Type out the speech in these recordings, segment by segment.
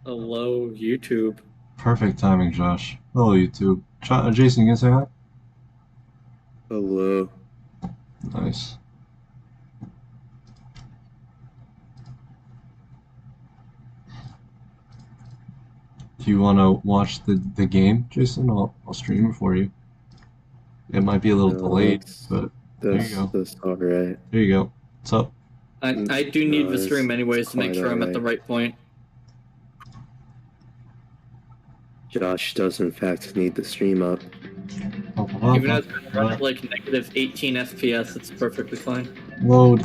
Hello, YouTube. Perfect timing, Josh. Hello, YouTube. Jason, you gonna say hi? Hello. Nice. Do you want to watch the game, Jason? I'll stream it for you. It might be a little No, delayed, that's but there you that's go. that's all right. There you go. What's up? I do need No, the stream it's anyways to make quite sure all I'm at the right. right point. Josh does in fact need the stream up. Even though it's gonna run at like negative 18 FPS, it's perfectly fine. Load.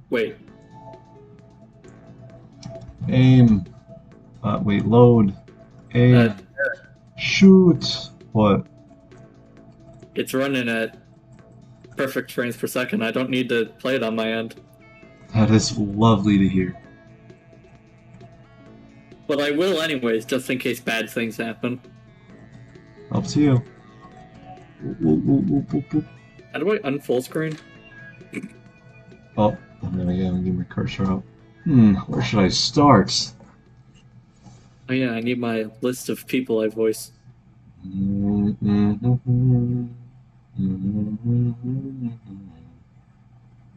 Wait, Aim. Wait, load. uh, Aim. Shoot. What? it's running at perfect frames per second. I don't need to play it on my end. That is lovely to hear. But I will anyways, just in case bad things happen. Up to you. How do I unfull screen? Oh, I'm gonna get my cursor up. Where should I start? Oh yeah, I need my list of people I voice.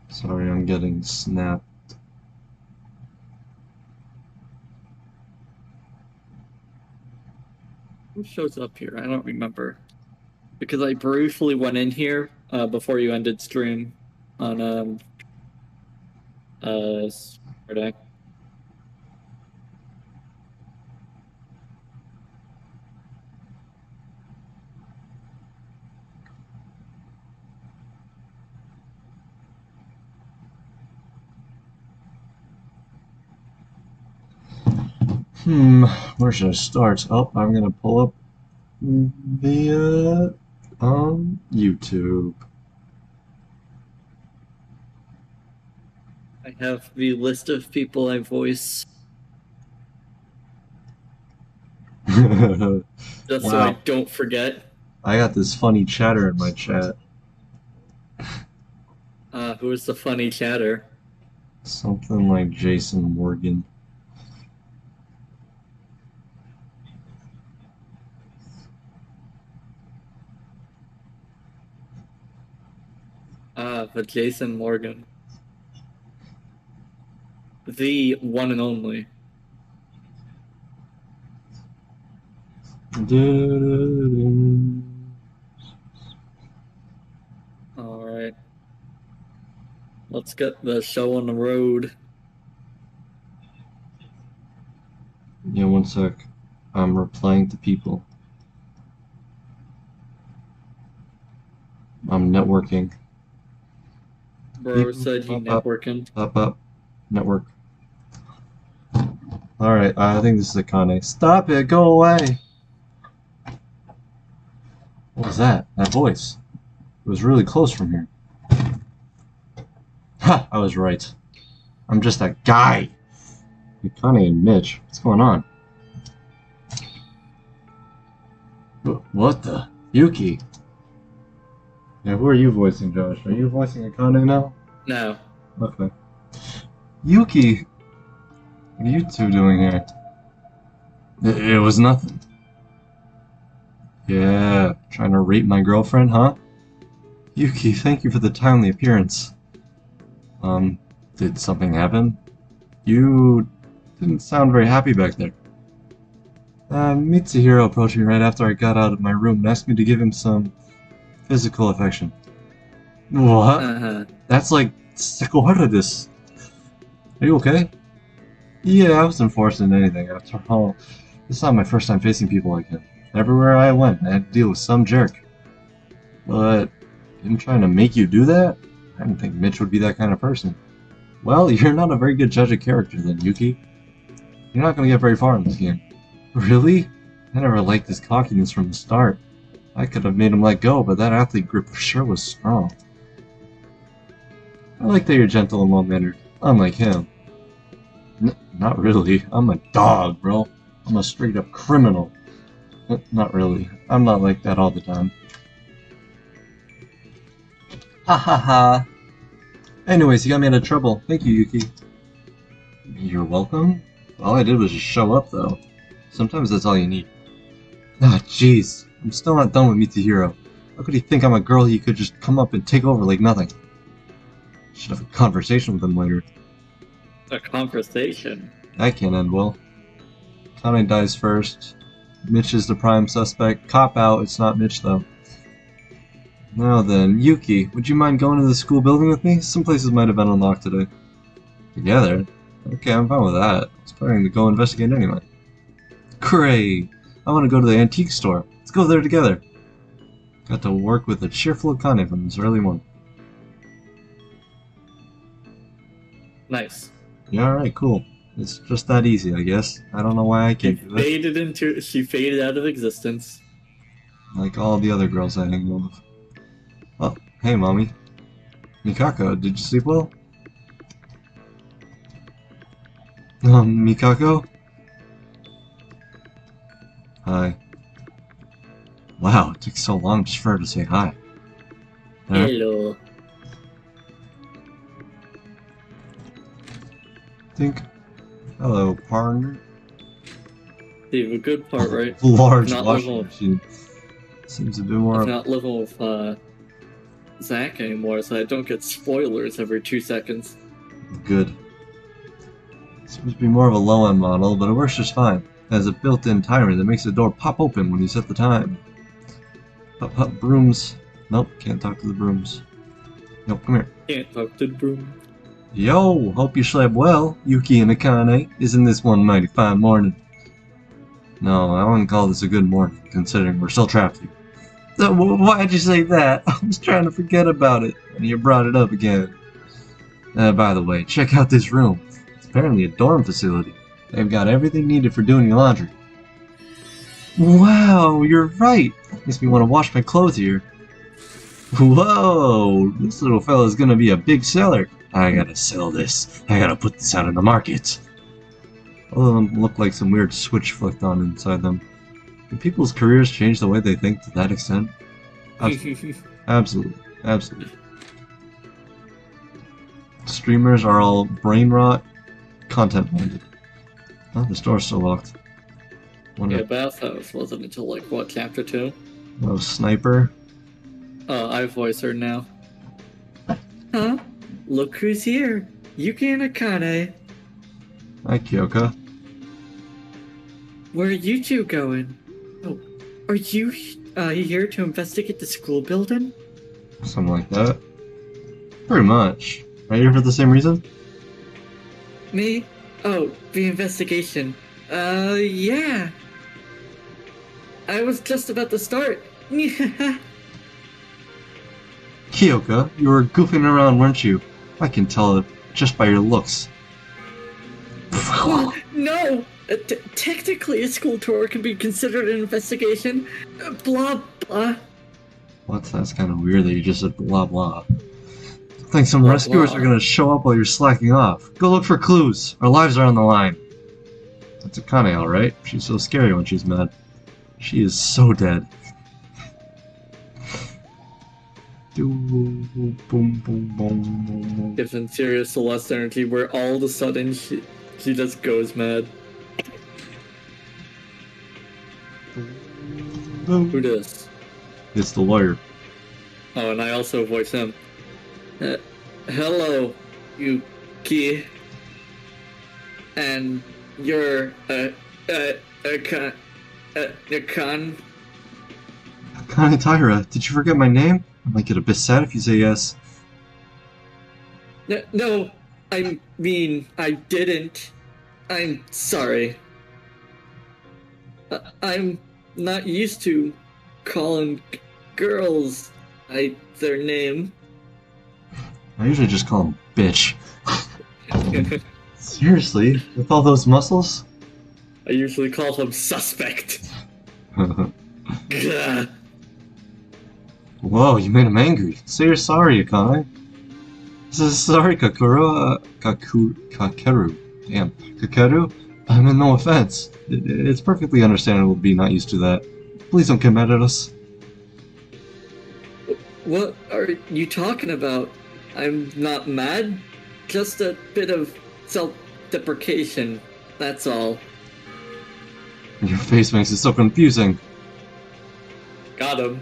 Sorry, I'm getting snapped. Who shows up here? I don't remember. Because I briefly went in here before you ended stream on Saturday. Where should I start? Oh, I'm gonna pull up the YouTube. I have the list of people I voice just so I Wow, don't forget. I got this funny chatter in my chat. Who is the funny chatter? Something like Jason Morgan. The Jason Morgan. The one and only. Alright. Let's get the show on the road. Yeah, one sec. I'm replying to people. I'm networking. Bro said he Up, up, networking. up. Network. Alright, I think this is Akane. Stop it, go away! What was that? That voice. It was really close from here. Ha! I was right. I'm just a guy! Akane and Mitch, what's going on? What the? Yuki! Yeah, who are you voicing, Josh? Are you voicing Akane now? No. Okay. Yuki! What are you two doing here? It was nothing. Yeah, trying to rape my girlfriend, huh? Yuki, thank you for the timely appearance. Did something happen? You didn't sound very happy back there. Mitsuhiro approached me right after I got out of my room and asked me to give him some physical affection. What? Uh-huh. That's like this. Are you okay? Yeah, I wasn't forced into anything. After all, it's not my first time facing people like him. Everywhere I went, I had to deal with some jerk. But him trying to make you do that? I didn't think Mitch would be that kind of person. Well, you're not a very good judge of character then, Yuki. You're not going to get very far in this game. Really? I never liked his cockiness from the start. I could have made him let go, but that athlete grip for sure was strong. I like that you're gentle and well-mannered, unlike him. Not really. I'm a dog, bro. I'm a straight-up criminal. Not really. I'm not like that all the time. Ha ha ha. Anyways, you got me out of trouble. Thank you, Yuki. You're welcome. All I did was just show up, though. Sometimes that's all you need. Ah, jeez. I'm still not done with Mitsuhiro. How could he think I'm a girl he could just come up and take over like nothing? Should have a conversation with him later. A conversation? That can't end well. Kane dies first. Mitch is the prime suspect. Cop out, it's not Mitch though. Now then, Yuki, would you mind going to the school building with me? Some places might have been unlocked today. Together? Okay, I'm fine with that. I was planning to go investigate anyway. Great! I want to go to the antique store. Let's go there together. Got to work with a cheerful Akane from this early morning. Nice. Yeah, alright, cool. It's just that easy, I guess. I don't know why I can't do it. She faded out of existence. Like all the other girls I hang out with. Oh, hey, Mommy. Mikako, did you sleep well? Mikako? Hi. Wow, it took so long just for her to say hi. There. Hello. Think. Hello, partner. You have a good part, right? Large Not washing level. machine. Seems a bit I'm more. not living with Zach anymore, so I don't get spoilers every 2 seconds. Good. Seems to be more of a low-end model, but it works just fine. It has a built-in timer that makes the door pop open when you set the time. Up, up, brooms. Nope, can't talk to the brooms. Nope, come here. Can't talk to the broom. Yo, hope you slept well, Yuki and Akane. Isn't this one mighty fine morning? No, I wouldn't call this a good morning, considering we're still trapped here. So, why'd you say that? I was trying to forget about it, and you brought it up again. By the way, check out this room. It's apparently a dorm facility. They've got everything needed for doing your laundry. Wow, you're right. Makes me want to wash my clothes here. Whoa, this little fella's gonna be a big seller. I gotta sell this. I gotta put this out in the market. All of them look like some weird switch flicked on inside them. Do people's careers change the way they think to that extent? Absolutely. Absolutely. Absolutely. Streamers are all brain rot, content minded. Oh, the store's still locked. Wonder Yeah, Bathhouse wasn't until like what, chapter 2? oh, sniper. I voice her now. Huh? Look who's here. Yuki and Akane. Hi, Kyoka. Where are you two going? Oh, are you here to investigate the school building? Something like that. Pretty much. Are you here for the same reason? Me? Oh, the investigation. Yeah. I was just about to start. Kyoka, you were goofing around, weren't you? I can tell it just by your looks. Well, no! Technically, a school tour can be considered an investigation. Blah, blah. What? That's kind of weird that you just said blah blah. Think some Blah, rescuers blah. are gonna show up while you're slacking off. Go look for clues. Our lives are on the line. That's Akane, alright? She's so scary when she's mad. She is so dead. Boom, boom, boom, boom. Gives in serious Celeste energy where all of a sudden she just goes mad. Who does? It's the lawyer. Oh, and I also voice him. Hello, Yuki. And you're, Akane. Akane Taira, did you forget my name? I might get a bit sad if you say yes. No, I mean, I didn't. I'm sorry. I'm not used to calling girls their name. I usually just call him bitch. Seriously? With all those muscles? I usually call him suspect. Gah. Whoa, you made him angry. Say you're sorry, Akane. Sorry, Kakeru. Damn. Kakeru? I meant no offense. It's perfectly understandable to be not used to that. Please don't get mad at us. What are you talking about? I'm not mad. Just a bit of self-deprecation. That's all. Your face makes it so confusing. Got him.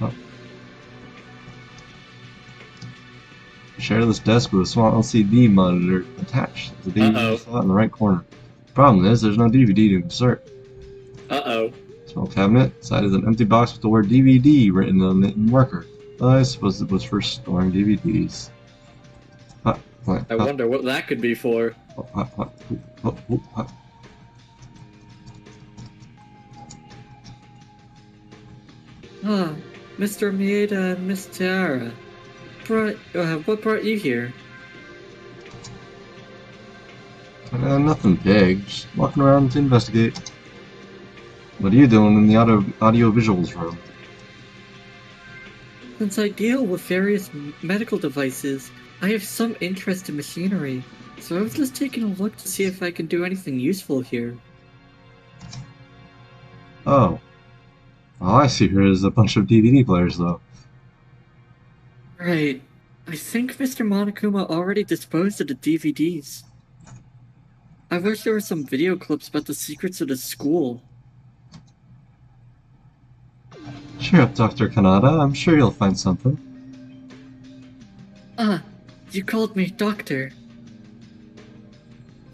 Oh. Share this desk with a small LCD monitor attached. The DVD slot in the right corner. Problem is, there's no DVD to insert. Uh-oh. Small cabinet. Inside is an empty box with the word DVD written on it in marker. I suppose it was for storing DVDs. I wonder what that could be for. Ah, Mr. Maid and Miss Tiara. What brought you here? Nothing big. Just walking around to investigate. What are you doing in the audio visuals room? Since I deal with various medical devices, I have some interest in machinery, so I was just taking a look to see if I can do anything useful here. Oh. All I see here is a bunch of DVD players, though. Right. I think Mr. Monokuma already disposed of the DVDs. I wish there were some video clips about the secrets of the school. Cheer up, Dr. Kanata. I'm sure you'll find something. Ah, you called me Doctor.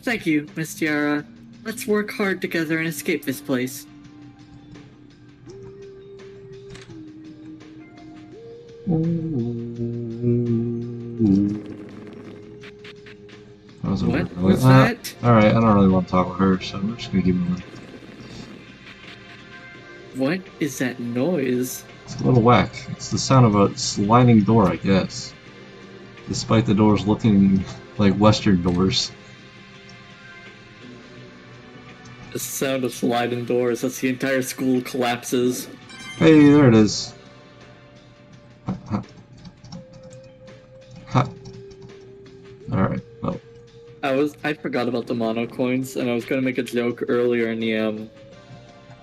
Thank you, Miss Tiara. Let's work hard together and escape this place. What was that? Alright, I don't really want to talk with her, so we're just gonna keep moving. What is that noise? It's a little whack. It's the sound of a sliding door, I guess. Despite the doors looking like Western doors. The sound of sliding doors as the entire school collapses. Hey, there it is. Ha. Ha. Alright, well. I forgot about the mono coins, and I was gonna make a joke earlier in the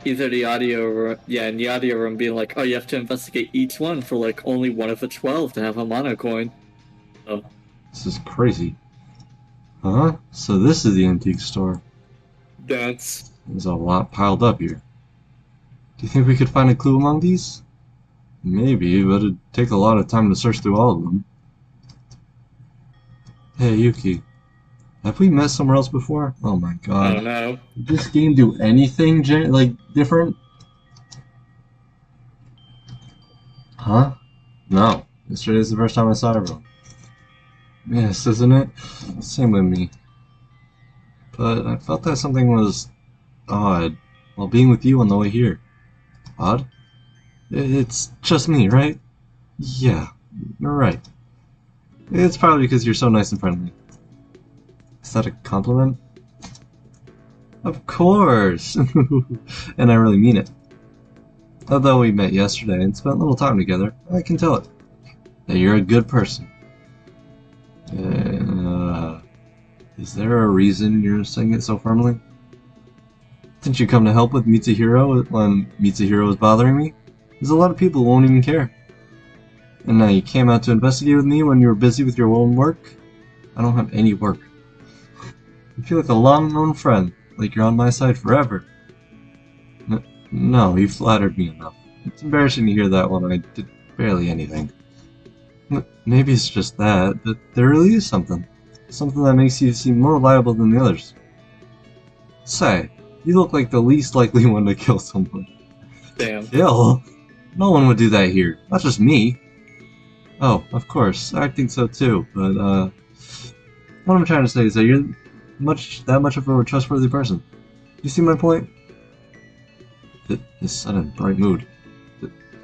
either the audio or in the audio room being like, oh, you have to investigate each one for like only one of the 12 to have a mono coin. Oh. This is crazy. Huh? So this is the antique store. That's... There's a lot piled up here. Do you think we could find a clue among these? Maybe, but it'd take a lot of time to search through all of them. Hey, Yuki. Have we met somewhere else before? Oh my god. I don't know. Did this game do anything, like, different? Huh? No. Yesterday is the first time I saw everyone. Yes, isn't it? Same with me. But I felt that something was odd while being with you on the way here. Odd? It's just me, right? Yeah, you're right. It's probably because you're so nice and friendly. Is that a compliment? Of course! And I really mean it. Although we met yesterday and spent a little time together, I can tell it. That you're a good person. Is there a reason you're saying it so firmly? Didn't you come to help with Mitsuhiro when Mitsuhiro was bothering me? There's a lot of people who won't even care. And now you came out to investigate with me when you were busy with your own work? I don't have any work. I feel like a long-known friend, like you're on my side forever. No, you flattered me enough. It's embarrassing to hear that when I did barely anything. Maybe it's just that, but there really is something. Something that makes you seem more reliable than the others. Say, you look like the least likely one to kill someone. Damn. Kill? No one would do that here. Not just me. Oh, of course. I think so too, but, what I'm trying to say is that you're that much of a trustworthy person. You see my point? This sudden bright mood.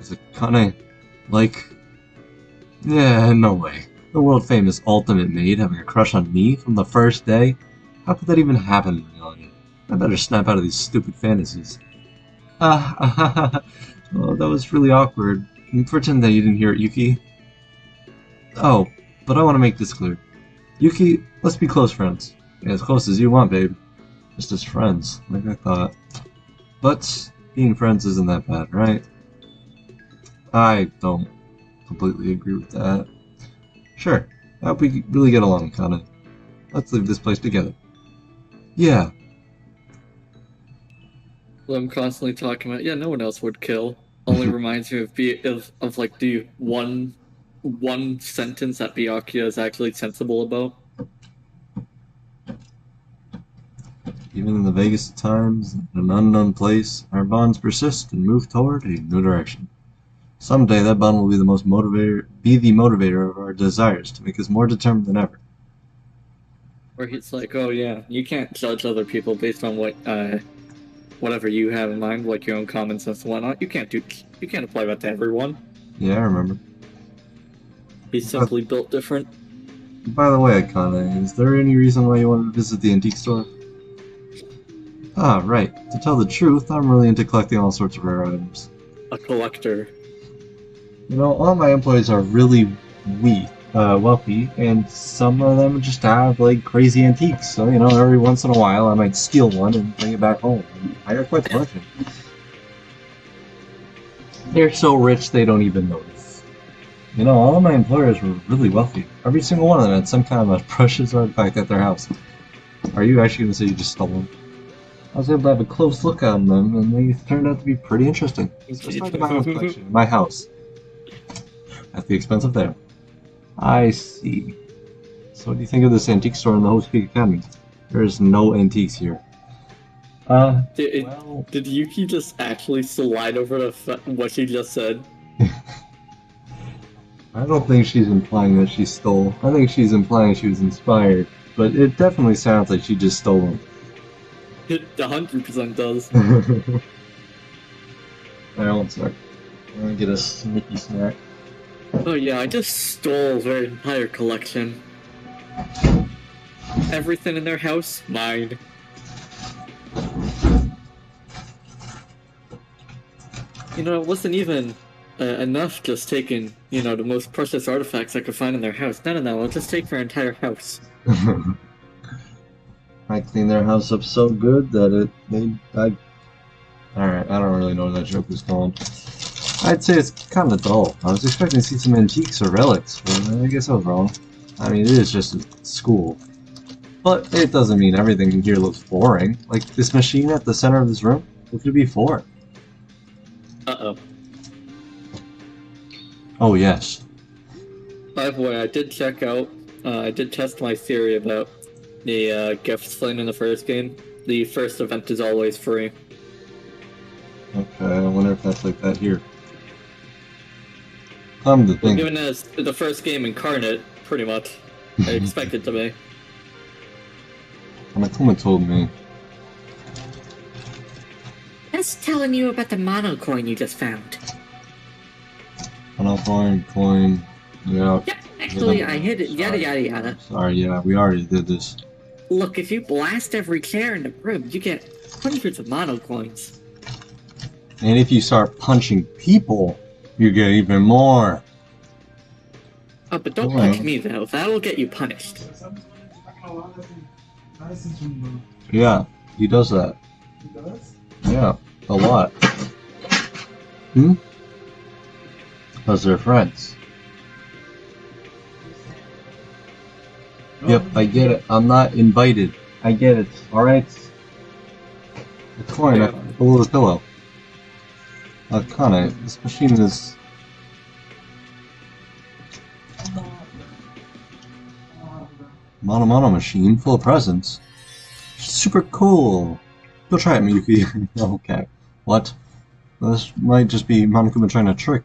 Is it kinda like... Yeah, no way. The world famous ultimate maid having a crush on me from the first day? How could that even happen in reality? I better snap out of these stupid fantasies. Oh, that was really awkward. Pretend that you didn't hear it, Yuki. Oh, but I want to make this clear. Yuki, let's be close friends. Yeah, as close as you want, babe. Just as friends, like I thought. But being friends isn't that bad, right? I don't completely agree with that. Sure, I hope we really get along, Kana. Let's leave this place together. Yeah. Well, I'm constantly talking about, yeah, no one else would kill. Only reminds me of like the one sentence that Byakuya is actually sensible about. Even in the vaguest times, in an unknown place, our bonds persist and move toward a new direction. Someday that bond will be the motivator of our desires to make us more determined than ever. Where he's like, oh yeah, you can't judge other people based on whatever you have in mind, like your own common sense and whatnot. You can't apply that to everyone. Yeah, I remember. He's simply built different. By the way, Akane, is there any reason why you wanted to visit the antique store? Ah, right. To tell the truth, I'm really into collecting all sorts of rare items. A collector. You know, all my employees are really wealthy, and some of them just have, like, crazy antiques. So, you know, every once in a while I might steal one and bring it back home. I got quite the collection. They're so rich they don't even notice. You know, all of my employers were really wealthy. Every single one of them had some kind of a precious artifact at their house. Are you actually going to say you just stole them? I was able to have a close look on them, and they turned out to be pretty interesting. It's just like my house collection, my house. At the expense of them. I see. So what do you think of this antique store in the Host Peak Academy? There's no antiques here. Did Yuki just actually slide over what she just said? I don't think she's implying that she stole. I think she's implying she was inspired. But it definitely sounds like she just stole them. It 100% does. Alright, one sec. I'm gonna get a sneaky snack. Oh yeah, I just stole their entire collection. Everything in their house, mine. You know, it wasn't even enough just taking, you know, the most precious artifacts I could find in their house. No, I'll just take their entire house. I cleaned their house up so good that Alright, I don't really know where that joke was going. I'd say it's kind of dull. I was expecting to see some antiques or relics, but I guess I was wrong. I mean, it is just a school. But it doesn't mean everything in here looks boring. Like, this machine at the center of this room, what could it be for? Uh-oh. Oh, yes. By the way, I did check out, I did test my theory about the gifts thing in the first game. The first event is always free. Okay, I wonder if that's like that here. Come to Well, think. given as the first game incarnate, pretty much, I expect it to be. Hanakuma told me. Just telling you about the mono coin you just found. Coin. Yeah. Yep, actually I hid it, yada yada yada. Sorry, yeah, we already did this. Look, if you blast every chair in the room, you get hundreds of mono coins. And if you start punching people, you get even more. Oh, but don't punch me though, that'll get you punished. Yeah, he does that. Yeah, a lot. Because they're friends. Yep, I get it. I'm not invited. I get it. Alright? The coin below the pillow. Akane, this machine is... Mono machine, full of presents. Super cool! Go try it, Miyuki. Okay. What? This might just be Monokuma trying to trick.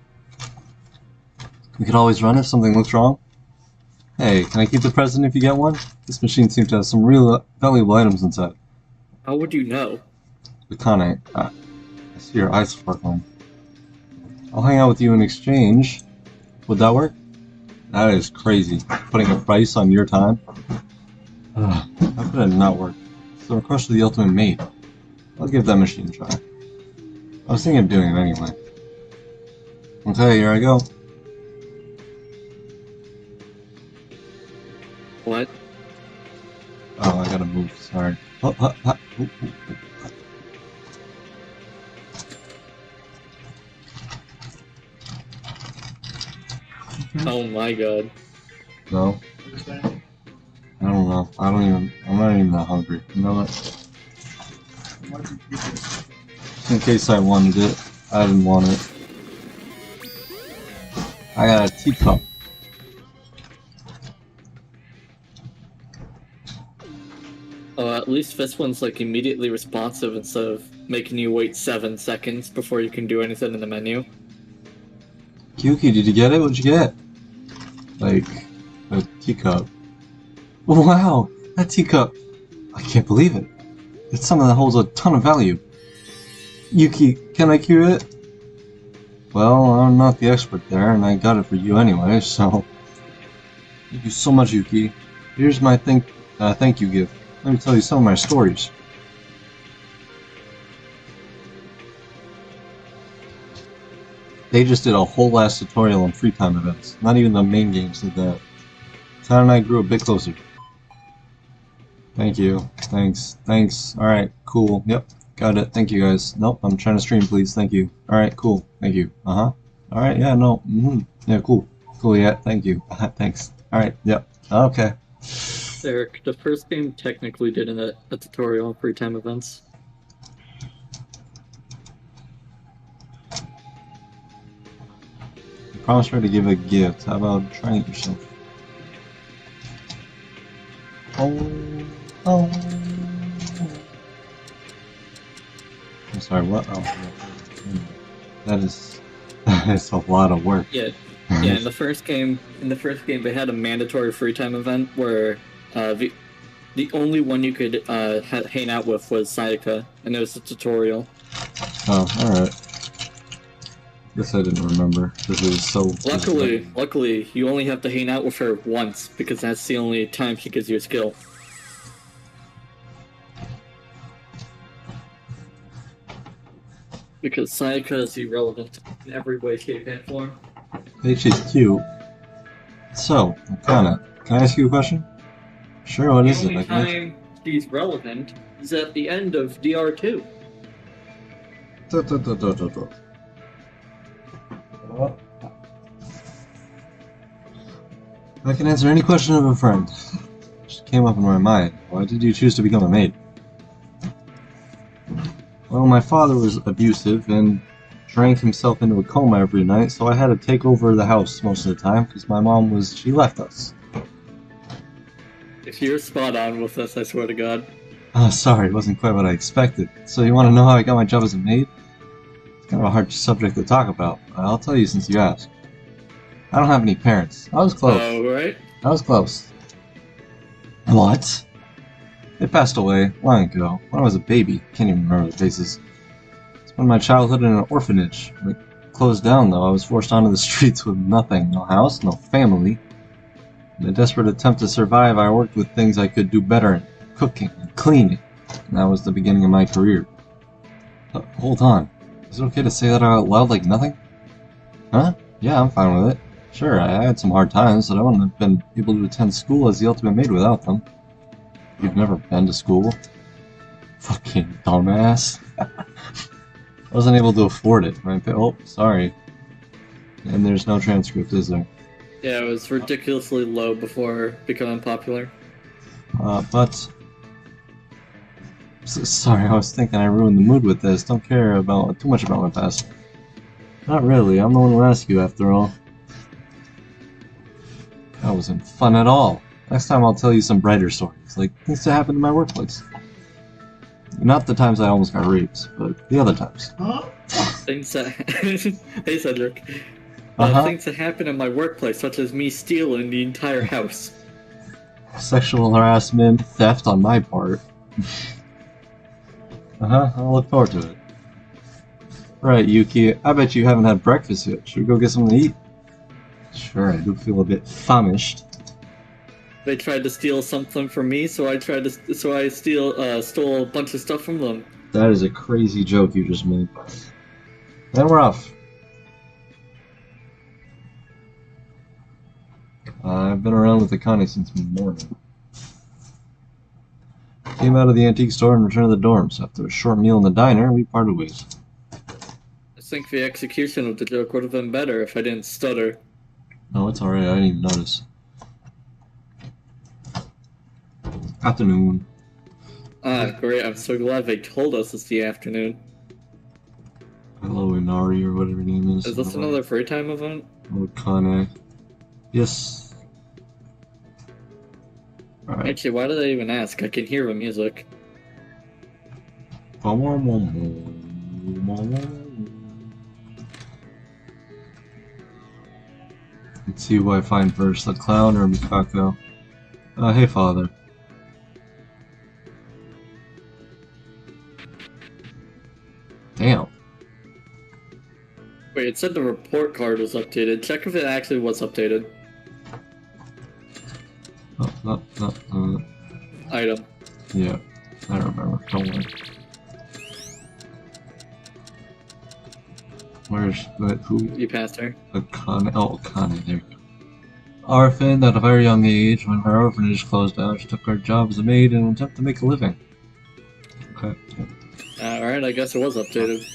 We could always run if something looks wrong. Hey, can I keep the present if you get one? This machine seems to have some real valuable items inside. How would you know? Akane, I see your eyes sparkling. I'll hang out with you in exchange. Would that work? That is crazy. Putting a price on your time? How could it not work? It's the request of the ultimate maid. I'll give that machine a try. I was thinking of doing it anyway. Okay, here I go. What? Oh, I gotta move, sorry. Ooh. Oh my god. No? I don't know. No, I'm not even that hungry. You know what? Just in case I wanted it. I didn't want it. I got a teacup. At least this one's like immediately responsive instead of making you wait 7 seconds before you can do anything in the menu. Yuki, did you get it? What'd you get? Like, a teacup. Wow! That teacup! I can't believe it. It's something that holds a ton of value. Yuki, can I cure it? Well, I'm not the expert there, and I got it for you anyway, so... Thank you so much, Yuki. Here's my thank you gift. Let me tell you some of my stories. They just did a whole last tutorial on free time events. Not even the main games did that. Town and I grew a bit closer. Thank you. Thanks. Thanks. Alright, cool. Yep. Got it. Thank you guys. Nope, I'm trying to stream, please. Thank you. Alright, cool. Thank you. Uh-huh. Alright, yeah, no. Yeah, cool. Cool, yeah, thank you. Thanks. Alright, yep. Okay. Eric, the first game technically did a tutorial on free time events. You promised her to give a gift. How about trying it yourself? Oh. I'm sorry, what? Oh. That is a lot of work. Yeah. Yeah, in the first game they had a mandatory free time event where the only one you could hang out with was Sayaka, and it was a tutorial. Oh, alright. Guess I didn't remember, because it was so... Luckily, you only have to hang out with her once, because that's the only time she gives you a skill. Because Sayaka is irrelevant in every way, shape, and form. Hey, she's cute. So, can I ask you a question? Sure, what is it? The only time she's relevant is at the end of DR2. I can answer any question of a friend. Just came up in my mind. Why did you choose to become a maid? Well, my father was abusive and drank himself into a coma every night, so I had to take over the house most of the time because my mom she left us. If you're spot on with this, I swear to God. Oh, sorry, it wasn't quite what I expected. So you want to know how I got my job as a maid? It's kind of a hard subject to talk about. I'll tell you since you asked. I don't have any parents. I was close. Oh, right. I was close. What? They passed away long ago, when I was a baby. Can't even remember the faces. Spent my childhood in an orphanage. It closed down, though. I was forced onto the streets with nothing. No house, no family. In a desperate attempt to survive, I worked with things I could do better in. Cooking and cleaning. And that was the beginning of my career. Hold on. Is it okay to say that out loud like nothing? Huh? Yeah, I'm fine with it. Sure, I had some hard times, but I wouldn't have been able to attend school as the ultimate maid without them. You've never been to school? Fucking dumbass. I wasn't able to afford it. Oh, sorry. And there's no transcript, is there? Yeah, it was ridiculously low before becoming popular. But... Sorry, I was thinking I ruined the mood with this. Don't care too much about my past. Not really, I'm the one who asked you after all. That wasn't fun at all. Next time I'll tell you some brighter stories, like things that happened in my workplace. Not the times I almost got raped, but the other times. Things that... Hey, Cedric. Things that happen in my workplace, such as me stealing the entire house. Sexual harassment, theft on my part. I'll look forward to it. Right, Yuki, I bet you haven't had breakfast yet. Should we go get something to eat? Sure, I do feel a bit famished. They tried to steal something from me, so I stole a bunch of stuff from them. That is a crazy joke you just made. Then we're off. I've been around with Akane since morning. Came out of the antique store and returned to the dorms. After a short meal in the diner, we parted ways. I think the execution of the joke would have been better if I didn't stutter. No, it's alright, I didn't even notice. Afternoon. Ah, great. I'm so glad they told us it's the afternoon. Hello, Inari, or whatever your name is. Is this another free time event? Hello, Kane. Yes. Alright. Actually, why did I even ask? I can hear the music. Let's see who I find first, the clown or Mikako. Hey, father. Damn. Wait, it said the report card was updated. Check if it actually was updated. No. Item. Yeah, I remember. Don't worry. Where's who? You passed her. Akane. Oh, Akane. There you go. Orphan at a very young age, when her orphanage closed down, she took her job as a maid in an attempt to make a living. Okay. Alright, I guess it was updated.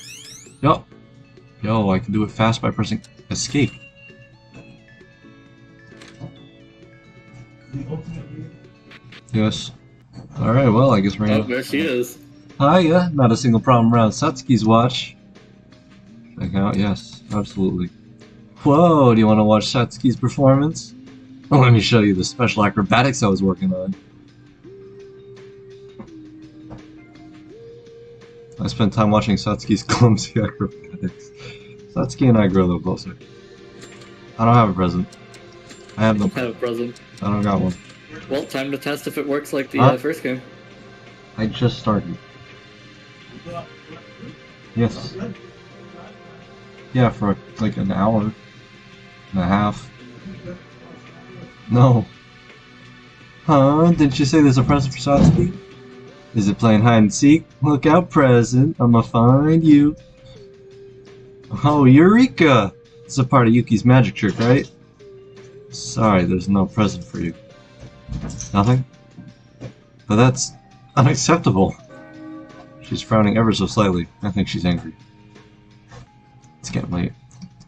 Yo, I can do it fast by pressing escape. Yes. Alright, well, I guess we're Oh, gonna... there she is. Hiya, not a single problem around Satsuki's watch. Check out, yes, absolutely. Whoa, do you want to watch Satsuki's performance? Well, let me show you the special acrobatics I was working on. I spent time watching Satsuki's clumsy acrobatics. Satsuki and I grow a little closer. I don't have a present. I have no Have a present. I don't got one. Well, time to test if it works like the first game. I just started. Yes. Yeah, for like an hour and a half. No. Huh? Didn't you say there's a present for Satsuki? Is it playing hide and seek? Look out, present. I'ma find you. Oh, Eureka! It's a part of Yuki's magic trick, right? Sorry, there's no present for you. Nothing? But that's unacceptable. She's frowning ever so slightly. I think she's angry. It's getting late.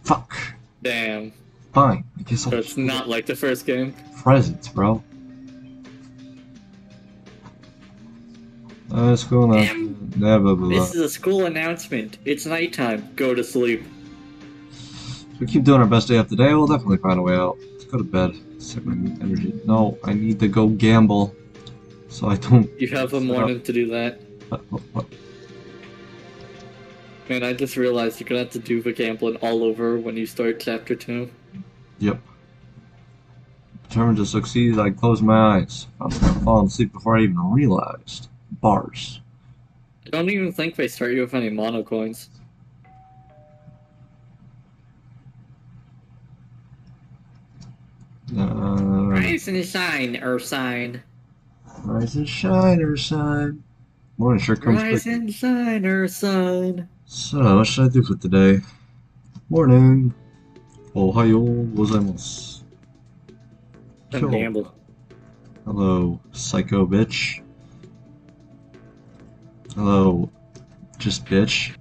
Fuck. Damn. Fine. I guess So I'll it's not like the first game. presents, bro. That's cool now. Damn. Yeah, blah, blah, blah. This is a school announcement. It's nighttime. Go to sleep. If we keep doing our best day after day, we'll definitely find a way out. Let's go to bed. Save my energy. No, I need to go gamble. So I don't... You have a morning to do that. What? Man, I just realized you're gonna have to do the gambling all over when you start chapter 2. Yep. Determined to succeed, I closed my eyes. I was gonna fall asleep before I even realized. Bars. I don't even think they start you with any mono coins. Rise and shine, Ursine. Rise and shine, Ursine. Morning sure comes Rise quick. and shine, Ursine. So, what should I do for today? Morning. Ohayo gozaimasu. Don't gamble. Hello, psycho bitch. Hello, just bitch.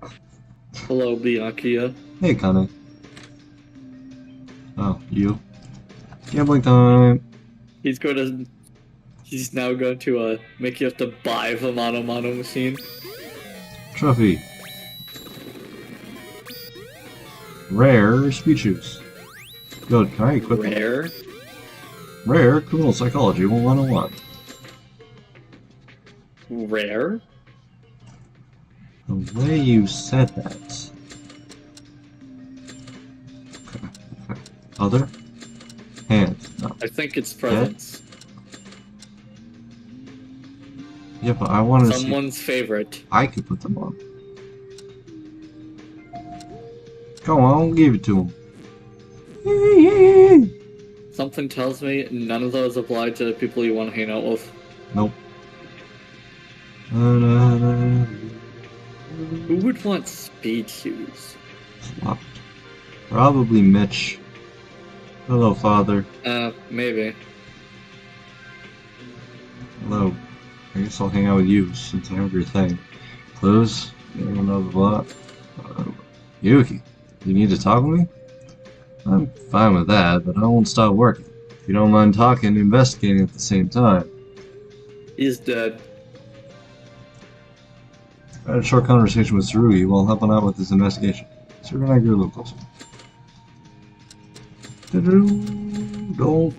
Hello, Byakuya. Hey, Kane. Oh, you. Gambling time. He's now going to make you have to buy the mono machine. Trophy. Rare speed shoes. Good, can I equip them? Rare. Rare criminal psychology 101. Rare? The way you said that. Okay. Other? Hand. No. I think it's presents. Yeah, but I wanted to see Someone's favorite. I could put them on. Come on, give it to him. Something tells me none of those apply to the people you want to hang out with. Nope. Who would want speed shoes? Swapped. Probably Mitch. Hello, father. Maybe. Hello. I guess I'll hang out with you since I have your thing. Clothes? You don't know the lot. Yuki, you need to talk with me? I'm fine with that, but I won't stop working. If you don't mind talking and investigating at the same time. He's dead. I had a short conversation with Tsurugi while helping out with this investigation. Tsurugi and I grew a little closer. Don't.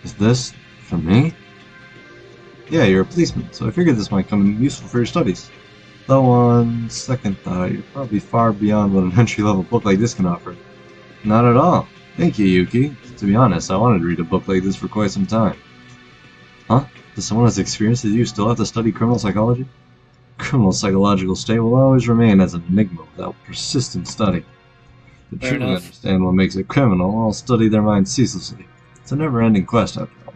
Is this for me? Yeah, you're a policeman, so I figured this might come in useful for your studies. Though on second thought, you're probably far beyond what an entry-level book like this can offer. Not at all. Thank you, Yuki. To be honest, I wanted to read a book like this for quite some time. Huh? Does someone as experienced as you still have to study criminal psychology? Criminal psychological state will always remain as an enigma without persistent study. To Fair truly enough. understand what makes a criminal, I'll study their minds ceaselessly. It's a never-ending quest, after all.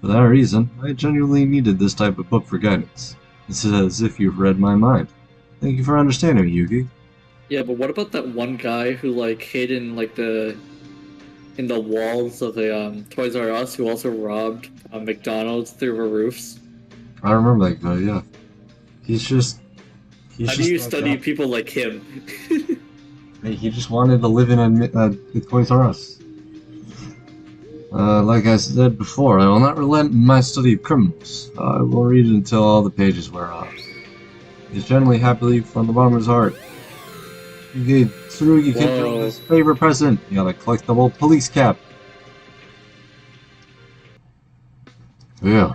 For that reason, I genuinely needed this type of book for guidance. It's as if you've read my mind. Thank you for understanding me, Yuki. Yeah, but what about that one guy who like hid in like in the walls of a Toys R Us who also robbed McDonald's through her roofs? I remember that guy, yeah. He's just How do you like study that. people like him? He just wanted to live in a Toys R Us. Like I said before, I will not relent in my study of criminals. I will read until all the pages wear off. He's generally happily from the bottom of his heart. You gave Tsurugi Kinjo his favorite present. You got a collectible police cap. Yeah.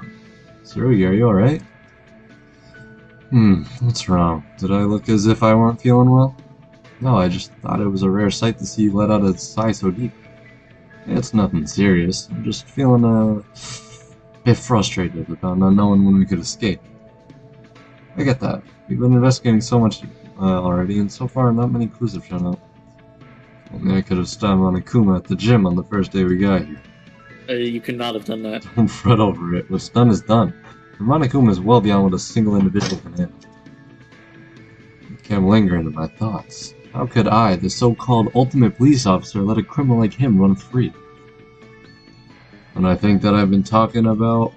Tsurugi, are you alright? What's wrong? Did I look as if I weren't feeling well? No, I just thought it was a rare sight to see you let out a sigh so deep. It's nothing serious. I'm just feeling a bit frustrated about not knowing when we could escape. I get that. We've been investigating so much already, and so far not many clues have shown up. Only I could have stopped on Akuma at the gym on the first day we got here. You could not have done that. Don't fret over it. What's done is done. Monokuma is well beyond what a single individual can handle. I can't linger into my thoughts. How could I, the so-called ultimate police officer, let a criminal like him run free? When I think that I've been talking about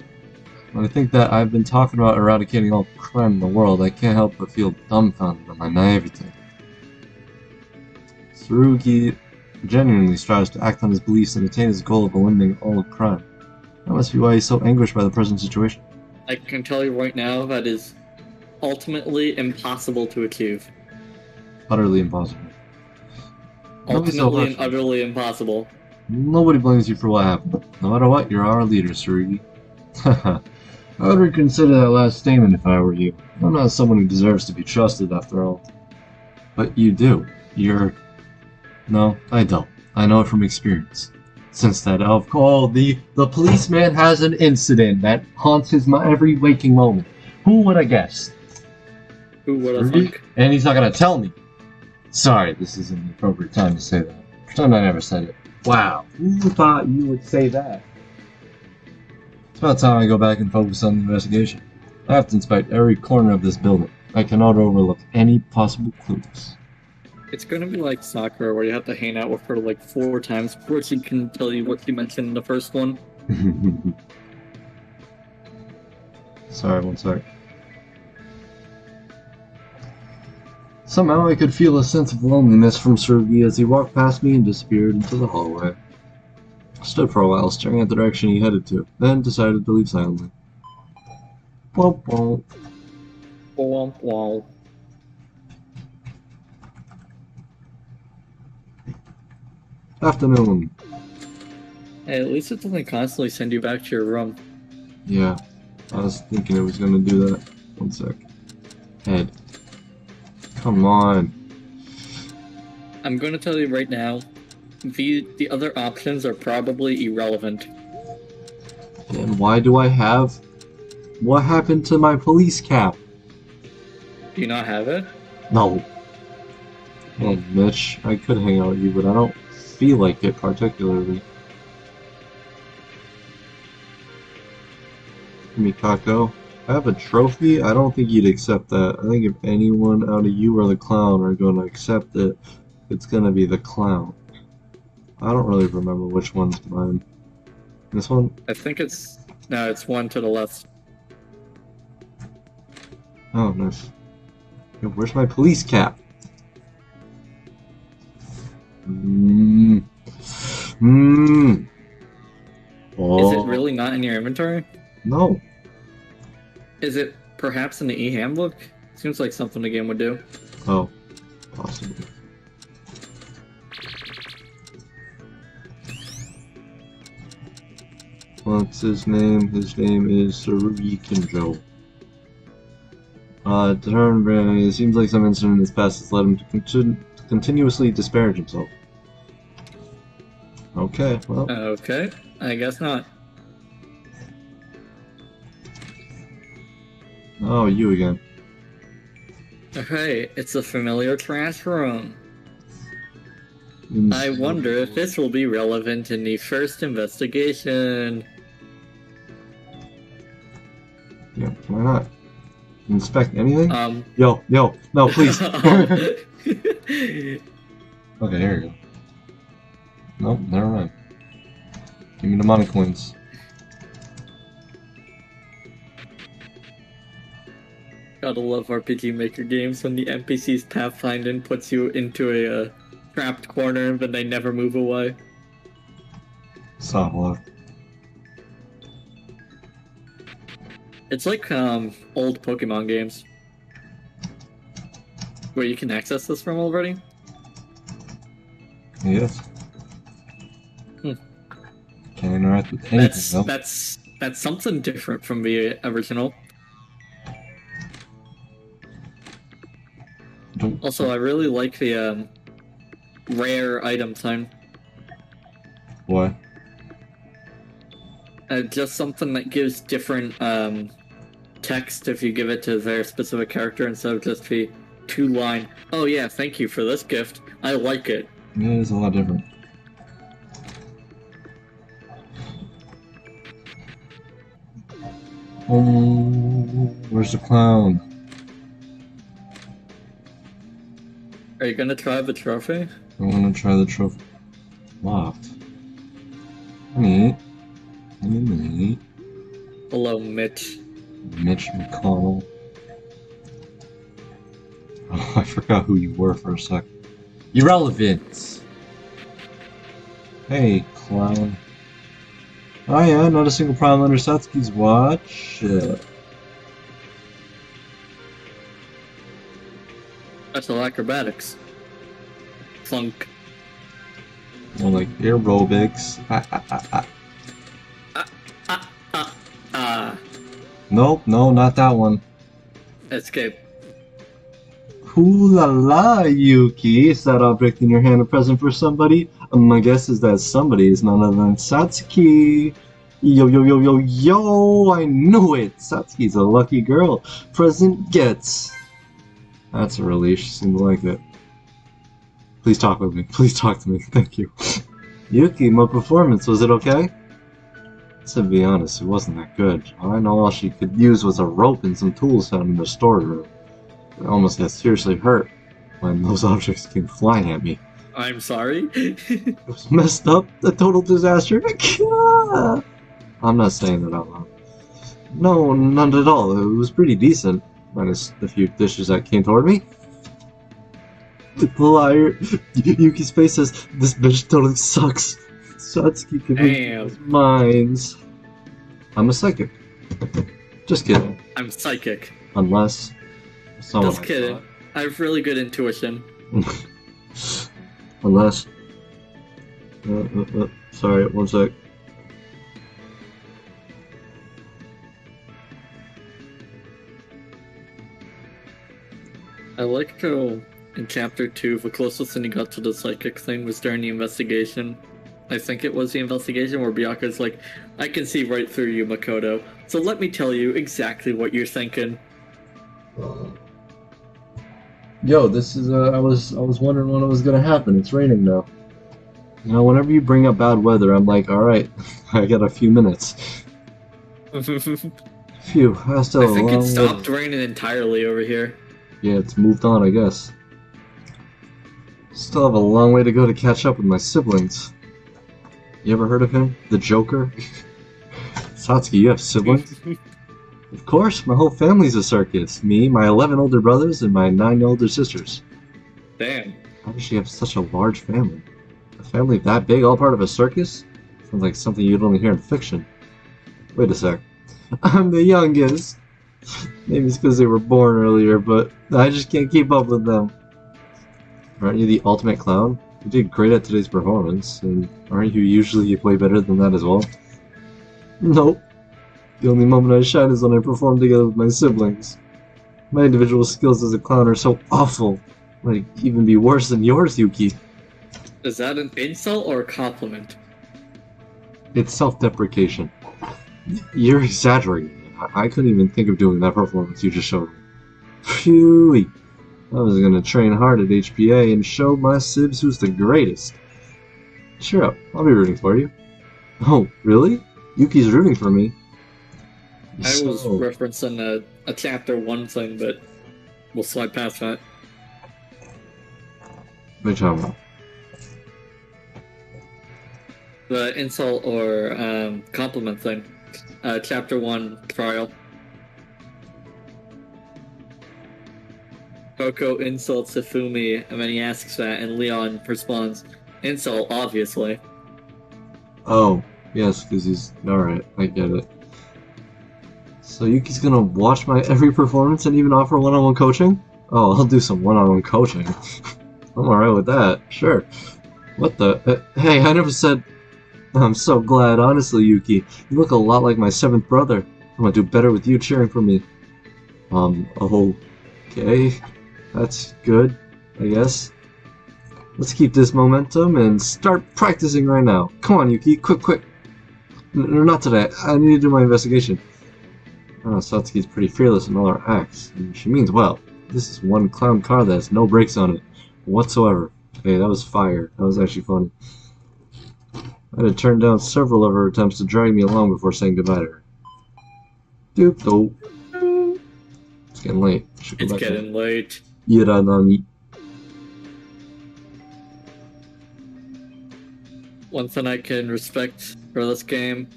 eradicating all crime in the world, I can't help but feel dumbfounded at my naivety. Tsurugi genuinely strives to act on his beliefs and attain his goal of eliminating all crime. That must be why he's so anguished by the present situation. I can tell you right now that is ultimately impossible to achieve. Utterly impossible. Don't be so Ultimately and harsh. utterly impossible. Nobody blames you for what happened. No matter what, you're our leader, Tsurugi. I would reconsider that last statement if I were you. I'm not someone who deserves to be trusted, after all. But you do. No, I don't. I know it from experience. Since that elf called the policeman has an incident that haunts his every waking moment. Who would have guessed? Who would have thunk? And he's not gonna tell me. Sorry, this isn't the appropriate time to say that. Pretend I never said it. Wow, who thought you would say that? It's about time I go back and focus on the investigation. I have to inspect every corner of this building. I cannot overlook any possible clues. It's gonna be like soccer, where you have to hang out with her like 4 times before she can tell you what she mentioned in the first one. Sorry, one sec. Somehow I could feel a sense of loneliness from Tsurugi as he walked past me and disappeared into the hallway. I stood for a while, staring at the direction he headed to, then decided to leave silently. Womp womp. Womp womp. Afternoon. Hey, at least it doesn't constantly send you back to your room. Yeah, I was thinking it was gonna do that. One sec. Head. Come on. I'm gonna tell you right now, the other options are probably irrelevant. And why do I have... What happened to my police cap? Do you not have it? No. Well, Mitch, I could hang out with you, but I don't feel like it particularly. Mikako, I have a trophy? I don't think you'd accept that. I think if anyone out of you or the clown are going to accept it, it's going to be the clown. I don't really remember which one's mine. This one? I think it's... No, it's one to the left. Oh, nice. Yo, where's my police cap? Hmm. Oh. Is it really not in your inventory? No. Is it perhaps in the e-handbook? Seems like something the game would do. Oh. Possibly. What's his name? His name is Sarukinjo. It seems like some incident in his past has led him to continuously disparage himself. Okay, well. Okay, I guess not. Oh, you again. Okay, it's a familiar trash room. I wonder if this will be relevant in the first investigation. Yeah, why not? Inspect anything? Um. Yo, no, please. Oh. Okay, here we go. Nope, never mind. Give me the money coins. Gotta love RPG Maker games when the NPC's pathfinding puts you into a trapped corner, but they never move away. Stop left. It's like old Pokemon games. Where you can access this from already? Yes. Hmm. Can't interact with anything though. That's something different from the original. Also, I really like the rare item time. What? Just something that gives different text if you give it to their specific character instead of just the 2-line. Oh yeah, thank you for this gift. I like it. Yeah, it's a lot different. Oh, where's the clown? Are you gonna try the trophy? I want to try the trophy. Locked. Neat. Neat. Hello, Mitch. Mitch McConnell. Oh, I forgot who you were for a sec. Irrelevant! Hey, clown. Oh yeah, not a single problem under Satsuki's watch. Special acrobatics. Clunk. More like aerobics. Nope, no, not that one. Escape. Ooh la la, Yuki. Is that object in your hand a present for somebody? My guess is that somebody is none other than Satsuki. Yo, yo, yo, yo, yo! I knew it! Satsuki's a lucky girl. Present gets. That's a relief. She seemed to like it. Please talk with me. Please talk to me. Thank you. Yuki, my performance, was it okay? To be honest, it wasn't that good. I know all she could use was a rope and some tools found in the storeroom. I almost got seriously hurt when those objects came flying at me. I'm sorry? It was messed up, a total disaster. I'm not saying that out loud. No, not at all. It was pretty decent, minus the few dishes that came toward me. The liar. Yuki's face says, this bitch totally sucks. Satsuki can be minds. I'm a psychic. Just kidding. I'm psychic. Unless someone. Just kidding. I have really good intuition. Unless. Sorry, one sec. I like how in chapter 2, the closest thing you got to the psychic thing was during the investigation. I think it was the investigation where Byaku's like, I can see right through you, Makoto. So let me tell you exactly what you're thinking. Yo, this is I was wondering when it was gonna happen. It's raining now. You know, whenever you bring up bad weather, I'm like, alright, I got a few minutes. Phew, I still I think it stopped raining entirely over here. Yeah, it's moved on, I guess. Still have a long way to go to catch up with my siblings. You ever heard of him? The Joker? Satsuki, you have siblings? Of course, my whole family's a circus. Me, my 11 older brothers, and my 9 older sisters. Damn. How does she have such a large family? Family that big, all part of a circus? Sounds like something you'd only hear in fiction. Wait a sec. I'm the youngest. Maybe it's because they were born earlier, but I just can't keep up with them. Aren't you the ultimate clown? You did great at today's performance, and aren't you usually way better than that as well? Nope. The only moment I shine is when I perform together with my siblings. My individual skills as a clown are so awful. Might even be worse than yours, Yuki. Is that an insult or a compliment? It's self-deprecation. You're exaggerating. I couldn't even think of doing that performance you just showed me. Phew! I was gonna train hard at HPA and show my sibs who's the greatest. Cheer up, I'll be rooting for you. Oh, really? Yuki's rooting for me? I was referencing a chapter 1 thing, but we'll slide past that. Which one? The insult or compliment thing. Chapter 1 trial. Koko insults Hifumi, and then he asks that, and Leon responds, "Insult, obviously." Oh, yes, because he's... Alright, I get it. So Yuki's gonna watch my every performance and even offer one-on-one coaching? Oh, I'll do some one-on-one coaching. I'm alright with that, sure. What the... hey, I never said... I'm so glad, honestly, Yuki. You look a lot like my 7th brother. I'm gonna do better with you cheering for me. Okay. That's good, I guess. Let's keep this momentum and start practicing right now. Come on, Yuki, quick. No, not today. I need to do my investigation. Oh, Satsuki's pretty fearless in all her acts, and she means well. This is one clown car that has no brakes on it whatsoever. Hey, that was fire. That was actually funny. I had to turn down several of her attempts to drag me along before saying goodbye to her. Doop. It's getting late. It's getting late. Iranami. One thing I can respect for this game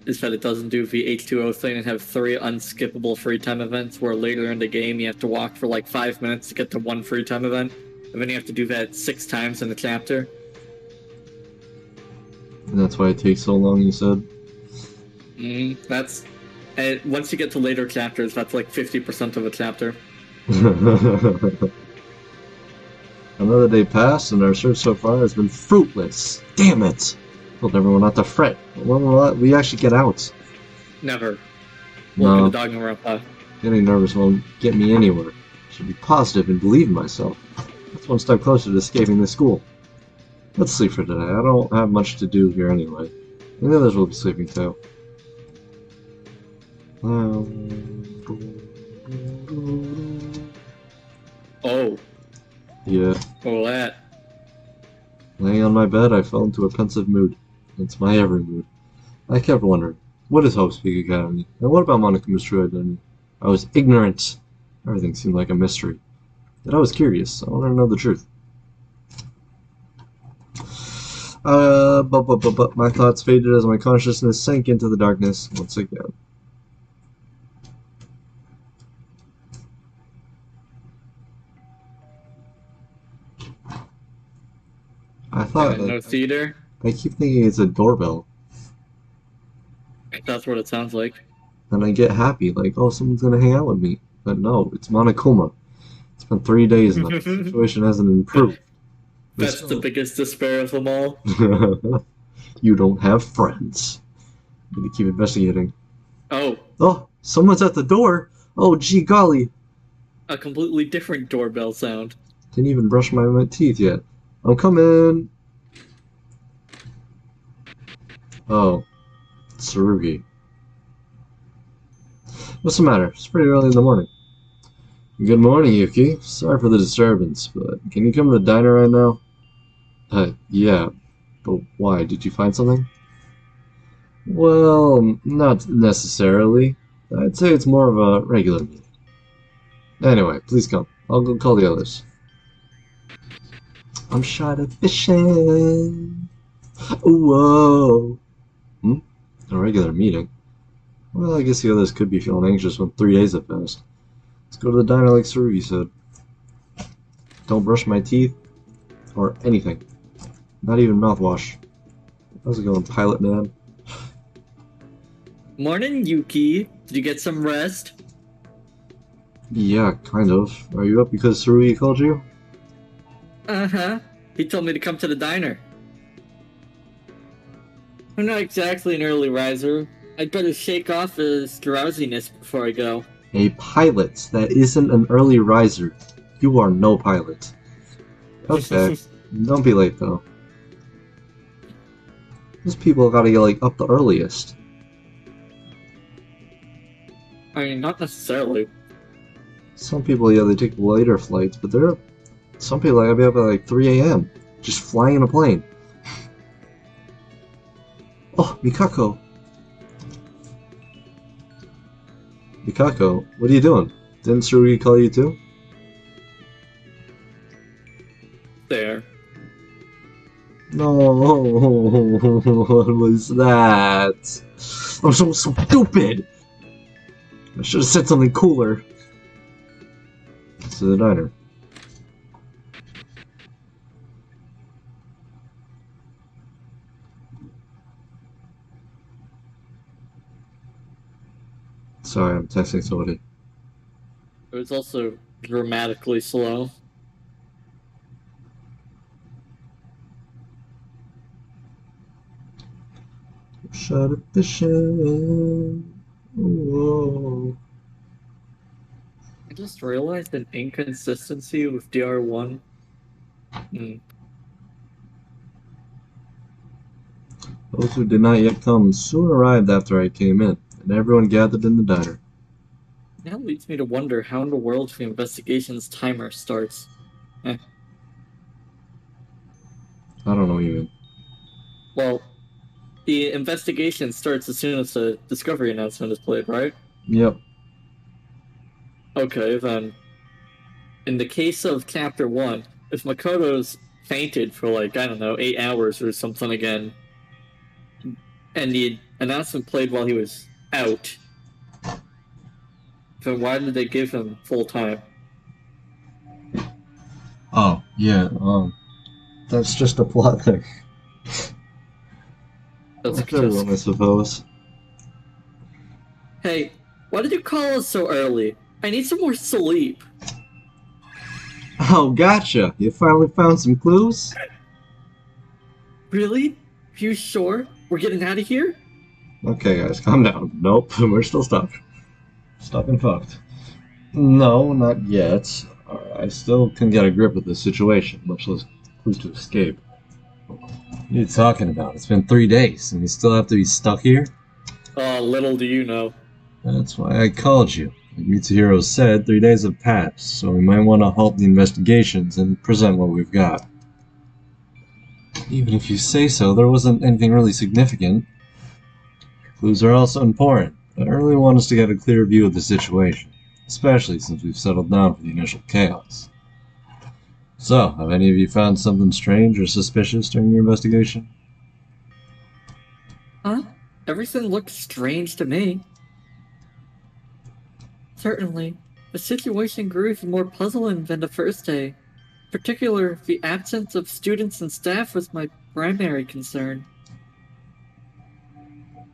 is that it doesn't do the H2O thing and have 3 unskippable free time events where later in the game you have to walk for like 5 minutes to get to 1 free time event, and then you have to do that 6 times in the chapter. And that's why it takes so long, you said? That's... And once you get to later chapters, that's like 50% of a chapter. Another day passed, and our search so far has been fruitless. Damn it! Told everyone not to fret. When will we actually get out? Never. No. Welcome to Danganronpa. Getting nervous won't get me anywhere. I should be positive and believe in myself. That's one step closer to escaping this school. Let's sleep for today. I don't have much to do here anyway. And the others will be sleeping too. Oh. Yeah. Oh, that. Laying on my bed, I fell into a pensive mood. It's my every mood. I kept wondering, what is Hope Speak Academy? And what about Monikuma's true identity? I was ignorant. Everything seemed like a mystery. Yet I was curious. I wanted to know the truth. But my thoughts faded as my consciousness sank into the darkness once again. I thought No theater? I keep thinking it's a doorbell. That's what it sounds like. And I get happy, like, oh, someone's gonna hang out with me. But no, it's Monokuma. It's been 3 days and the situation hasn't improved. That's the biggest despair of them all. You don't have friends. Need to keep investigating. Oh. Oh, someone's at the door. Oh, gee golly. A completely different doorbell sound. Didn't even brush my teeth yet. I'm coming. Oh, Tsurugi. What's the matter? It's pretty early in the morning. Good morning, Yuki. Sorry for the disturbance, but can you come to the diner right now? Yeah, but why? Did you find something? Well, not necessarily. I'd say it's more of a regular meeting. Anyway, please come. I'll go call the others. I'm shot at fishing. Whoa. A regular meeting? Well, I guess the others could be feeling anxious when 3 days have passed. Let's go to the diner like Tsurugi said. Don't brush my teeth or anything. Not even mouthwash. How's it going, pilot man? Morning, Yuki. Did you get some rest? Yeah, kind of. Are you up because Sarui called you? Uh-huh. He told me to come to the diner. I'm not exactly an early riser. I'd better shake off his drowsiness before I go. A pilot that isn't an early riser. You are no pilot. Okay. Don't be late though. Those people gotta get like up the earliest. I mean, not necessarily. Some people, yeah, they take later flights, but there are some people that gotta be up at like 3 a.m. just flying in a plane. Oh, Mikako. Mikako, what are you doing? Didn't Sarui call you too? There. No, what was that? I'm so stupid! I should have said something cooler. To the diner. Sorry, I'm texting somebody. It was also dramatically slow. Shut up the shit. Whoa. I just realized an inconsistency with DR1. Those who did not yet come soon arrived after I came in, and everyone gathered in the diner. Now leads me to wonder how in the world the investigation's timer starts. I don't know even. Well, the investigation starts as soon as the discovery announcement is played, right? Yep. Okay, then. In the case of Chapter 1, if Makoto's fainted for like, I don't know, 8 hours or something again, and the announcement played while he was out, then why did they give him full time? Oh, yeah, that's just a plot thing. That's Like everyone, I suppose. Hey, why did you call us so early? I need some more sleep. Oh, gotcha! You finally found some clues? Really? Are you sure? We're getting out of here? Okay, guys, calm down. Nope, we're still stuck. Stuck and fucked. No, not yet. I still can get a grip of the situation, much less clues to escape. What are you talking about? It's been 3 days, and we still have to be stuck here? Oh, little do you know. That's why I called you. Like Mitsuhiro said, 3 days have passed, so we might want to halt the investigations and present what we've got. Even if you say so, there wasn't anything really significant. Clues are also important, but I really want us to get a clear view of the situation, especially since we've settled down for the initial chaos. So, have any of you found something strange or suspicious during your investigation? Huh? Everything looks strange to me. Certainly, the situation grew even more puzzling than the first day. In particular, the absence of students and staff was my primary concern.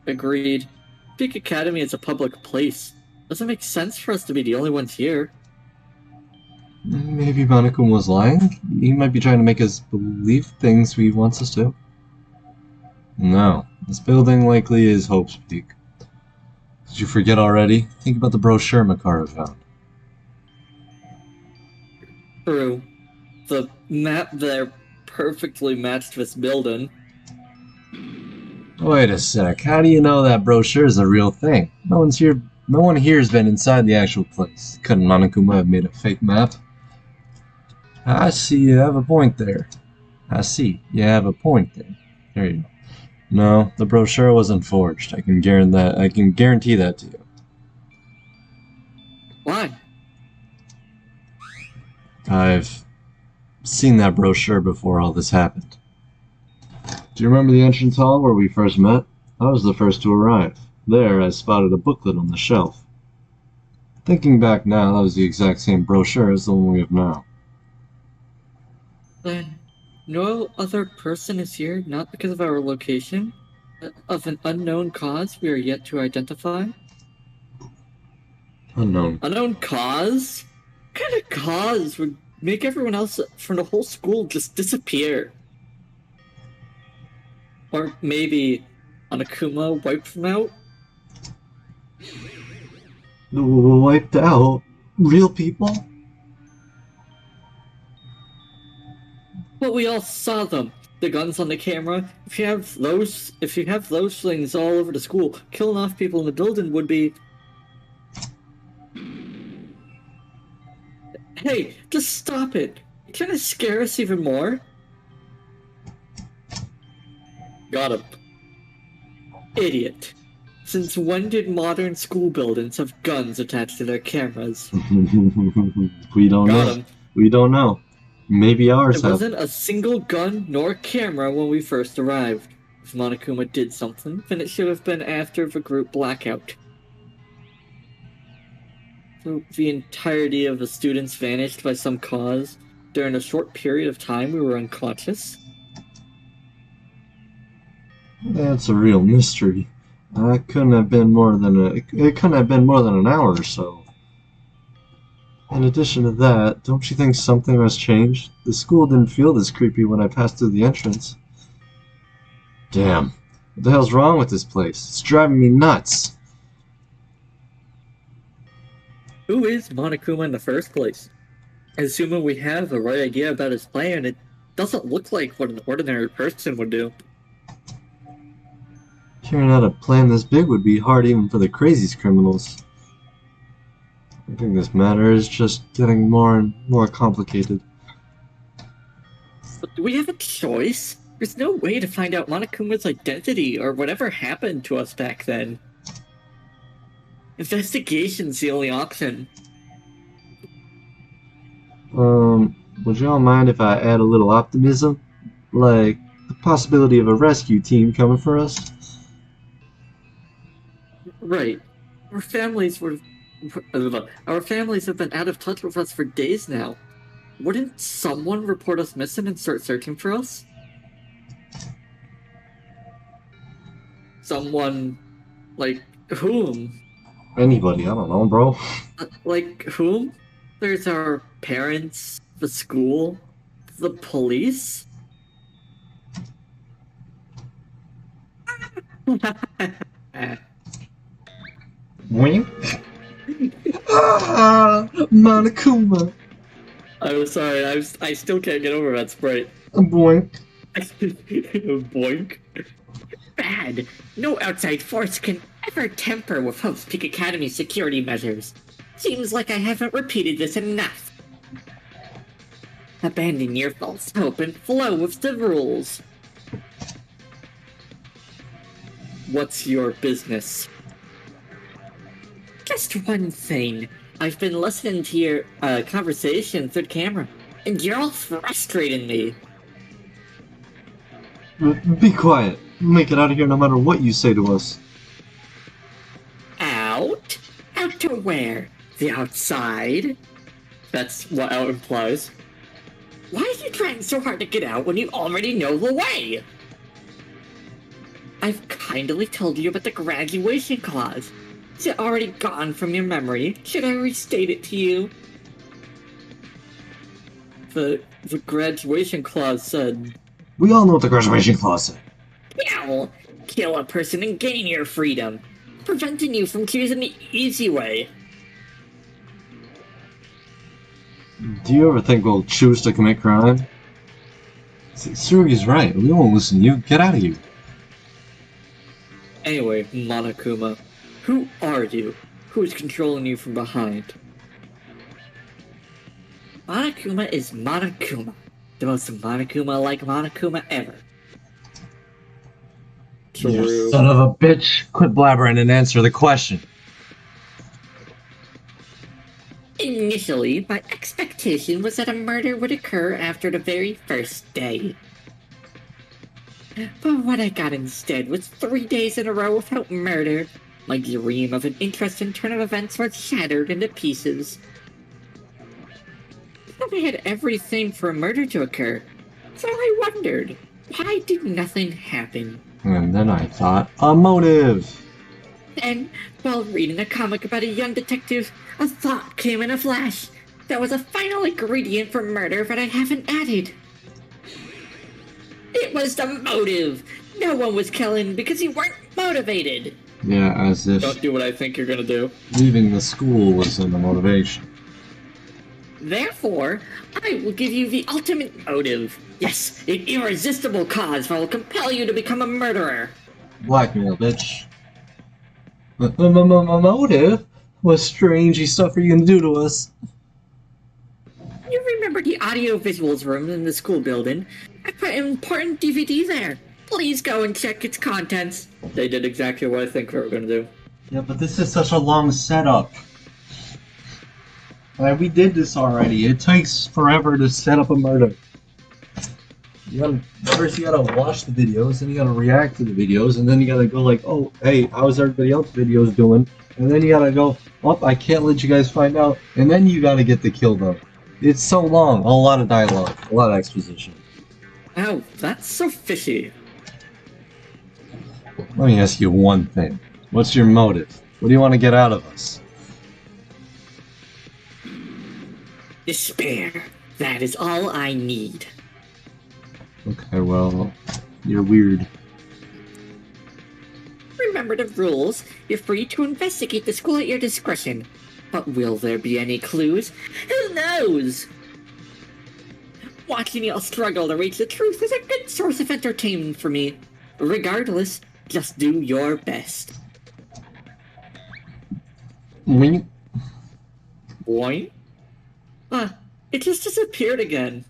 Agreed. Peak Academy is a public place. Doesn't make sense for us to be the only ones here. Maybe Manakun was lying? He might be trying to make us believe things he wants us to. No, this building likely is Hope's Peak. Did you forget already? Think about the brochure Makoto found. True. The map there perfectly matched this building. Wait a sec, how do you know that brochure is a real thing? No one here's been inside the actual place. Couldn't Monokuma have made a fake map? I see you have a point there. I see, you have a point there. There you go. No, the brochure wasn't forged. I can guarantee that to you. Why? I've seen that brochure before all this happened. Do you remember the entrance hall where we first met? I was the first to arrive. There, I spotted a booklet on the shelf. Thinking back now, that was the exact same brochure as the one we have now. Then, No other person is here, not because of our location, but of an unknown cause we are yet to identify. Unknown. Unknown cause? What kind of cause would make everyone else from the whole school just disappear? Or maybe Anakuma wiped them out? Wiped out? Real people? But we all saw them. The guns on the camera. If you have those things all over the school, killing off people in the building would be. Hey, just stop it. You're trying to scare us even more? Got him. Idiot. Since when did modern school buildings have guns attached to their cameras? We don't know. Got him. We don't know. Maybe ours There have. wasn't a single gun nor camera when we first arrived. If Monokuma did something, then it should have been after the group blackout. So the entirety of the students vanished by some cause. During a short period of time we were unconscious. That's a real mystery. It couldn't have been more than an hour or so. In addition to that, don't you think something has changed? The school didn't feel this creepy when I passed through the entrance. Damn. What the hell's wrong with this place? It's driving me nuts. Who is Monokuma in the first place? Assuming we have the right idea about his plan, it doesn't look like what an ordinary person would do. Carrying out a plan this big would be hard even for the craziest criminals. I think this matter is just getting more and more complicated. But do we have a choice? There's no way to find out Monokuma's identity or whatever happened to us back then. Investigation's the only option. Would y'all mind if I add a little optimism? Like, the possibility of a rescue team coming for us? Right. Our families have been out of touch with us for days now. Wouldn't someone report us missing and start searching for us? Someone... like, whom? Anybody, I don't know, bro. Like, whom? There's our parents, the school, the police? Wink? Monokuma! I'm sorry, I still can't get over that sprite. Boink. Boink. Bad. No outside force can ever tamper with Hope's Peak Academy security measures. Seems like I haven't repeated this enough. Abandon your false hope and flow with the rules. What's your business? Just one thing. I've been listening to your conversation through the camera, and you're all frustrating me. Be quiet. Make it out of here no matter what you say to us. Out? Out to where? The outside? That's what out implies. Why are you trying so hard to get out when you already know the way? I've kindly told you about the graduation clause. Is it already gone from your memory? Should I restate it to you? The graduation clause said... We all know what the graduation clause said. Ow! Kill a person and gain your freedom, preventing you from choosing the easy way. Do you ever think we'll choose to commit crime? Tsurugi's right. We won't listen to you. Get out of here. Anyway, Monokuma, who are you? Who's controlling you from behind? Monokuma is Monokuma. The most Monokuma-like Monokuma ever. True. Son of a bitch. Quit blabbering and answer the question. Initially, my expectation was that a murder would occur after the very first day. But what I got instead was 3 days in a row without murder. My dream of an interesting turn of events was shattered into pieces. I thought I had everything for a murder to occur. So I wondered, why did nothing happen? And then I thought, a motive! And while reading a comic about a young detective, a thought came in a flash. There was a final ingredient for murder that I haven't added. It was the motive! No one was killing because you weren't motivated! Yeah, as if Don't do what I think you're gonna do. leaving the school was in the motivation. Therefore, I will give you the ultimate motive. Yes, an irresistible cause that will compel you to become a murderer. Blackmail, bitch. Motive? What strange stuff are you gonna do to us? You remember the audio-visuals room in the school building? I put an important DVD there. Please go and check its contents. They did exactly what I think they were gonna do. Yeah, but this is such a long setup. Like, we did this already. It takes forever to set up a murder. First you gotta watch the videos, then you gotta react to the videos, and then you gotta go like, oh, hey, how's everybody else's videos doing? And then you gotta go, oh, I can't let you guys find out, and then you gotta get the kill done. It's so long. A lot of dialogue, a lot of exposition. Ow, that's so fishy. Let me ask you one thing. What's your motive? What do you want to get out of us? Despair. That is all I need. Okay, well, you're weird. Remember the rules. You're free to investigate the school at your discretion. But will there be any clues? Who knows? Watching y'all struggle to reach the truth is a good source of entertainment for me. Regardless, just do your best. Wink. Boing? It just disappeared again.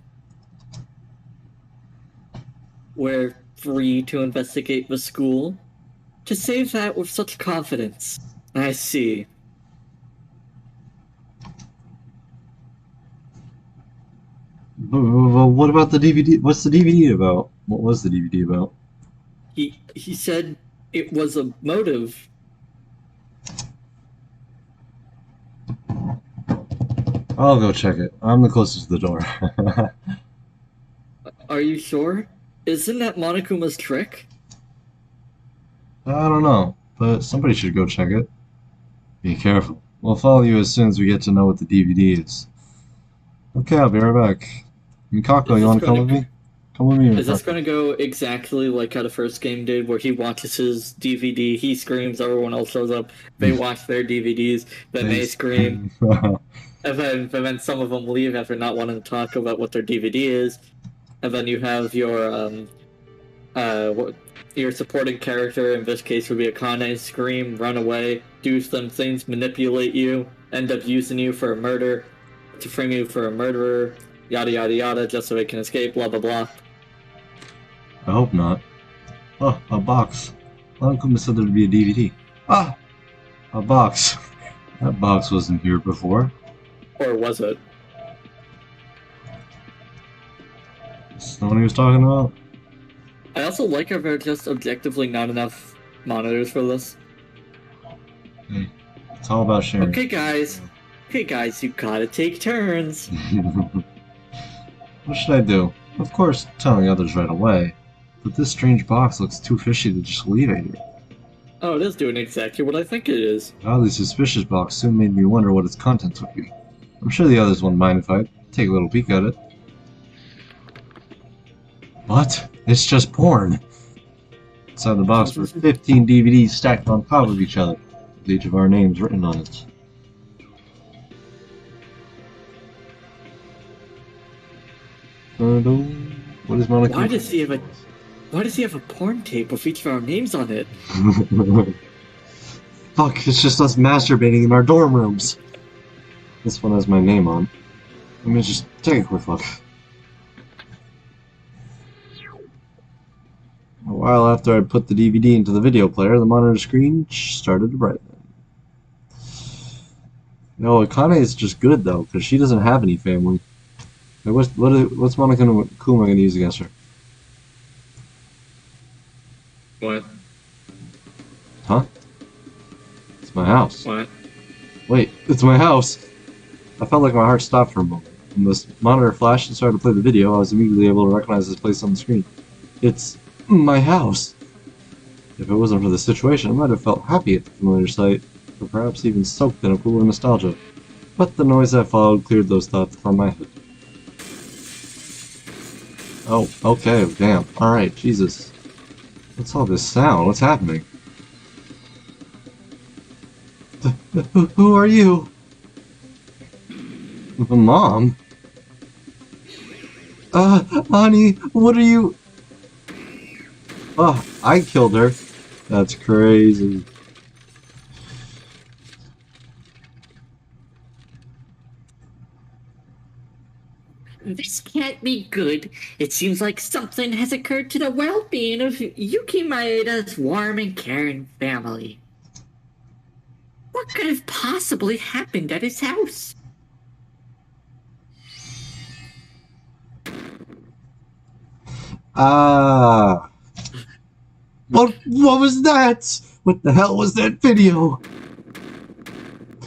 We're free to investigate the school? To say that with such confidence. I see. What about the DVD? What's the DVD about? What was the DVD about? He said it was a motive. I'll go check it. I'm the closest to the door. Are you sure? Isn't that Monokuma's trick? I don't know, but somebody should go check it. Be careful. We'll follow you as soon as we get to know what the DVD is. Okay, I'll be right back. Mikako, you want to come with me? Come with me, Is this Mikako. going to go exactly like how the first game did, where he watches his DVD, he screams, everyone else shows up, they watch their DVDs, then they scream, and then some of them leave after not wanting to talk about what their DVD is, and then you have your supporting character, in this case would be Akane, scream, run away, do some things, manipulate you, end up using you for a murder, to frame you for a murderer, yada yada yada, just so they can escape, blah blah blah. I hope not. Oh, a box. Monkuma said there'd be a DVD. Ah! A box. That box wasn't here before. Or was it? Is that what he was talking about? I also like how there are just objectively not enough monitors for this. Hey, it's all about sharing. Okay guys, you gotta take turns. What should I do? Of course, telling others right away. But this strange box looks too fishy to just leave it here. Oh, it is doing exactly what I think it is. The oddly suspicious box soon made me wonder what its contents would be. I'm sure the others wouldn't mind if I take a little peek at it. What? It's just porn! Inside the box were 15 DVDs stacked on top of each other, with each of our names written on it. What is Monica? Why does he have a porn tape with each of our names on it? Fuck, it's just us masturbating in our dorm rooms. This one has my name on. Let me just take a quick look. A while after I put the DVD into the video player, the monitor screen started to brighten. No, Akane is just good though, because she doesn't have any family. Like, what's Monica Kuma gonna use against her? What? Huh? It's my house. What? Wait, it's my house! I felt like my heart stopped for a moment. When the monitor flashed and started to play the video, I was immediately able to recognize this place on the screen. It's my house. If it wasn't for the situation, I might have felt happy at the familiar sight, or perhaps even soaked in a pool of nostalgia. But the noise that followed cleared those thoughts from my head. Oh, okay, damn. Alright, Jesus. What's all this sound? What's happening? Who are you? Mom? Honey, what are you... Oh, I killed her. That's crazy. This can't be good. It seems like something has occurred to the well-being of Yuki Maeda's warm and caring family. What could have possibly happened at his house? What was that? What the hell was that video?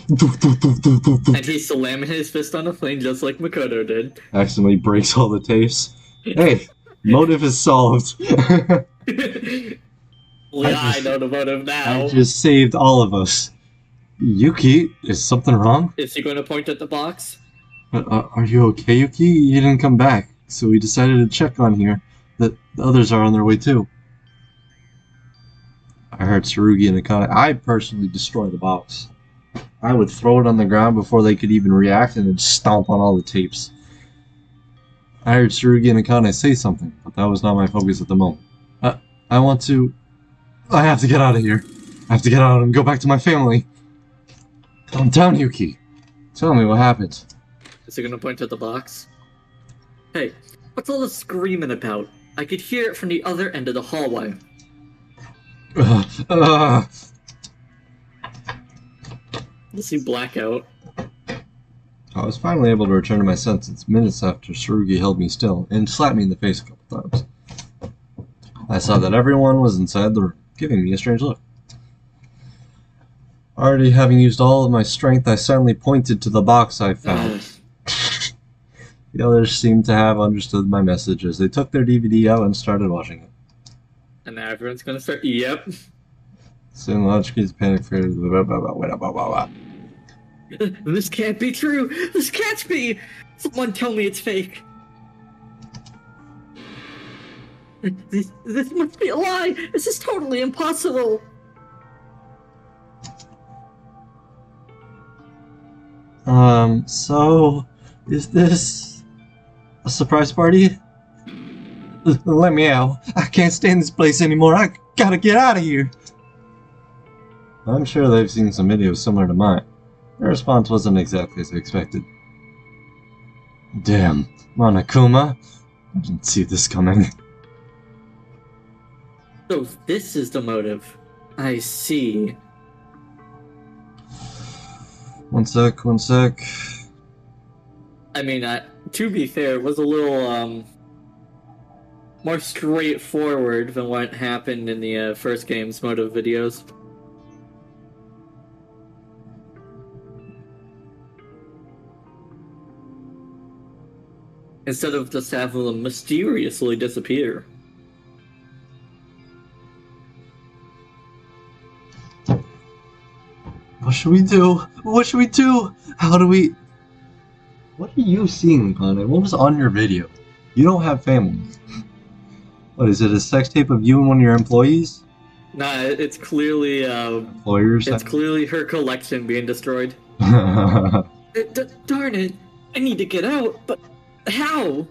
And he's slamming his fist on the plane just like Makoto did. Accidentally breaks all the tapes. Hey, motive is solved. I know the motive now. I just saved all of us. Yuki, is something wrong? Is he going to point at the box? Are you okay, Yuki? You didn't come back, so we decided to check on here. The others are on their way too. I heard Tsurugi and Akane. I personally destroy the box. I would throw it on the ground before they could even react and then stomp on all the tapes. I heard Tsurugi and Akane say something, but that was not my focus at the moment. I have to get out of here. I have to get out and go back to my family. Calm down, Yuki. Tell me what happened. Is he going to point at the box? Hey, what's all the screaming about? I could hear it from the other end of the hallway. You see blackout. I was finally able to return to my senses minutes after Tsurugi held me still and slapped me in the face a couple times. I saw that everyone was inside the room, giving me a strange look. Already having used all of my strength, I silently pointed to the box I found. The others seemed to have understood my message as they took their DVD out and started watching it. And now everyone's gonna start. Yep. Soon Lodgeke's panic feared. This can't be true. This can't be. Someone tell me it's fake. This must be a lie. This is totally impossible. So is this a surprise party? Let me out. I can't stay in this place anymore. I gotta get out of here. I'm sure they've seen some videos similar to mine. Their response wasn't exactly as I expected. Damn, Monokuma. I didn't see this coming. So this is the motive. I see. One sec. I mean, to be fair, it was a little more straightforward than what happened in the first game's motive videos. Instead of just having them mysteriously disappear. What should we do? What should we do? How do we... What are you seeing, Akane? What was on your video? You don't have family. What, is it a sex tape of you and one of your employees? Nah, it's clearly, Employers? it's clearly her collection being destroyed. Alright, Darn it. I need to get out, but how?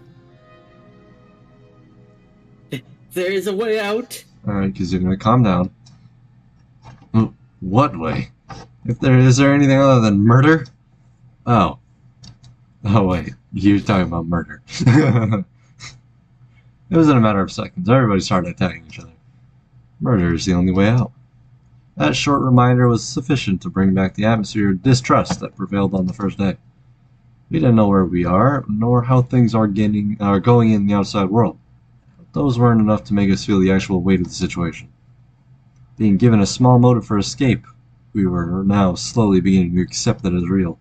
There is a way out. because you're gonna calm down. What way? Is there anything other than murder? Oh. Oh wait, you're talking about murder. It was in a matter of seconds. Everybody started attacking each other. Murder is the only way out. That short reminder was sufficient to bring back the atmosphere of distrust that prevailed on the first day. We didn't know where we are, nor how things are going in the outside world. But those weren't enough to make us feel the actual weight of the situation. Being given a small motive for escape, we were now slowly beginning to accept that as real.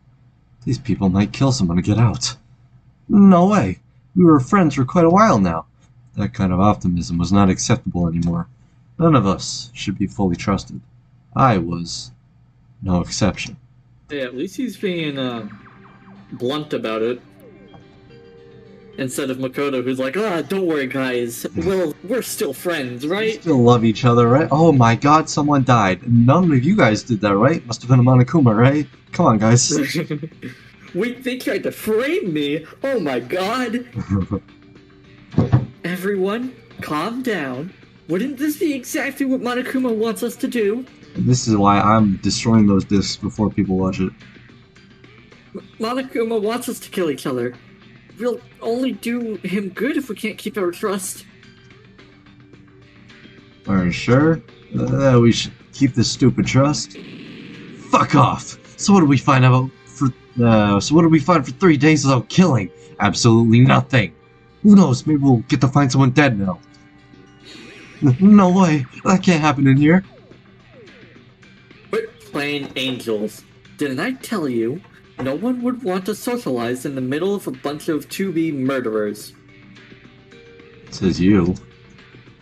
These people might kill someone to get out. No way. We were friends for quite a while now. That kind of optimism was not acceptable anymore. None of us should be fully trusted. I was no exception. Yeah, at least he's being blunt about it. Instead of Makoto, who's like, don't worry, guys. We're still friends, We right? still love each other, right? Oh my god, someone died. None of you guys did that, right? Must have been a Monokuma, right? Come on, guys. Wait, they tried to frame me? Oh my god! Everyone, calm down. Wouldn't this be exactly what Monokuma wants us to do? This is why I'm destroying those discs before people watch it. Monokuma wants us to kill each other. We'll only do him good if we can't keep our trust. Are you sure? We should keep this stupid trust? Fuck off! So what did we find for 3 days without killing? Absolutely nothing. Who knows? Maybe we'll get to find someone dead now. No way! That can't happen in here. We're playing angels. Didn't I tell you? No one would want to socialize in the middle of a bunch of to-be murderers. Says you.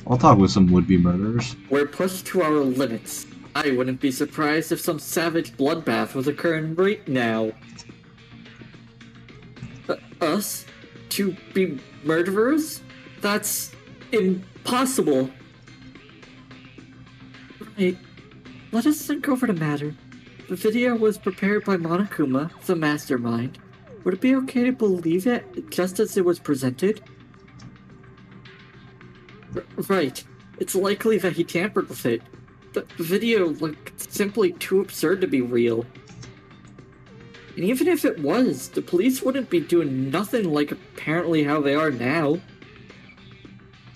I'll talk with some would-be murderers. We're pushed to our limits. I wouldn't be surprised if some savage bloodbath was occurring right now. Us? To be murderers? That's impossible. Right. Let us think over the matter. The video was prepared by Monokuma, the mastermind. Would it be okay to believe it just as it was presented? Right. It's likely that he tampered with it. The video looked simply too absurd to be real. And even if it was, the police wouldn't be doing nothing like apparently how they are now.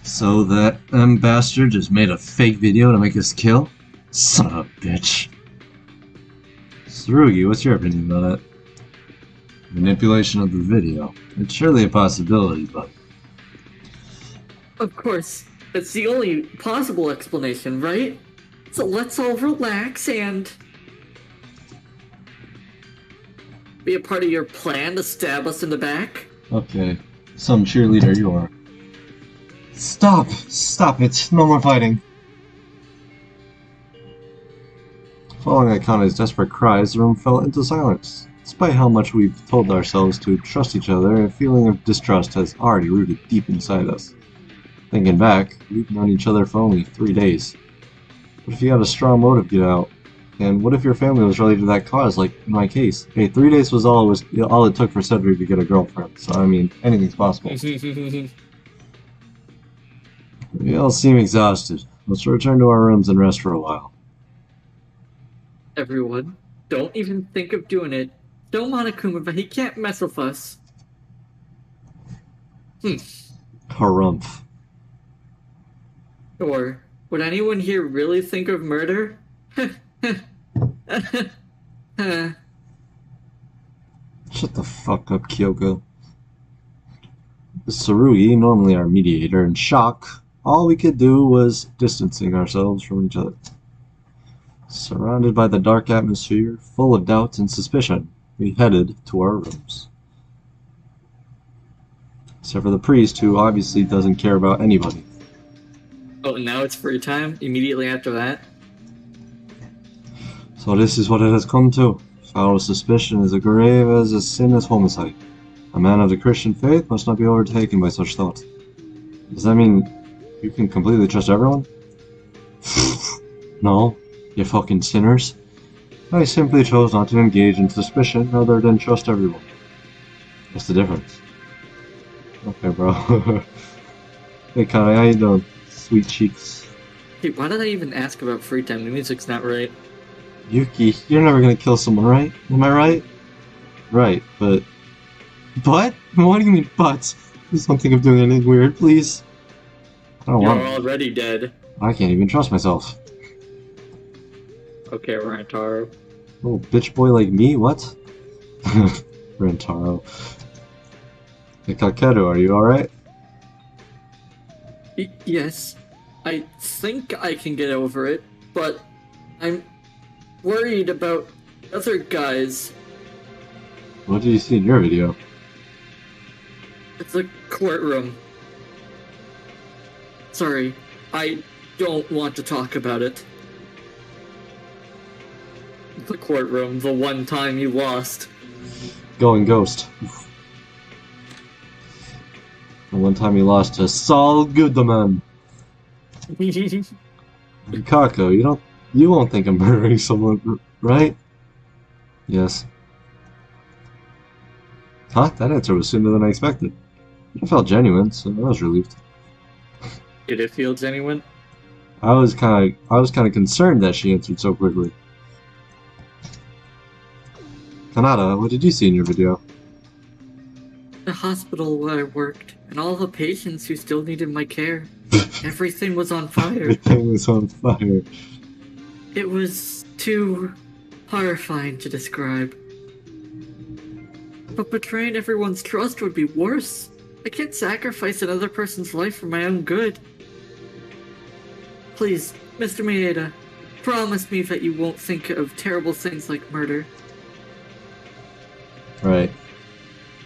So that bastard just made a fake video to make us kill? Son of a bitch. Tsurugi, what's your opinion on that? Manipulation of the video. It's surely a possibility, but... Of course, it's the only possible explanation, right? So let's all relax and... be a part of your plan to stab us in the back? Okay. Some cheerleader you are. Stop! Stop it! No more fighting! Following Akane's desperate cries, the room fell into silence. Despite how much we've told ourselves to trust each other, a feeling of distrust has already rooted deep inside us. Thinking back, we've known each other for only 3 days. What if you had a strong motive to get out? And what if your family was related to that cause, like in my case? Hey, 3 days was all it took for Cedric to get a girlfriend, so I mean, anything's possible. We all seem exhausted. Let's return to our rooms and rest for a while. Everyone, don't even think of doing it. Don't Monokuma, but he can't mess with us. Harumph. Or, would anyone here really think of murder? Shut the fuck up, Kyoko. Tsurugi, normally our mediator, in shock, all we could do was distancing ourselves from each other. Surrounded by the dark atmosphere, full of doubt and suspicion, we headed to our rooms. Except for the priest, who obviously doesn't care about anybody. Oh, and now it's free time? Immediately after that? So this is what it has come to. Foul suspicion is as grave as a sin as homicide. A man of the Christian faith must not be overtaken by such thought. Does that mean you can completely trust everyone? No, you fucking sinners. I simply chose not to engage in suspicion rather than trust everyone. What's the difference? Okay, bro. Hey, Kai, how you doing? Sweet cheeks. Hey, why did I even ask about free time? The music's not right. Yuki, you're never gonna kill someone, right? Am I right? Right, but... But? What do you mean, but? Please don't think of doing anything weird, please. I don't You're want to. already dead. I can't even trust myself. Okay, Rantaro. Oh, bitch boy like me? What? Rentaro. Hey, Kakeru, are you alright? Yes. I think I can get over it, but I'm worried about other guys. What did you see in your video? It's a courtroom. Sorry, I don't want to talk about it. The courtroom, the one time you lost. Going ghost. The one time you lost to Saul Goodman. Kako, you won't think I'm murdering someone, right? Yes. Huh? That answer was sooner than I expected. I felt genuine, so I was relieved. Did it feel genuine? I was kind of concerned that she answered so quickly. Kanata, what did you see in your video? The hospital where I worked, and all the patients who still needed my care. Everything was on fire. Everything was on fire. It was too horrifying to describe. But betraying everyone's trust would be worse. I can't sacrifice another person's life for my own good. Please, Mr. Maeda, promise me that you won't think of terrible things like murder. Right.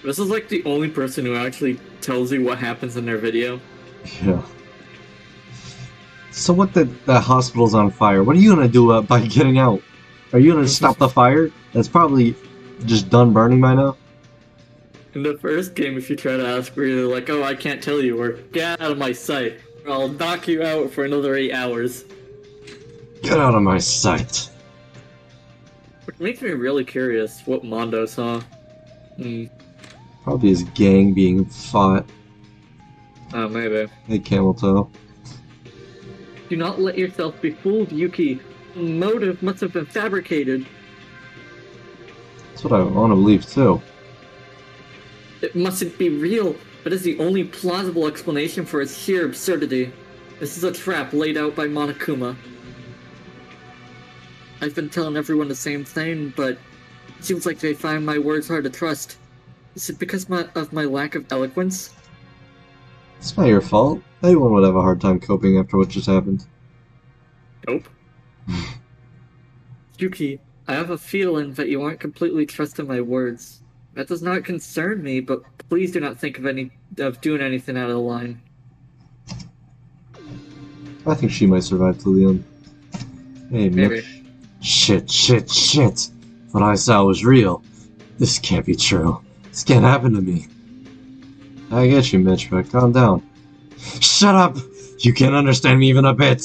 This is like the only person who actually tells you what happens in their video. Yeah. So what the hospital's on fire? What are you gonna do by getting out? Are you gonna stop the fire? That's probably just done burning by now. In the first game, if you try to ask, we're either like, oh, I can't tell you, or get out of my sight, or I'll knock you out for another 8 hours. Get out of my sight. Which makes me really curious what Mondo saw. Probably his gang being fought. Oh, maybe. Hey, Camel Toe. Do not let yourself be fooled, Yuki. The motive must have been fabricated. That's what I want to believe too. It mustn't be real, but is the only plausible explanation for its sheer absurdity. This is a trap laid out by Monokuma. I've been telling everyone the same thing, but it seems like they find my words hard to trust. Is it because of my lack of eloquence? It's not your fault. Anyone would have a hard time coping after what just happened. Nope. Yuki, I have a feeling that you aren't completely trusting my words. That does not concern me, but please do not think of doing anything out of the line. I think she might survive till the end. Hey, Maybe. Mitch. Shit. What I saw was real. This can't be true. This can't happen to me. I get you, Mitch, but calm down. Shut up! You can't understand me even a bit!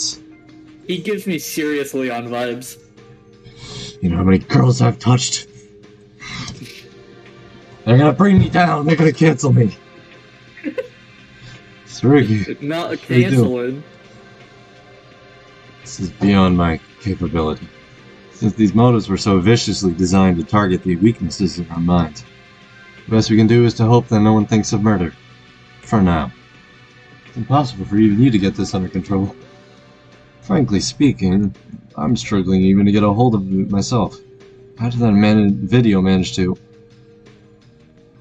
He gives me serious Leon vibes. You know how many girls I've touched? They're gonna bring me down. They're gonna cancel me. Sorry. Not a They do. canceling. This is beyond my capability. Since these motives were so viciously designed to target the weaknesses in our minds, the best we can do is to hope that no one thinks of murder. For now. It's impossible for even you to get this under control. Frankly speaking, I'm struggling even to get a hold of it myself. How did that video manage to?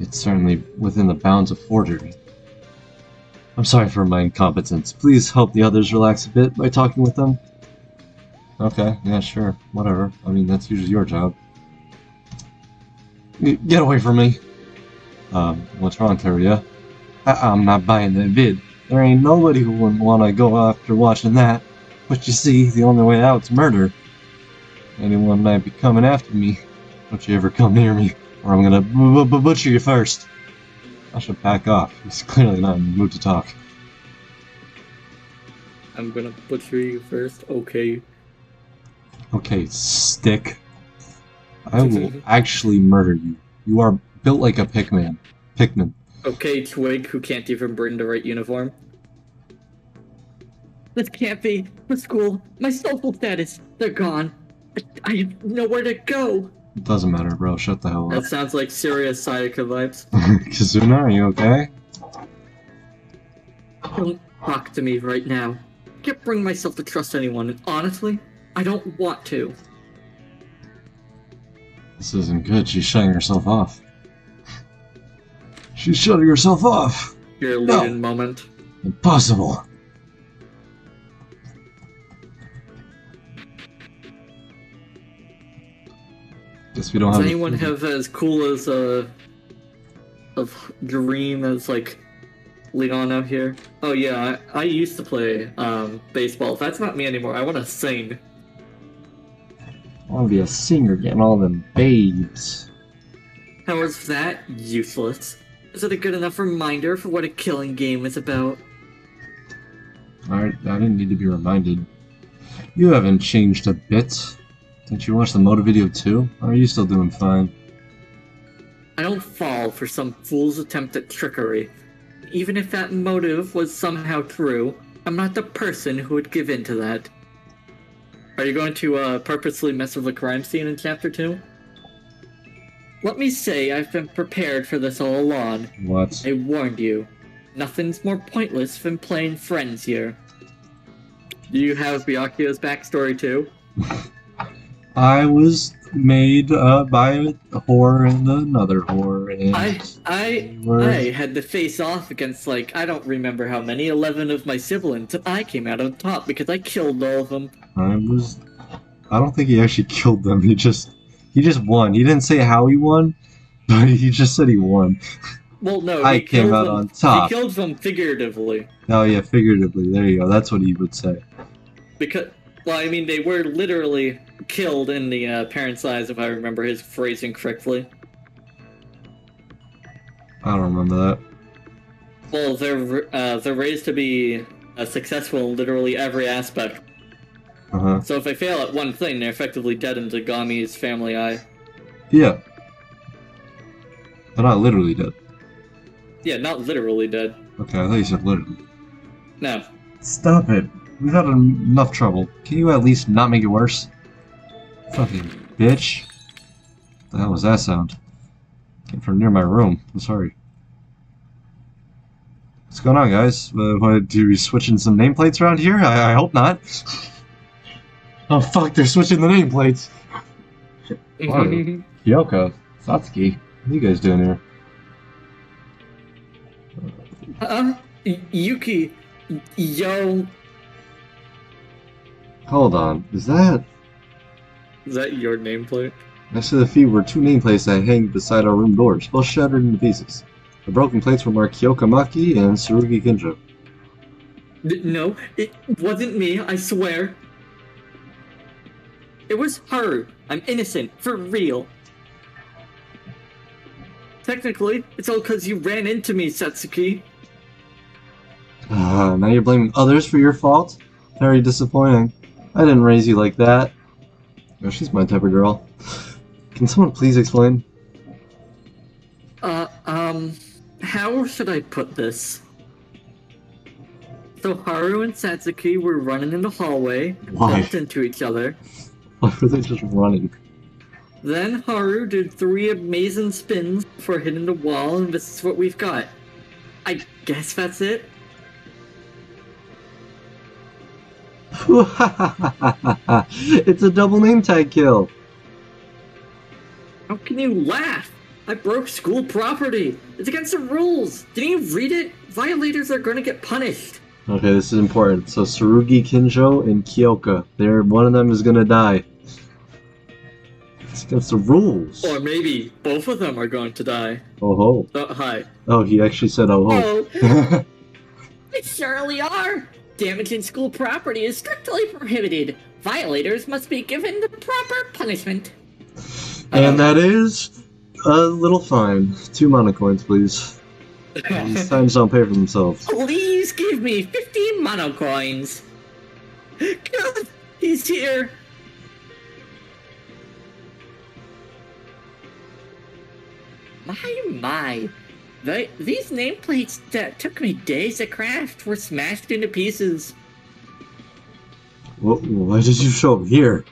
It's certainly within the bounds of forgery. I'm sorry for my incompetence. Please help the others relax a bit by talking with them. Okay, yeah, sure, whatever. I mean, that's usually your job. Get away from me! What's wrong, Teruya? I'm not buying that vid. There ain't nobody who wouldn't want to go after watching that. But you see, the only way out's murder. Anyone might be coming after me. Don't you ever come near me, or I'm gonna butcher you first. I should back off. He's clearly not in the mood to talk. I'm gonna butcher you first, okay. Okay, stick. I will actually murder you. You are built like a Pikmin. Okay, Twig, who can't even bring the right uniform. This can't be. The school, my social status, they're gone. I have nowhere to go. It doesn't matter, bro. Shut the hell That up. sounds like serious Sayaka vibes. Kazuna, are you okay? Don't talk to me right now. I can't bring myself to trust anyone, and honestly, I don't want to. This isn't good. She's shutting herself off. She's shutting herself off! Your No. lead-in moment. Impossible! Guess we don't Does have anyone have as cool as of dream as like Leon out here. Oh yeah, I used to play baseball. That's not me anymore. I want to sing. I want to be a singer, getting all them babes. How is that useless? Is it a good enough reminder for what a killing game is about? Alright, I didn't need to be reminded. You haven't changed a bit. Didn't you watch the motive video too? Or are you still doing fine? I don't fall for some fool's attempt at trickery. Even if that motive was somehow true, I'm not the person who would give in to that. Are you going to purposely mess with the crime scene in Chapter 2? Let me say I've been prepared for this all along. What? I warned you. Nothing's more pointless than playing friends here. Do you have Byakuya's backstory too? I was made by a whore and another whore, and I had to face off against, like, I don't remember how many, 11 of my siblings, and I came out on top because I killed all of them. I don't think he actually killed them. He just won. He didn't say how he won, but he just said he won. Well, no, I came out on top. He killed them figuratively. Oh yeah, figuratively. There you go. That's what he would say. Because, well, I mean, they were literally killed in the parent's eyes, if I remember his phrasing correctly. I don't remember that. Well, they're raised to be successful in literally every aspect. Uh-huh. So if they fail at one thing, they're effectively dead in Zagami's family eye. Yeah. They're not literally dead. Yeah, not literally dead. Okay, I thought you said literally. No. Stop it. We've had enough trouble. Can you at least not make it worse? Fucking bitch. What the hell was that sound? Came from near my room. I'm sorry. What's going on, guys? Do we switching some nameplates around here? I hope not. Oh fuck, they're switching the nameplates. Mario, Kyoko, Satsuki, what are you guys doing here? Yuki, yo. Hold on, is that your nameplate? next to the feet were two nameplates that hang beside our room doors, both shattered into pieces. The broken plates were marked Kyoko Maki and Tsurugi Kinjo. No, it wasn't me, I swear. It was her. I'm innocent, for real. Technically, it's all because you ran into me, Satsuki. Now you're blaming others for your fault? Very disappointing. I didn't raise you like that. Oh, she's my type of girl. Can someone please explain? How should I put this? So Haru and Satsuki were running in the hallway, Why? bumped into each other. Why were they just running? Then Haru did 3 amazing spins before hitting the wall, and this is what we've got. I guess that's it? It's a double name tag kill. How can you laugh? I broke school property. It's against the rules. Didn't you read it? Violators are gonna get punished. Okay, this is important. So Tsurugi Kinjo and Kyoka. One of them is gonna die. It's against the rules. Or maybe both of them are going to die. Oh ho. Oh, hi. Oh, he actually said oh ho. Oh, they surely are. Damaging school property is strictly prohibited. Violators must be given the proper punishment. And that is a little fine. 2 mana coins, please. These times don't pay for themselves. Please give me 50 mono coins. God, he's here. My. These nameplates that took me days to craft were smashed into pieces. Why did you show up here?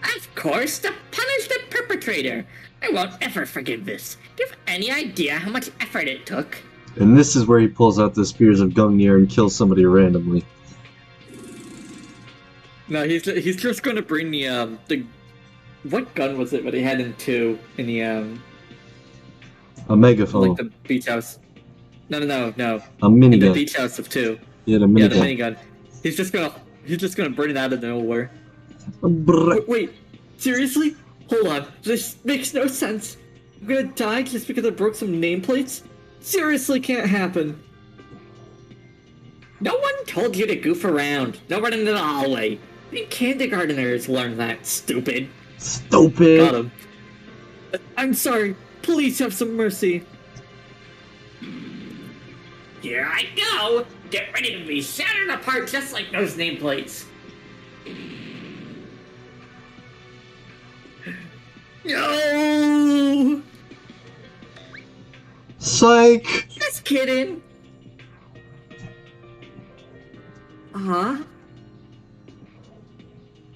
Of course, to punish the perpetrator. I won't ever forgive this. Do you have any idea how much effort it took? And this is where he pulls out the spears of Gungnir and kills somebody randomly. No, he's just going to bring the what gun was it that he had in 2 in the A megaphone. like the beach house? No. A In the minigun. beach house of 2. Yeah, the Yeah, the minigun. minigun. He's just gonna bring it out of nowhere. Brrr. Wait, seriously? Hold on. This makes no sense. I'm gonna die just because I broke some nameplates? Seriously can't happen. No one told you to goof around. No one in the hallway. The kindergarteners learn that, stupid. Stupid! Got him. I'm sorry. Please have some mercy. Here I go! Get ready to be shattered apart just like those nameplates. No! Psych! Just kidding. Huh?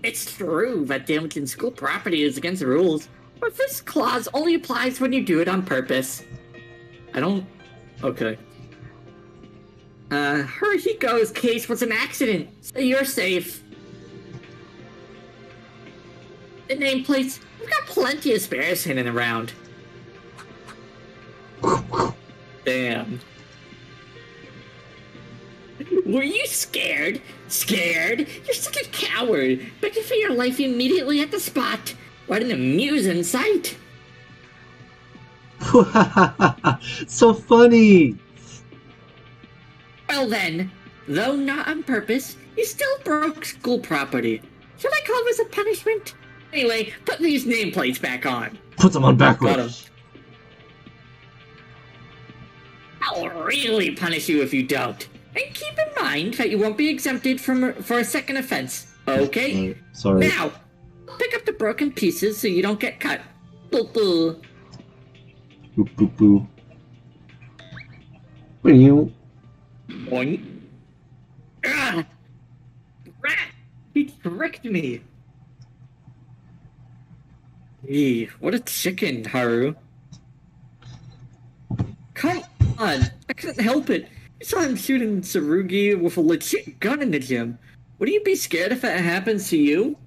It's true that damaging school property is against the rules, but this clause only applies when you do it on purpose. I don't... Okay. Hurihiko's case was an accident, so you're safe. The nameplates, we've got plenty of spares hidden around. Damn. Were you scared? Scared? You're such a coward. Begging for your life immediately at the spot. What an amusing sight. So funny! Well then, though not on purpose, you still broke school property. Should I call this a punishment? Anyway, put these nameplates back on. Put them on Got him. backwards. I'll really punish you if you don't. And keep in mind that you won't be exempted for a second offense. Okay? Sorry. Now, pick up the broken pieces so you don't get cut. Boo-boo. Boop boop boo. What are you? Boing. Ugh. Rat! He tricked me. Eee, what a chicken, Haru. Come on, I couldn't help it. You saw him shooting Tsurugi with a legit gun in the gym. Would you be scared if that happens to you?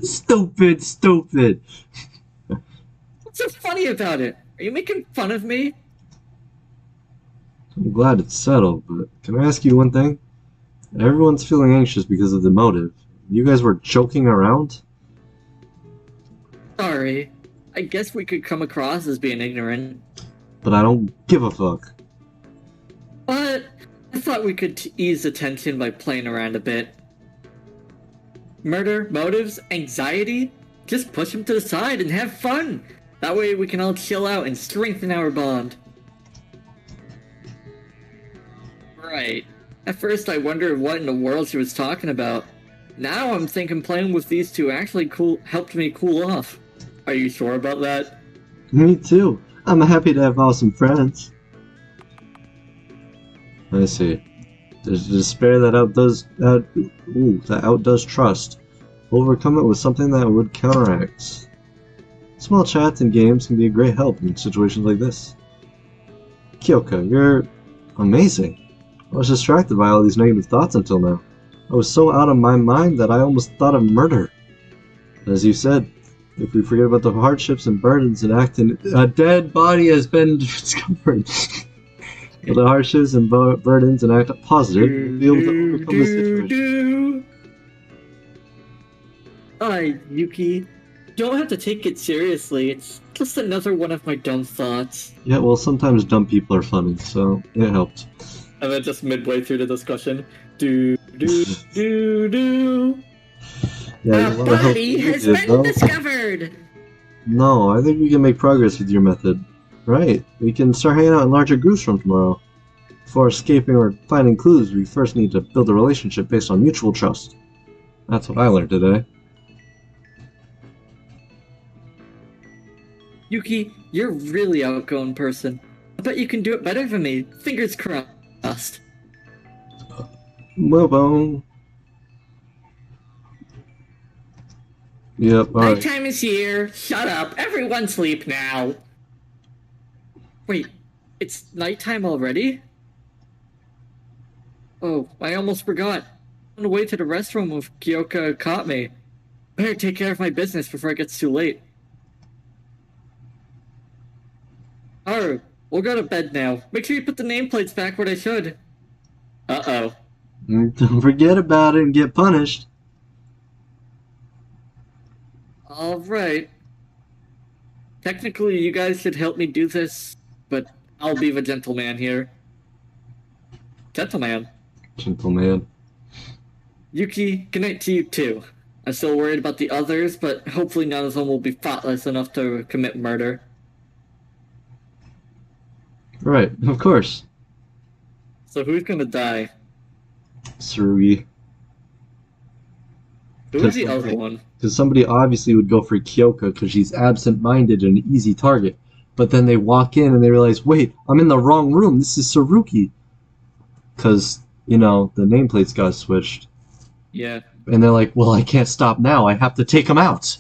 Stupid, stupid. What's so funny about it? Are you making fun of me? I'm glad it's settled, but can I ask you one thing? Everyone's feeling anxious because of the motive. You guys were joking around? Sorry. I guess we could come across as being ignorant. But I don't give a fuck. But I thought we could ease the tension by playing around a bit. Murder, motives, anxiety? Just push them to the side and have fun! That way we can all chill out and strengthen our bond. Right. At first I wondered what in the world she was talking about. Now I'm thinking playing with these two actually helped me cool off. Are you sure about that? Me too. I'm happy to have awesome friends. I see. There's despair that outdoes trust. Overcome it with something that would counteract. Small chats and games can be a great help in situations like this. Kyoka, you're amazing. I was distracted by all these negative thoughts until now. I was so out of my mind that I almost thought of murder. As you said, if we forget about the hardships and burdens and act in a dead body has been discovered. With the hardships and burdens and act positive, we'll be able to overcome the situation. Alright, Yuki. Don't have to take it seriously. It's just another one of my dumb thoughts. Yeah, well, sometimes dumb people are funny, so it helped. And then just midway through the discussion, do. Yeah, A body has been discovered! No, I think we can make progress with your method. Right, we can start hanging out in larger groups from tomorrow. Before escaping or finding clues, we first need to build a relationship based on mutual trust. That's what I learned today. Yuki, you're a really outgoing person. I bet you can do it better than me. Fingers crossed. Move. Yep, alright. Nighttime is here. Shut up. Everyone sleep now. Wait, it's nighttime already? Oh, I almost forgot. On the way to the restroom with Kyoka caught me. Better take care of my business before it gets too late. Haru, we'll go to bed now. Make sure you put the nameplates back where they should. Uh-oh. Don't forget about it and get punished. All right. Technically, you guys should help me do this, but I'll be the gentleman here. Gentleman. Gentleman. Yuki, good night to you too. I'm still worried about the others, but hopefully none of them will be thoughtless enough to commit murder. Right, of course. So who's gonna die? Tsurugi. Who is the other one? Because somebody obviously would go for Kyoka because she's absent-minded and an easy target. But then they walk in and they realize, wait, I'm in the wrong room. This is Tsurugi. Because, you know, the nameplates got switched. Yeah. And they're like, well, I can't stop now. I have to take him out.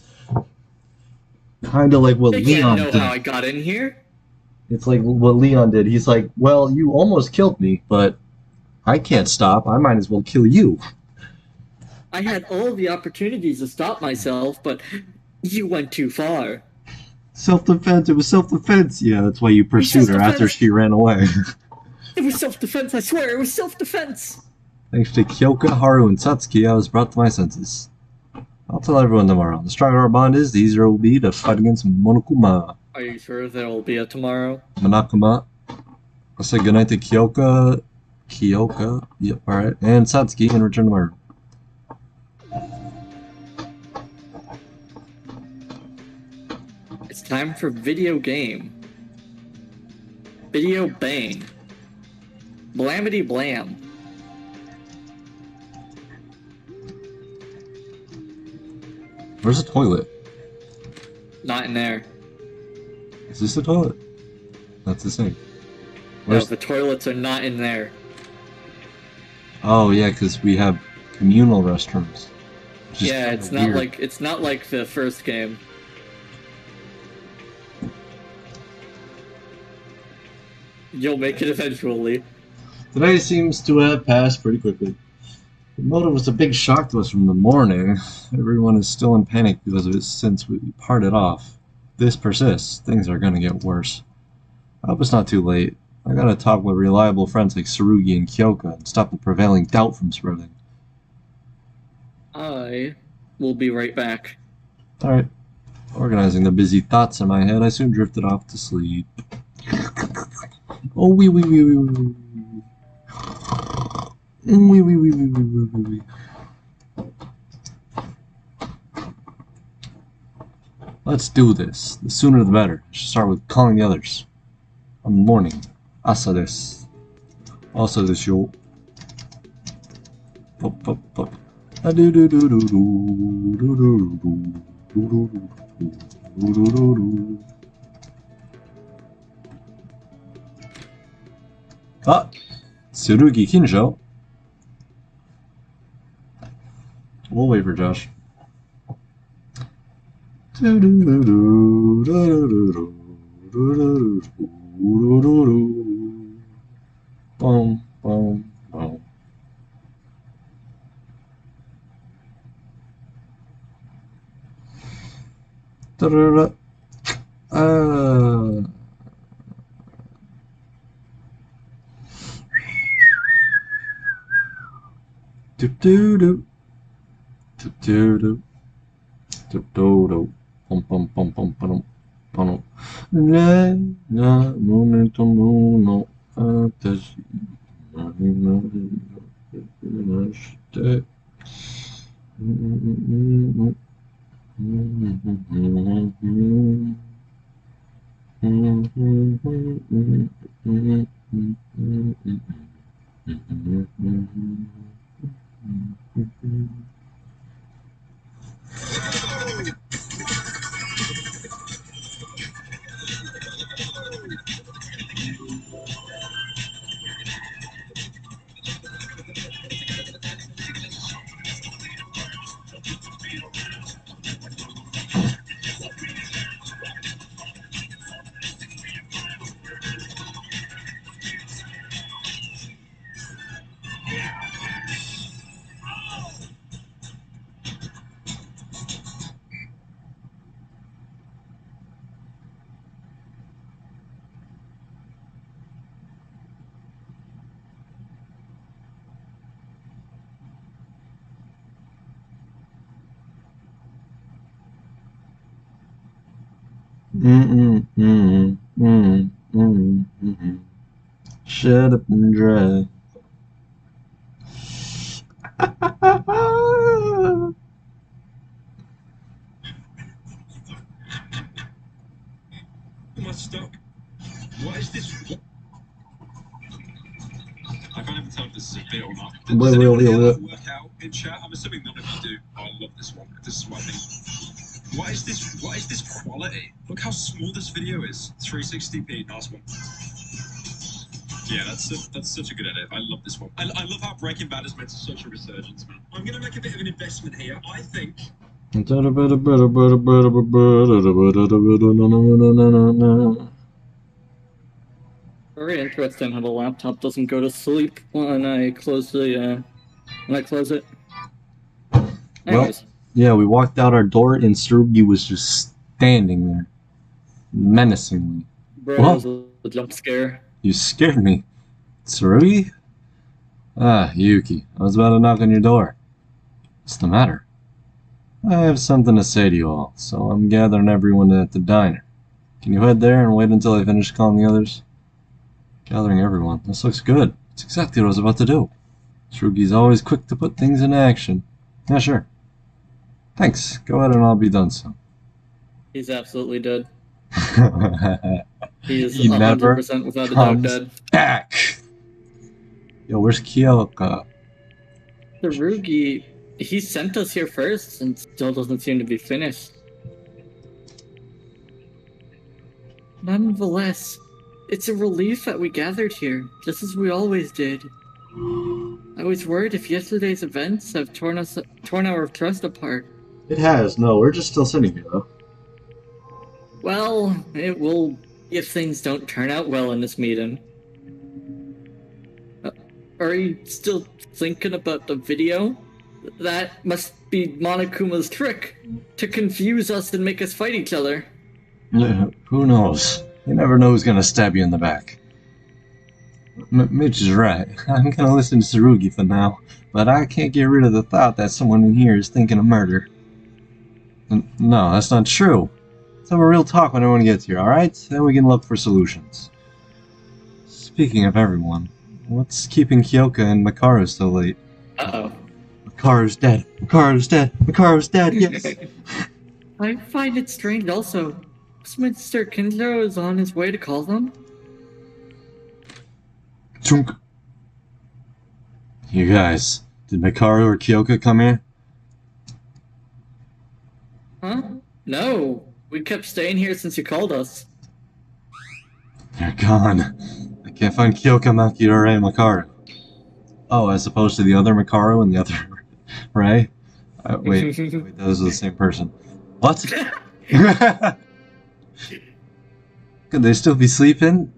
Kind of like what They Leon can't know did. how I got in here. It's like what Leon did. He's like, well, you almost killed me, but I can't stop. I might as well kill you. I had all the opportunities to stop myself, but you went too far. Self-defense. It was self-defense. Yeah, that's why you pursued her after she ran away. It was self-defense, I swear, it was self-defense. Thanks to Kyoka, Haru, and Satsuki, I was brought to my senses. I'll tell everyone tomorrow. The stronger our bond is, the easier it will be to fight against Monokuma. Are you sure there will be a tomorrow? Monokuma. I'll say goodnight to Kyoka. Kyoka? Yep, alright. And Satsuki, and return to my room. It's time for video game. Video bang. Blamity blam. Where's the toilet? Not in there. Is this the toilet? That's the sink. No, Where's... the toilets are not in there. Oh yeah, because we have communal restrooms. Yeah, it's not like the first game. You'll make it eventually. Today seems to have passed pretty quickly. The motive was a big shock to us from the morning. Everyone is still in panic because of it since we parted off. If this persists, things are gonna get worse. I hope it's not too late. I gotta talk with reliable friends like Tsurugi and Kyoka and stop the prevailing doubt from spreading. I will be right back. Alright. Organizing the busy thoughts in my head, I soon drifted off to sleep. Oh, wee. Wee. Let's do this. The sooner the better. I should start with calling the others. Morning. Asa desu. Asa desu yo. Pop. Ah! Tsurugi Kinjo. We'll wait for Josh. Boom. Shut up and drive. Am I stuck? What is this? I can't even tell if this is a bit or not. Does anyone here like work out in chat? I'm assuming none of you do. Oh, I love this one. This is what I think. What is this? What is this quality? Look how small this video is. 360p. Nice one. Yeah, that's such a good edit. I love this one. I love how Breaking Bad has made such a resurgence, man. I'm gonna make a bit of an investment here. I think. Very interesting how the laptop doesn't go to sleep when I close it. Anyways, Yeah, we walked out our door and Surugi was just standing there, menacingly. bro, What? it was a jump scare. You scared me. Tsurugi? Ah, Yuki, I was about to knock on your door. What's the matter? I have something to say to you all, so I'm gathering everyone at the diner. Can you head there and wait until I finish calling the others? Gathering everyone. This looks good. It's exactly what I was about to do. Tsurugi's always quick to put things into action. Yeah, sure. Thanks. Go ahead and I'll be done soon. He's absolutely dead. He is He never 100% without a doubt comes dead. back. Yo, where's Kyoka? Tsurugi, he sent us here first and still doesn't seem to be finished. Nonetheless, it's a relief that we gathered here, just as we always did. I was worried if yesterday's events have torn our trust apart. It has. No, we're just still sitting here, though. Well, it will if things don't turn out well in this meeting. Are you still thinking about the video? That must be Monokuma's trick to confuse us and make us fight each other. Yeah, who knows? You never know who's gonna stab you in the back. Mitch is right. I'm gonna listen to Tsurugi for now, but I can't get rid of the thought that someone in here is thinking of murder. No, that's not true. Let's have a real talk when everyone gets here, alright? Then we can look for solutions. Speaking of everyone, what's keeping Kyoka and Makaru so late? Uh-oh. Makaru's dead! Makaru's dead! Makaru's dead! Yes! I find it strange also. Mr. Kinzo is on his way to call them? Chunk. You guys, did Makaru or Kyoka come here? Huh? No. We kept staying here since you called us. They're gone. I can't find Kyoka, Makiure, and Makaru. Oh, as opposed to the other Makaru and the other Ray? Wait, those are the same person. What? Could they still be sleeping?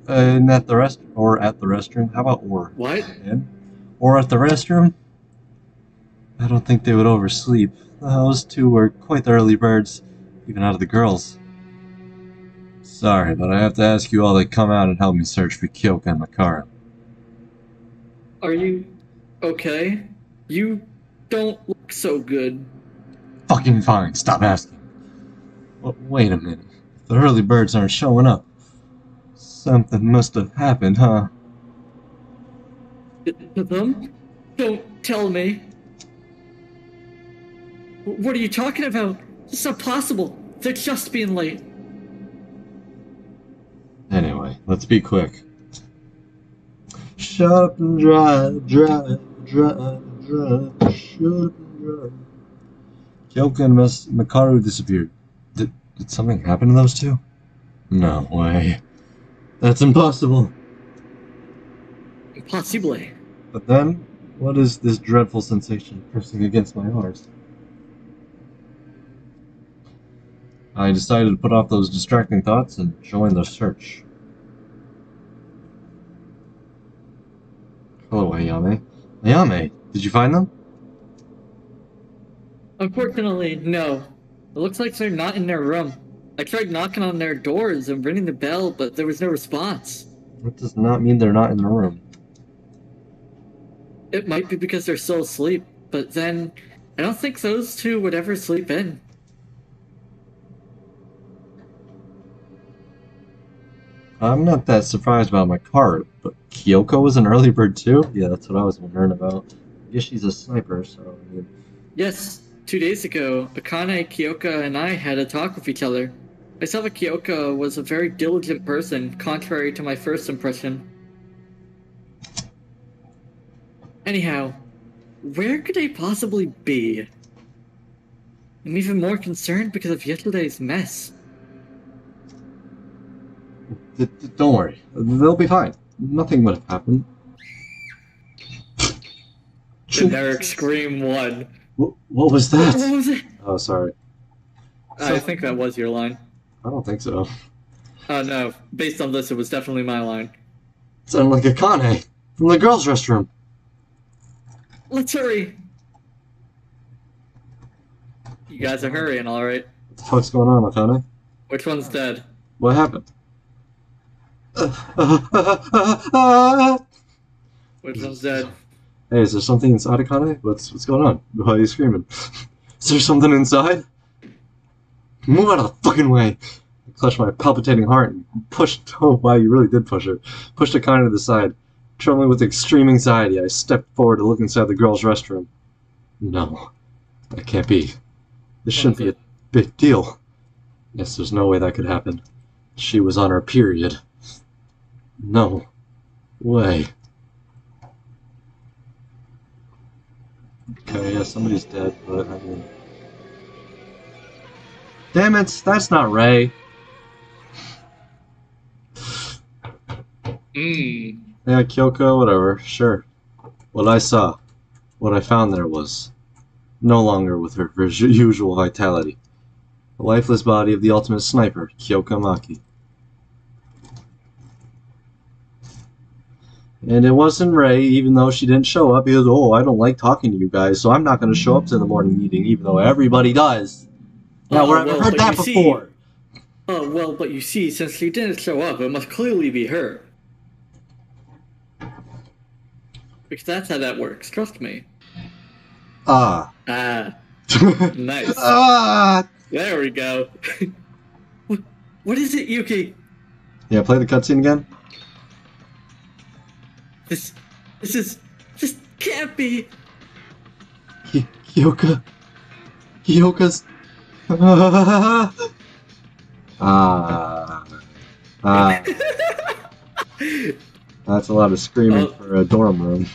At the restroom? How about or? What? In? Or at the restroom? I don't think they would oversleep. Those two were quite the early birds, even out of the girls. Sorry, but I have to ask you all to come out and help me search for Kyoka and Makaru. Are you okay? You don't look so good. Fucking fine, stop asking. Wait a minute. If the early birds aren't showing up, something must have happened, huh? To them? Don't tell me. What are you talking about? It's not possible. They're just being late. Anyway, let's be quick. Shut up and drive, drive, drive, drive, shut up and drive. Kyoka and Makaru disappeared. Did something happen to those two? No way. That's impossible. Impossible. But then, what is this dreadful sensation pressing against my heart? I decided to put off those distracting thoughts and join the search. Hello, Ayame. Ayame, did you find them? Unfortunately, no. It looks like they're not in their room. I tried knocking on their doors and ringing the bell, but there was no response. That does not mean they're not in the room. It might be because they're still asleep, but then I don't think those two would ever sleep in. I'm not that surprised about my card, but Kyoko was an early bird too? Yeah, that's what I was wondering about. I guess she's a sniper, so I mean... Yes, 2 days ago, Akane, Kyoka, and I had a talk with each other. I saw that Kyoka was a very diligent person, contrary to my first impression. Anyhow, where could they possibly be? I'm even more concerned because of yesterday's mess. Don't worry, they'll be fine. Nothing would have happened. Generic Scream 1. What was that? What was it? Oh, sorry. I think that was your line. I don't think so. No, based on this, it was definitely my line. It sounded like Akane from the girls' restroom. Let's hurry! You guys are hurrying, alright. What the fuck's going on, Akane? Which one's dead? What happened? Which one's dead? Hey, is there something inside Akane? What's going on? Why are you screaming? Is there something inside? Move out of the fucking way! I clutched my palpitating heart and pushed... Oh, wow, you really did push her. Pushed Akane to the side. Trembling with extreme anxiety, I stepped forward to look inside the girls' restroom. No, that can't be. This shouldn't be a big deal. Yes, there's no way that could happen. She was on her period. No way. Okay, yeah, somebody's dead, but I mean... Damn it, that's not Ray. Yeah, Kyoko, whatever, sure. What I saw, what I found there was no longer with her usual vitality. The lifeless body of the ultimate sniper, Kyoko Maki. And it wasn't Ray, even though she didn't show up, because, oh, I don't like talking to you guys, so I'm not going to show up to the morning meeting, even though everybody does. Now, I've heard that before. Oh, well, but you see, since she didn't show up, it must clearly be her. Because that's how that works, trust me. Ah. Nice. Ah! There we go. What is it, Yuki? Yeah, play the cutscene again. This can't be. Kyoka's. That's a lot of screaming for a dorm room.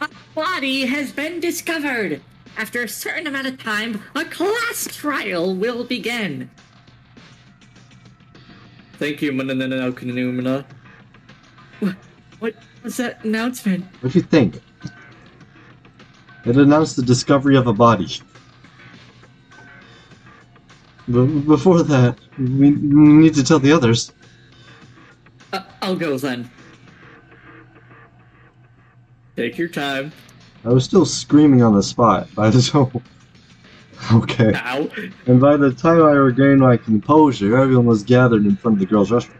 A body has been discovered. After a certain amount of time, a class trial will begin. Thank you, Mananana. What was that announcement? What do you think? It announced the discovery of a body. Before that, we need to tell the others. I'll go then. Take your time. I was still screaming on the spot, okay. Ow. And by the time I regained my composure, everyone was gathered in front of the girls' restroom.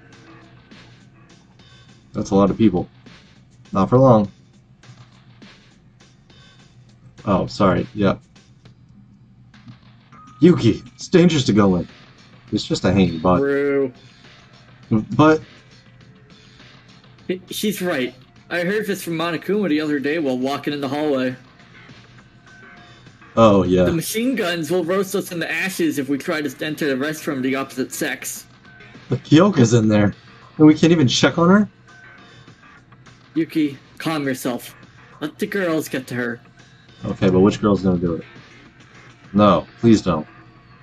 That's a lot of people. Not for long. Oh, sorry, yeah. Yuki, it's dangerous to go in. It's just a hanging body. True. But... She's right. I heard this from Monokuma the other day while walking in the hallway. Oh, yeah. The machine guns will roast us in the ashes if we try to enter the restroom of the opposite sex. But Kyoka's in there, and we can't even check on her? Yuki, calm yourself. Let the girls get to her. Okay, but which girl's gonna do it? No, please don't.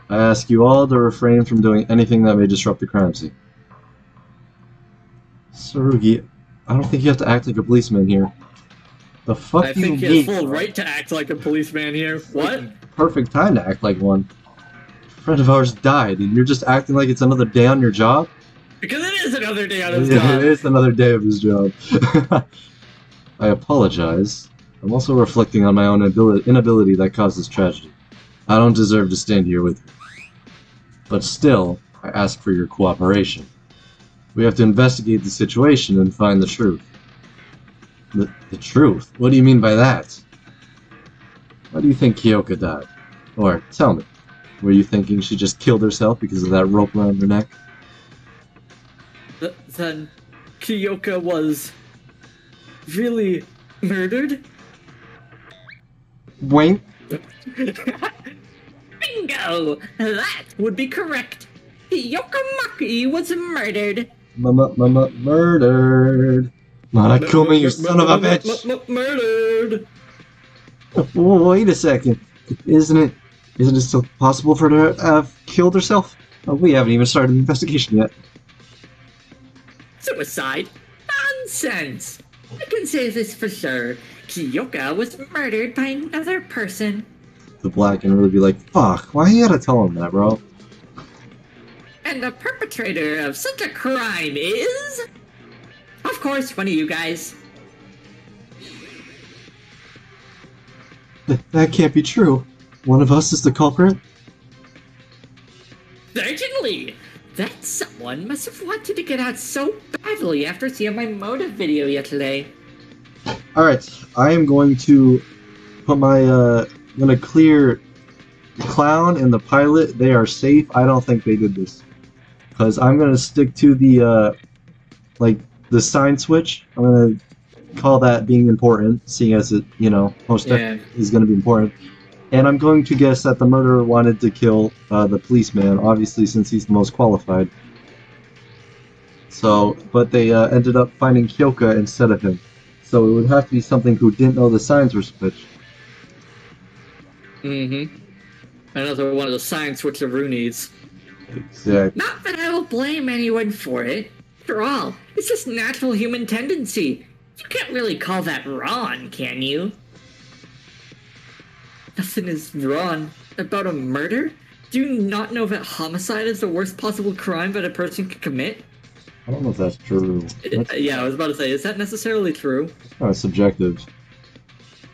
I ask you all to refrain from doing anything that may disrupt the crime scene. Tsurugi, I don't think you have to act like a policeman here. The fuck I do you think he mean? has full right to act like a policeman here. What? Perfect time to act like one. A friend of ours died, and you're just acting like it's another day on your job? Because it is another day on his Yeah, job. it is another day of his job. I apologize. I'm also reflecting on my own inability that caused this tragedy. I don't deserve to stand here with you. But still, I ask for your cooperation. We have to investigate the situation and find the truth. The truth? What do you mean by that? Why do you think Kyoka died? Or, tell me, were you thinking she just killed herself because of that rope around her neck? then Kyoka was really murdered? Wink. Bingo! That would be correct. Hiyoko Maki was murdered. Murdered. Monokuma, you son of a bitch! Murdered! Wait a second. Isn't it still possible for her to have killed herself? We haven't even started an investigation yet. Suicide? Nonsense! I can say this for sure. Kyoka was murdered by another person. The Black can really be like, fuck, why you gotta tell him that, bro? And the perpetrator of such a crime is... Of course, one of you guys. That can't be true. One of us is the culprit? Certainly! That someone must have wanted to get out so badly after seeing my motive video yesterday. Alright, I am going to put my, I'm gonna clear the clown and the pilot. They are safe. I don't think they did this. Because I'm gonna stick to the, the sign switch. I'm gonna call that being important, seeing as it, most definitely is gonna be important. And I'm going to guess that the murderer wanted to kill the policeman, obviously, since he's the most qualified. So, but they ended up finding Kyoka instead of him. So it would have to be something who didn't know the signs were switched. Mm-hmm. Another one of the sign switcheroonies. Exactly. Not that I will blame anyone for it. After all, it's just natural human tendency. You can't really call that wrong, can you? Nothing is wrong about a murder? Do you not know that homicide is the worst possible crime that a person could commit? I don't know if that's true. Yeah, I was about to say, is that necessarily true? Kind of subjective.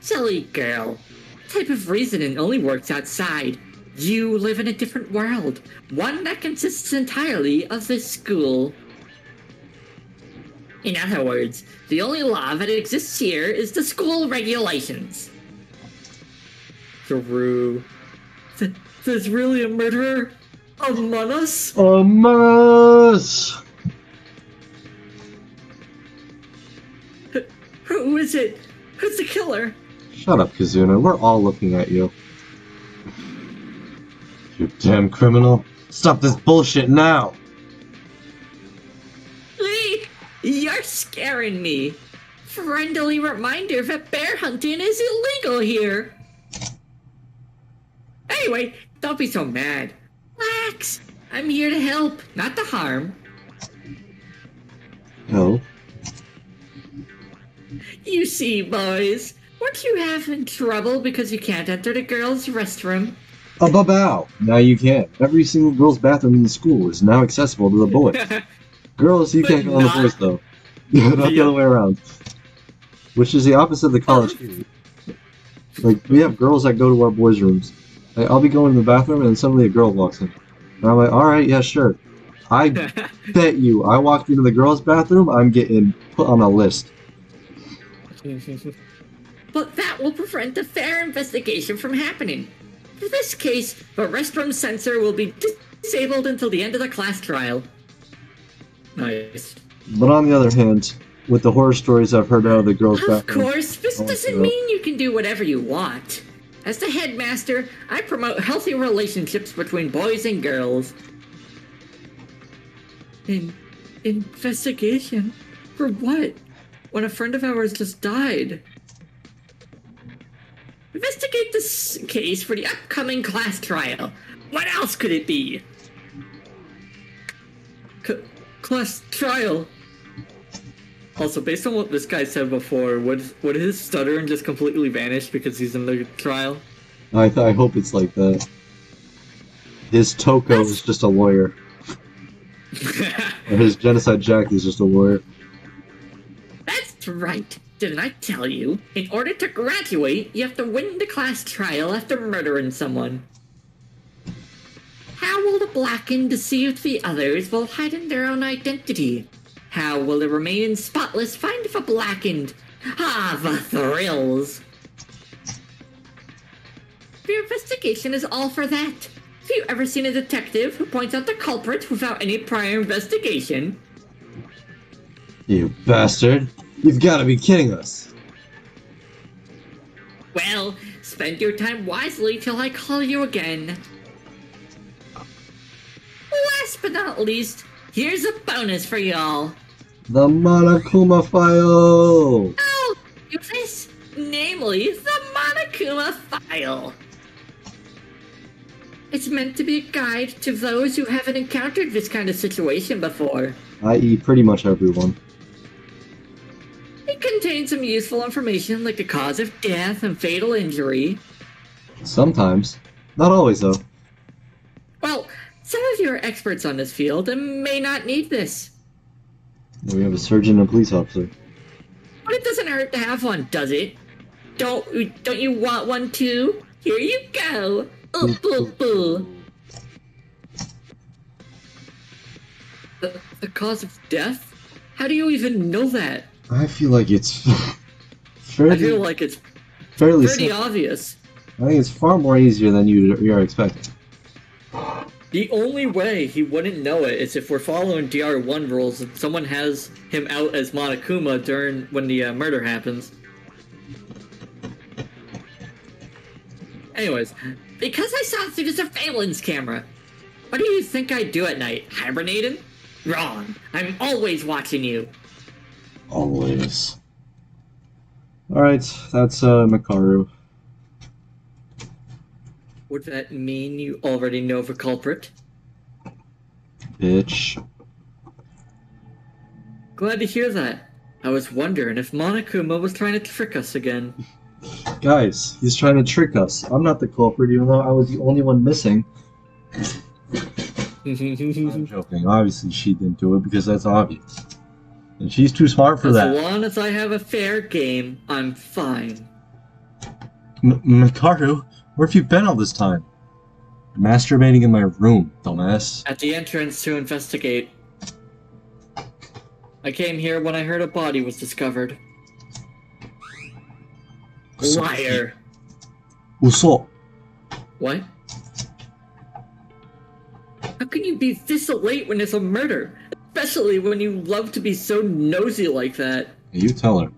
Silly girl. That type of reasoning only works outside. You live in a different world. One that consists entirely of this school. In other words, the only law that exists here is the school regulations. True. There's really a murderer among us? Among us! Who is it? Who's the killer? Shut up, Kazuna. We're all looking at you. You damn criminal. Stop this bullshit now! Lee, you're scaring me. Friendly reminder that bear hunting is illegal here. Anyway, don't be so mad. Relax. I'm here to help, not to harm. No. You see, boys, weren't you having trouble because you can't enter the girls' restroom? Bow. Now you can. Every single girl's bathroom in the school is now accessible to the boys. Girls, you But can't go on the not- boys, though. Yeah, not the Yeah. other way around. Which is the opposite of the college food. Like, we have girls that go to our boys' rooms. Like, I'll be going to the bathroom, and suddenly a girl walks in. And I'm like, alright, yeah, sure. I bet you, I walked into the girls' bathroom, I'm getting put on a list. But that will prevent a fair investigation from happening. For this case, the restroom sensor will be disabled until the end of the class trial. Nice. But on the other hand, with the horror stories I've heard out of the girls' Of bathroom... course, this Oh, doesn't yeah. mean you can do whatever you want. As the headmaster, I promote healthy relationships between boys and girls. Investigation? For what? When a friend of ours just died. Investigate this case for the upcoming class trial. What else could it be? Class trial. Also, based on what this guy said before, would his stuttering just completely vanish because he's in the trial? I hope it's like that. His Toko is just a lawyer. Or his Genocide Jack is just a lawyer. That's right. Didn't I tell you? In order to graduate, you have to win the class trial after murdering someone. How will the blackened deceive the others while hiding their own identity? How will the remaining spotless find the blackened? Ah, the thrills! The investigation is all for that. Have you ever seen a detective who points out the culprit without any prior investigation? You bastard! You've got to be kidding us! Well, spend your time wisely till I call you again. Last but not least, here's a bonus for y'all. The Monokuma file! Oh, this, namely the Monokuma file. It's meant to be a guide to those who haven't encountered this kind of situation before. I.e. pretty much everyone. It contains some useful information like the cause of death and fatal injury. Sometimes. Not always, though. Well, some of you are experts on this field and may not need this. We have a surgeon and a police officer. But it doesn't hurt to have one, does it? Don't you want one too? Here you go. Ooh, boo, boo. The cause of death? How do you even know that? I feel like it's I feel like it's fairly pretty simple. obvious. I think it's far more easier than you're expecting. The only way he wouldn't know it is if we're following DR1 rules and someone has him out as Monokuma during when the murder happens. Anyways, because I saw through the surveillance camera, what do you think I do at night? Hibernating? Wrong. I'm always watching you. Always. Alright, that's Makaru. Would that mean you already know the culprit? Bitch. Glad to hear that. I was wondering if Monokuma was trying to trick us again. Guys, he's trying to trick us. I'm not the culprit, even though I was the only one missing. I'm joking. Obviously, she didn't do it because that's obvious. And she's too smart for As that. long as I have a fair game, I'm fine. Makaru, where have you been all this time? Masturbating in my room, dumbass. At the entrance to investigate. I came here when I heard a body was discovered. Liar. Uso. What? How can you be this late when it's a murder? Especially when you love to be so nosy like that. You tell her.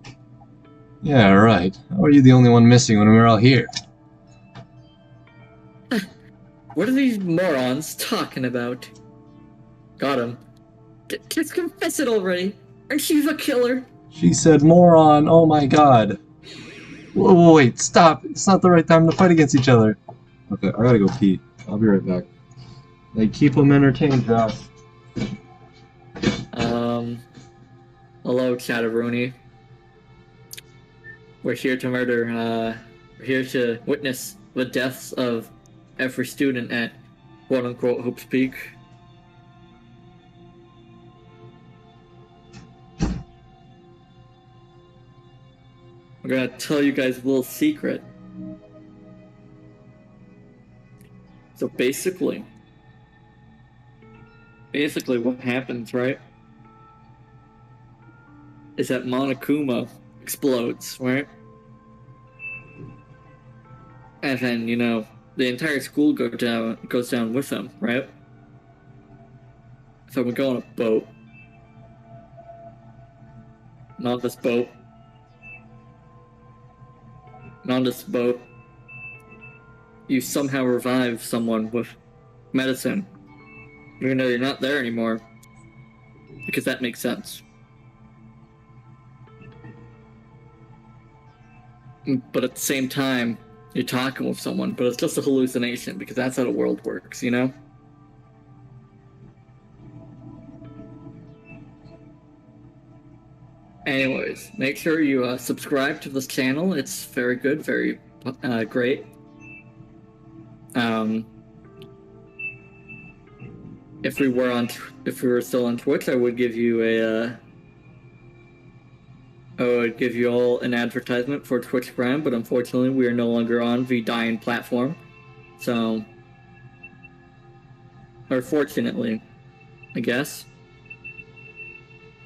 Yeah, right. How are you the only one missing when we're all here? What are these morons talking about? Got him. Just confess it already. Aren't you the killer? She said moron, oh my god. Whoa, wait, stop. It's not the right time to fight against each other. Okay, I gotta go pee. I'll be right back. Like, keep them entertained, Josh. Hello, Chatteroonie. We're here to murder, we're here to witness the deaths of every student at quote-unquote Hope's Peak. I'm gonna tell you guys a little secret. So basically what happens, right, is that Monokuma explodes, right? And then, you know, the entire school goes down with him, right? So we go on a boat. And on this boat, you somehow revive someone with medicine. Even though you're not there anymore. Because that makes sense. But at the same time, you're talking with someone, but it's just a hallucination, because that's how the world works, you know? Anyways, make sure you subscribe to this channel. It's very good, very great. If we were still on Twitch, I would give you I would give you all an advertisement for Twitch Prime, but unfortunately we are no longer on the dying platform. So, or fortunately, I guess.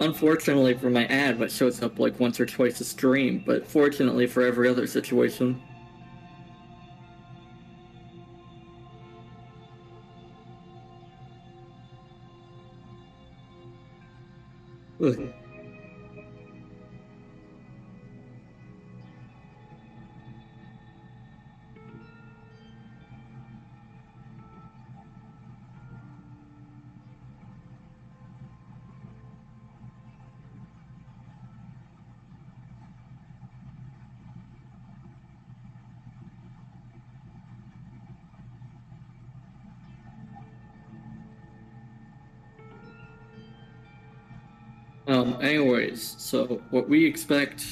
Unfortunately for my ad, that shows up like once or twice a stream, but fortunately for every other situation. Ugh. Anyways, so what we expect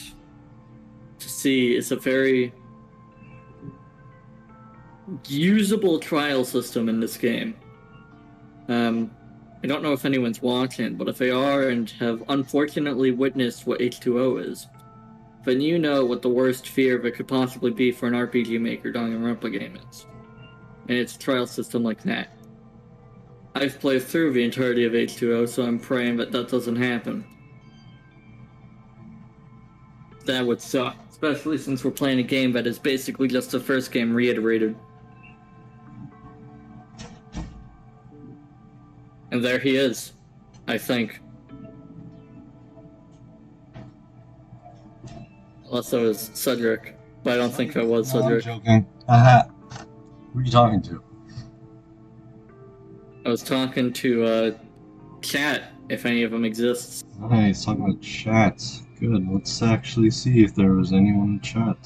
to see is a very usable trial system in this game. I don't know if anyone's watching, but if they are and have unfortunately witnessed what H2O is, then you know what the worst fear that could possibly be for an RPG maker Danganronpa game is. And it's a trial system like that. I've played through the entirety of H2O, so I'm praying that that doesn't happen. That would suck, especially since we're playing a game that is basically just the first game reiterated. And there he is, I think. Unless that was Cedric, but I don't think that was No, I'm Cedric. joking. Haha. Who are you talking to? I was talking to chat, if any of them exists. Nice, talking about chat. Good, let's actually see if there was anyone in chat.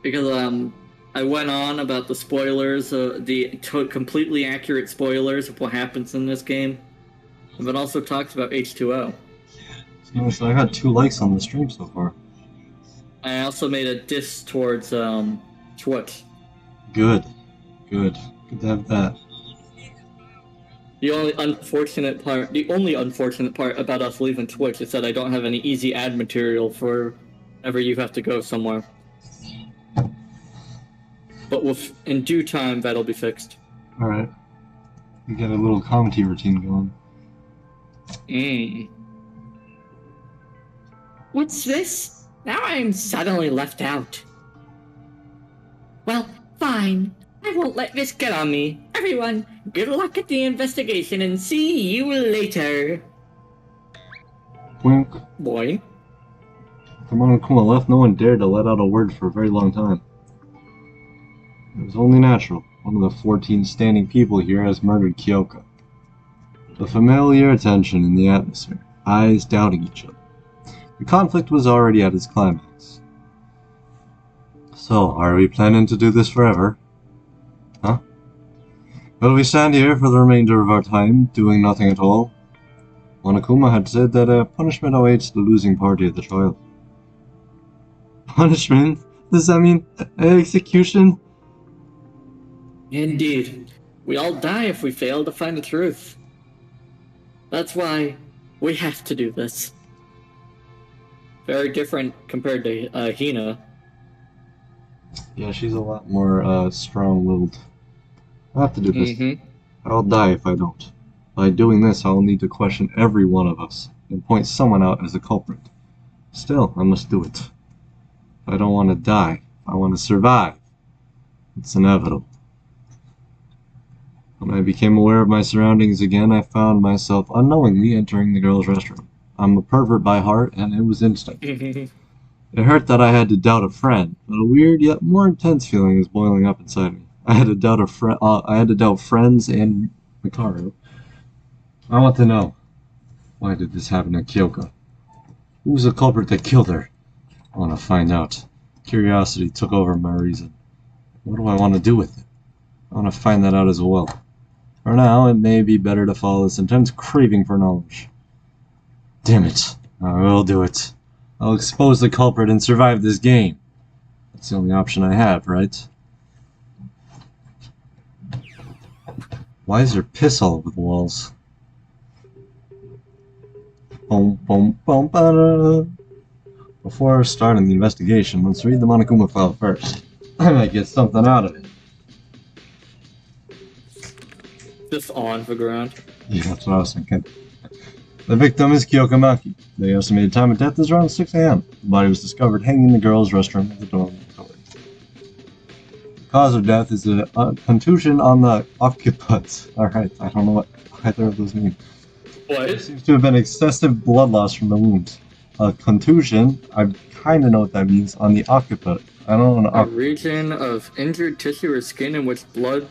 Because I went on about the spoilers, completely accurate spoilers of what happens in this game, but also talked about H2O. Nice, I got 2 likes on the stream so far. I also made a diss towards Twitch. Good. Good. Good to have that. The only unfortunate part about us leaving Twitch is that I don't have any easy ad material for whenever you have to go somewhere. But in due time, that'll be fixed. Alright. We get a little comedy routine going. What's this? Now I'm suddenly left out. Well, fine. I won't let this get on me. Everyone, good luck at the investigation and see you later. Wink. Boy. From Monokuma left, no one dared to let out a word for a very long time. It was only natural. One of the 14 standing people here has murdered Kyoka. The familiar tension in the atmosphere, eyes doubting each other. The conflict was already at its climax. So, are we planning to do this forever? Huh? Will we stand here for the remainder of our time, doing nothing at all? Monokuma had said that punishment awaits the losing party at the trial. Punishment? Does that mean execution? Indeed. We all die if we fail to find the truth. That's why we have to do this. Very different compared to Hina. Yeah, she's a lot more strong-willed. I have to do this. I'll die if I don't. By doing this, I'll need to question every one of us and point someone out as a culprit. Still, I must do it. I don't want to die. I want to survive. It's inevitable. When I became aware of my surroundings again, I found myself unknowingly entering the girls' restroom. I'm a pervert by heart, and it was instinct. It hurt that I had to doubt a friend, but a weird yet more intense feeling was boiling up inside me. I had to doubt friends and Mikaru. I want to know, why did this happen to Kyoka? Who's the culprit that killed her? I want to find out. Curiosity took over my reason. What do I want to do with it? I want to find that out as well. For now, it may be better to follow this intense craving for knowledge. Damn it. I will do it. I'll expose the culprit and survive this game. That's the only option I have, right? Why is there piss all over the walls? Boom, boom, boom, ba-da. Before starting the investigation, let's read the Monokuma file first. I might get something out of it. Just on the ground. Yeah, that's what I was thinking. The victim is Kyoka Maki. The estimated time of death is around 6 a.m. The body was discovered hanging in the girls' restroom at the dormitory. The cause of death is a contusion on the occiput. Alright, I don't know what either of those mean. What? There seems to have been excessive blood loss from the wounds. A contusion, I kind of know what that means, on the occiput. I don't know. A region of injured tissue or skin in which blood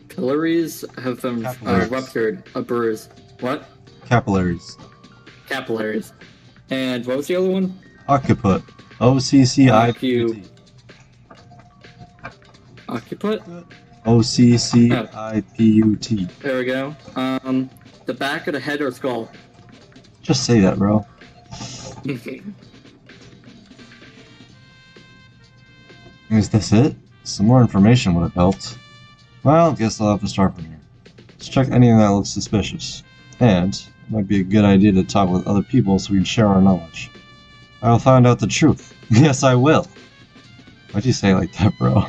capillaries have been ruptured, a bruise. What? Capillaries. Capillaries. And what was the other one? Occiput. O-C-C-I-P-U-T. Occiput? O-C-C-I-P-U-T. There we go. The back of the head or skull? Just say that, bro. Is this it? Some more information would have helped. Well, guess I'll have to start from here. Let's check anything that looks suspicious. And it might be a good idea to talk with other people so we can share our knowledge. I'll find out the truth. Yes, I will. Why'd you say it like that, bro?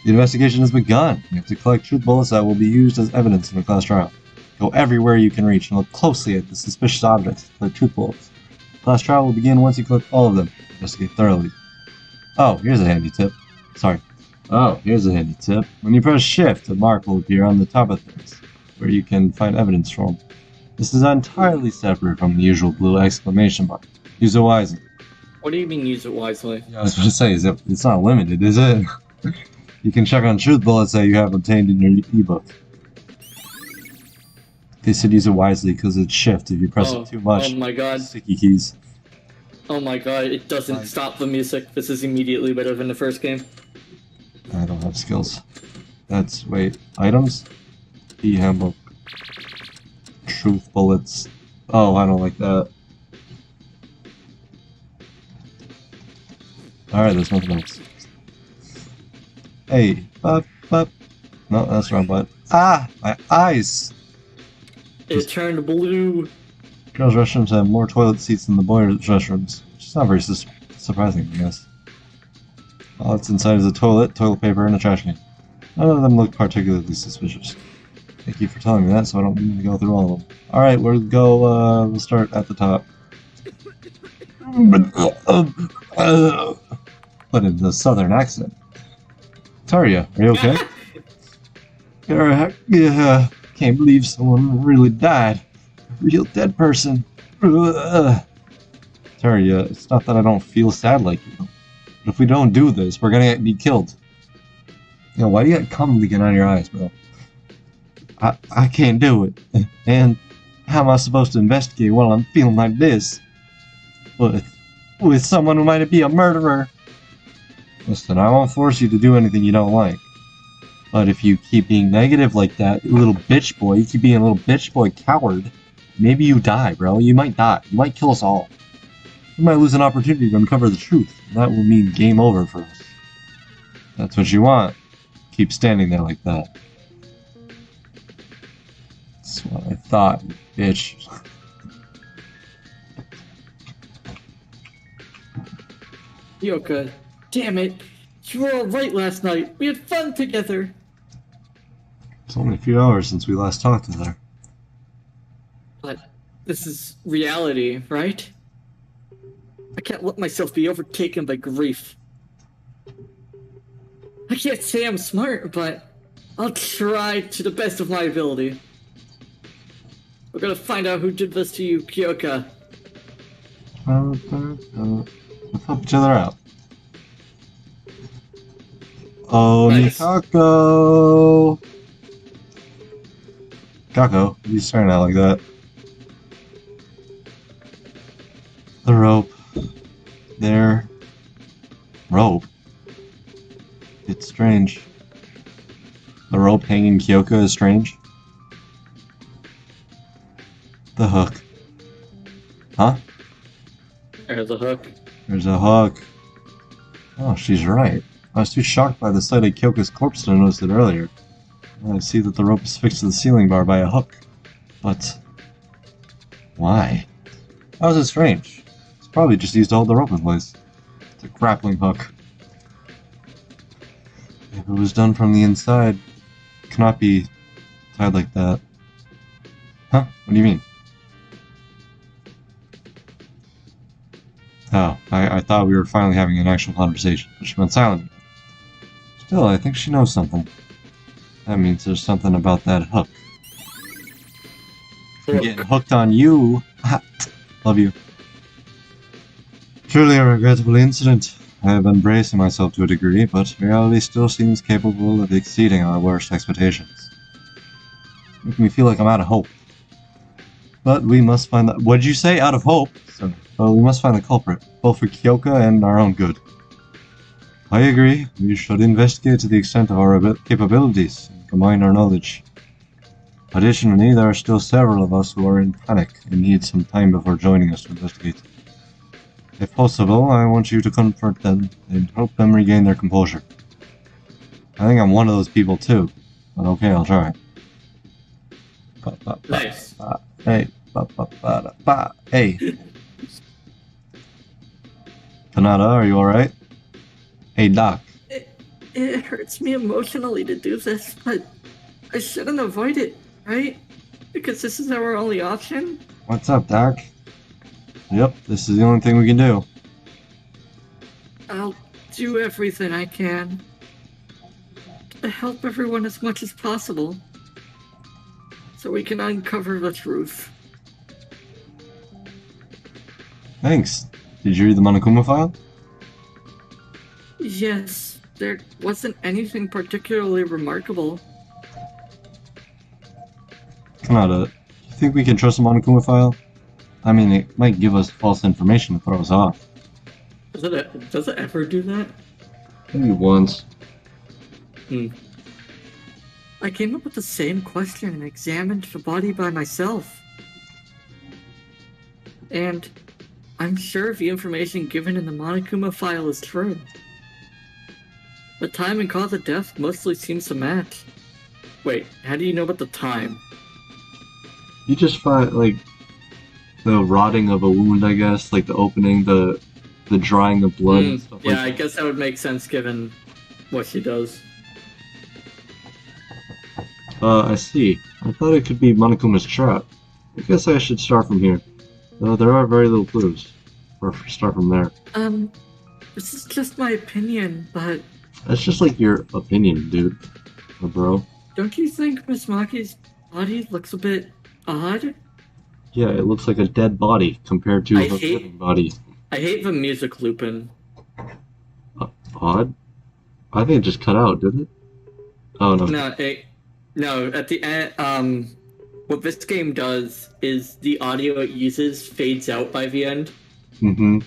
The investigation has begun. You have to collect truth bullets that will be used as evidence in the class trial. Go everywhere you can reach and look closely at the suspicious objects to collect truth bullets. The class trial will begin once you collect all of them. Investigate thoroughly. Oh, here's a handy tip. When you press shift, a mark will appear on the top of things, where you can find evidence from. This is entirely separate from the usual blue exclamation mark. Use it wisely. What do you mean use it wisely? Yeah, I was going to say, it's not limited, is it? You can check on truth bullets that you have obtained in your ebook. They said use it wisely because it's shift if you press it too much. Oh my god. Sticky keys. Oh my god, it doesn't stop the music. This is immediately better than the first game. I don't have skills. Wait, items? E-handbook. Truth bullets. Oh, I don't like that. Alright, there's nothing else. Hey, bup. No, that's the wrong button. Ah, my eyes! It turned blue. Girls' restrooms have more toilet seats than the boys' restrooms, which is not very surprising, I guess. All that's inside is a toilet paper, and a trash can. None of them look particularly suspicious. Thank you for telling me that, so I don't need to go through all of them. Alright, we'll start at the top. But in the southern accent. Taria, are you okay? Yeah, can't believe someone really died. A real dead person. Taria, it's not that I don't feel sad like you. But if we don't do this, we're gonna be killed. You know, why do you got cum leaking out of your eyes, bro? I can't do it. And how am I supposed to investigate while I'm feeling like this? With someone who might be a murderer? Listen, I won't force you to do anything you don't like. But if you keep being negative like that, you little bitch boy, you keep being a little bitch boy coward, maybe you die, bro. You might die. You might kill us all. We might lose an opportunity to uncover the truth. And that will mean game over for us. That's what you want. Keep standing there like that. That's what I thought, bitch. Kyoka, damn it. You were alright last night. We had fun together. It's only a few hours since we last talked to her. But this is reality, right? I can't let myself be overtaken by grief. I can't say I'm smart, but I'll try to the best of my ability. We're gonna find out who did this to you, Kyoka. Let's help each other out. Oh, Nice. Nikako! Kako, you staring at like that. The rope. There. Rope? It's strange. The rope hanging Kyoka is strange. The hook. Huh? There's a hook. There's a hook. Oh, she's right. I was too shocked by the sight of Kyoka's corpse to notice it earlier. I see that the rope is fixed to the ceiling bar by a hook. But why? How is it strange? It's probably just used to hold the rope in place. It's a grappling hook. If it was done from the inside, it cannot be tied like that. Huh? What do you mean? Oh, I thought we were finally having an actual conversation, but she went silent. Still, I think she knows something. That means there's something about that hook. I'm getting hooked on you. Love you. Truly a regrettable incident. I have been bracing myself to a degree, but reality still seems capable of exceeding our worst expectations. Making me feel like I'm out of hope. But we must find the— What'd you say? Out of hope? Sorry. Well, we must find the culprit, both for Kyoka and our own good. I agree. We should investigate to the extent of our capabilities and combine our knowledge. Additionally, there are still several of us who are in panic and need some time before joining us to investigate. If possible, I want you to comfort them and help them regain their composure. I think I'm one of those people too, but okay, I'll try. Nice. Hey, hey. Kanata, are you alright? Hey, Doc. It hurts me emotionally to do this, but I shouldn't avoid it, right? Because this is our only option? What's up, Doc? Yep, this is the only thing we can do. I'll do everything I can to help everyone as much as possible so we can uncover the truth. Thanks. Did you read the Monokuma file? Yes, there wasn't anything particularly remarkable. Kanata, you think we can trust the Monokuma file? I mean, it might give us false information to throw us off. Does it ever do that? Maybe once. I came up with the same question and examined the body by myself. And I'm sure the information given in the Monokuma file is true. The time and cause of death mostly seems to match. Wait, how do you know about the time? You just find, like, the rotting of a wound, I guess, like the opening, the drying of blood and stuff yeah, like I that. guess that would make sense given what she does. I see. I thought it could be Monokuma's trap. I guess I should start from here. Though there are very little clues. Or start from there. This is just my opinion, but That's just like your opinion, dude. Or bro. don't you think Miss Maki's body looks a bit odd? Yeah, it looks like a dead body compared to I her hate- living body. I hate the music looping. Odd? I think it just cut out, didn't it? Oh no. No, at the end, what this game does is the audio it uses fades out by the end, Mm-hmm.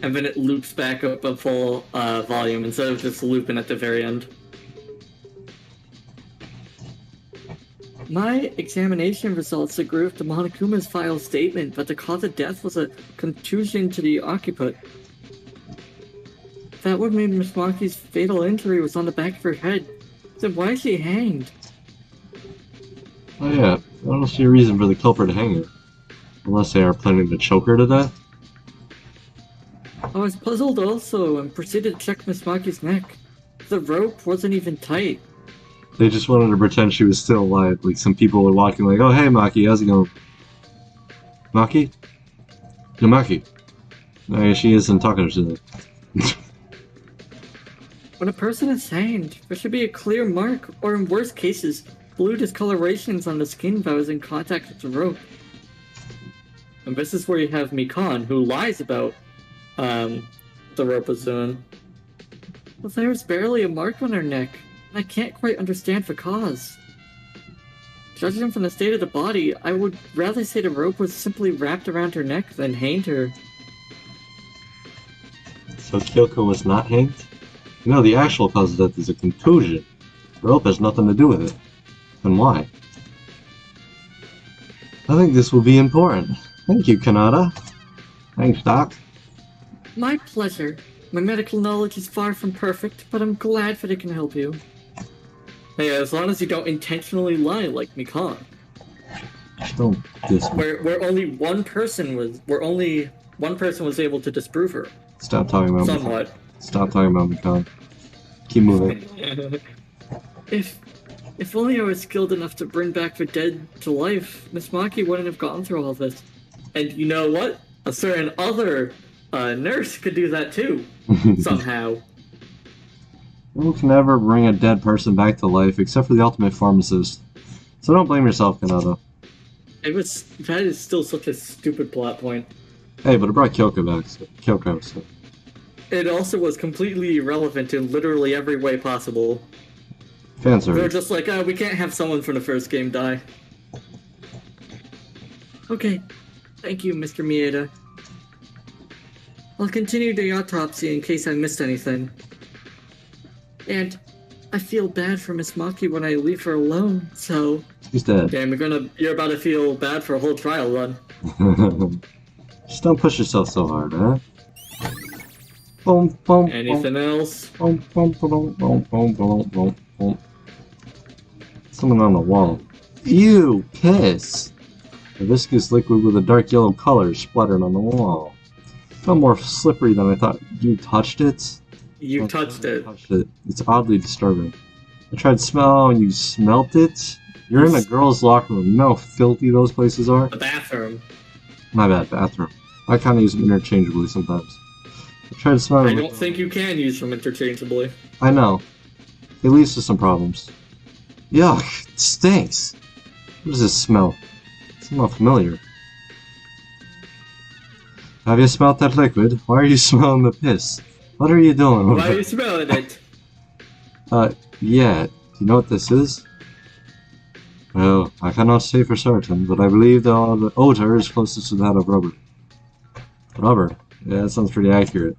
and then it loops back up a full volume instead of just looping at the very end. My examination results agree with the Monokuma's file statement that the cause of death was a contusion to the occiput. That would mean Miss Maki's fatal injury was on the back of her head. Then why is she hanged? Oh yeah, I don't see a reason for the culprit to hang her. Unless they are planning to choke her to death. I was puzzled also and proceeded to check Miss Maki's neck. The rope wasn't even tight. They just wanted to pretend she was still alive. Like some people were walking like, oh hey Maki, how's it going? Maki? No, Maki. No, yeah, she isn't talking to them. When a person is hanged, there should be a clear mark, or in worst cases, blue discolorations on the skin that was in contact with the rope. And this is where you have Mikan, who lies about the rope was doing. But there's barely a mark on her neck, and I can't quite understand the cause. Judging from the state of the body, I would rather say the rope was simply wrapped around her neck than hanged her. So Kyoko was not hanged? No, the actual cause of death is a contusion. The rope has nothing to do with it. Then why? I think this will be important. Thank you, Kanata. Thanks, Doc. My pleasure. My medical knowledge is far from perfect, but I'm glad that it can help you. Hey, as long as you don't intentionally lie like Mikan. Don't diss me. Where only one person was able to disprove her. Stop talking about me. Somewhat. Stop talking about me, Con. Keep moving. If only I was skilled enough to bring back the dead to life, Miss Maki wouldn't have gone through all this. And you know what? A certain other nurse could do that too, somehow. You can never bring a dead person back to life except for the ultimate pharmacist. So don't blame yourself, Kanata. That is still such a stupid plot point. Hey, but it brought Kyoko back. So. It also was completely irrelevant in literally every way possible. Fan They're service. just like, we can't have someone from the first game die. Okay, thank you, Mr. Mieda. I'll continue the autopsy in case I missed anything. And I feel bad for Miss Maki when I leave her alone, so... She's dead. Damn, you're about to feel bad for a whole trial run. Just don't push yourself so hard, huh? Boom, boom, Anything else? boom, boom, boom, boom, boom, boom, boom, boom. Something on the wall. Ew, piss! A viscous liquid with a dark yellow color splattered on the wall. It felt more slippery than I thought. You touched it? You touched it. It's oddly disturbing. I tried to smell and you smelt it? You're in a girl's locker room. You know how filthy those places are? The bathroom. My bad, bathroom. I kind of use them interchangeably sometimes. I tried to smell it. I don't think you can use them interchangeably. I know. It leads to some problems. Yuck, it stinks. What does this smell? It smells familiar. Have you smelled that liquid? Why are you smelling the piss? What are you doing? Why are you smelling it? Yeah. Do you know what this is? Well, I cannot say for certain, but I believe the odor is closest to that of rubber. Rubber? Yeah, that sounds pretty accurate.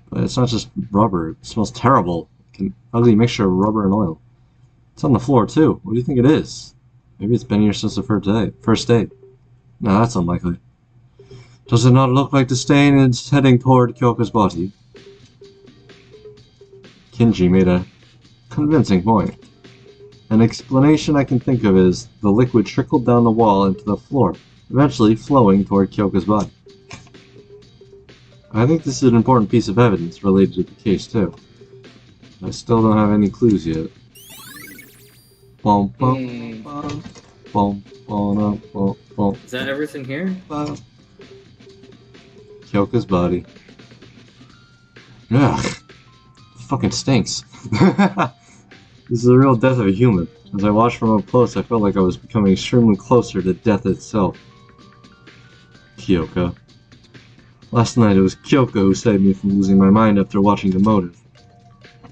But it's not just rubber. It smells terrible. An ugly mixture of rubber and oil. It's on the floor, too. What do you think it is? Maybe it's been here since the first date. No, that's unlikely. Does it not look like the stain is heading toward Kyoko's body? Kinji made a convincing point. An explanation I can think of is the liquid trickled down the wall into the floor, eventually flowing toward Kyoko's body. I think this is an important piece of evidence related to the case, too. I still don't have any clues yet. Boom, boom, boom, boom, boom, boom, boom. Is that everything here? Kyoko's body. Ugh. Fucking stinks. This is the real death of a human. As I watched from up close, I felt like I was becoming extremely closer to death itself. Kyoko. Last night it was Kyoko who saved me from losing my mind after watching The Motive.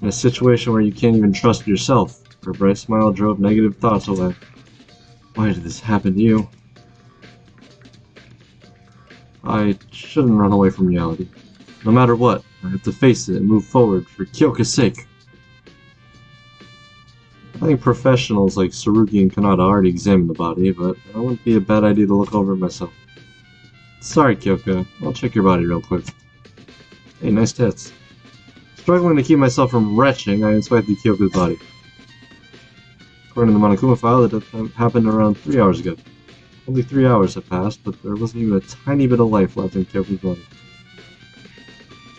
In a situation where you can't even trust yourself, her bright smile drove negative thoughts away. Why did this happen to you? I shouldn't run away from reality. No matter what, I have to face it and move forward for Kyoko's sake. I think professionals like Tsurugi and Kanata already examined the body, but it wouldn't be a bad idea to look over it myself. Sorry, Kyoko. I'll check your body real quick. Hey, nice tits. Struggling to keep myself from retching, I inspected Kyoko's body. According to the Monokuma file, the death happened around 3 hours ago. Only 3 hours have passed, but there wasn't even a tiny bit of life left in Kyoko's body.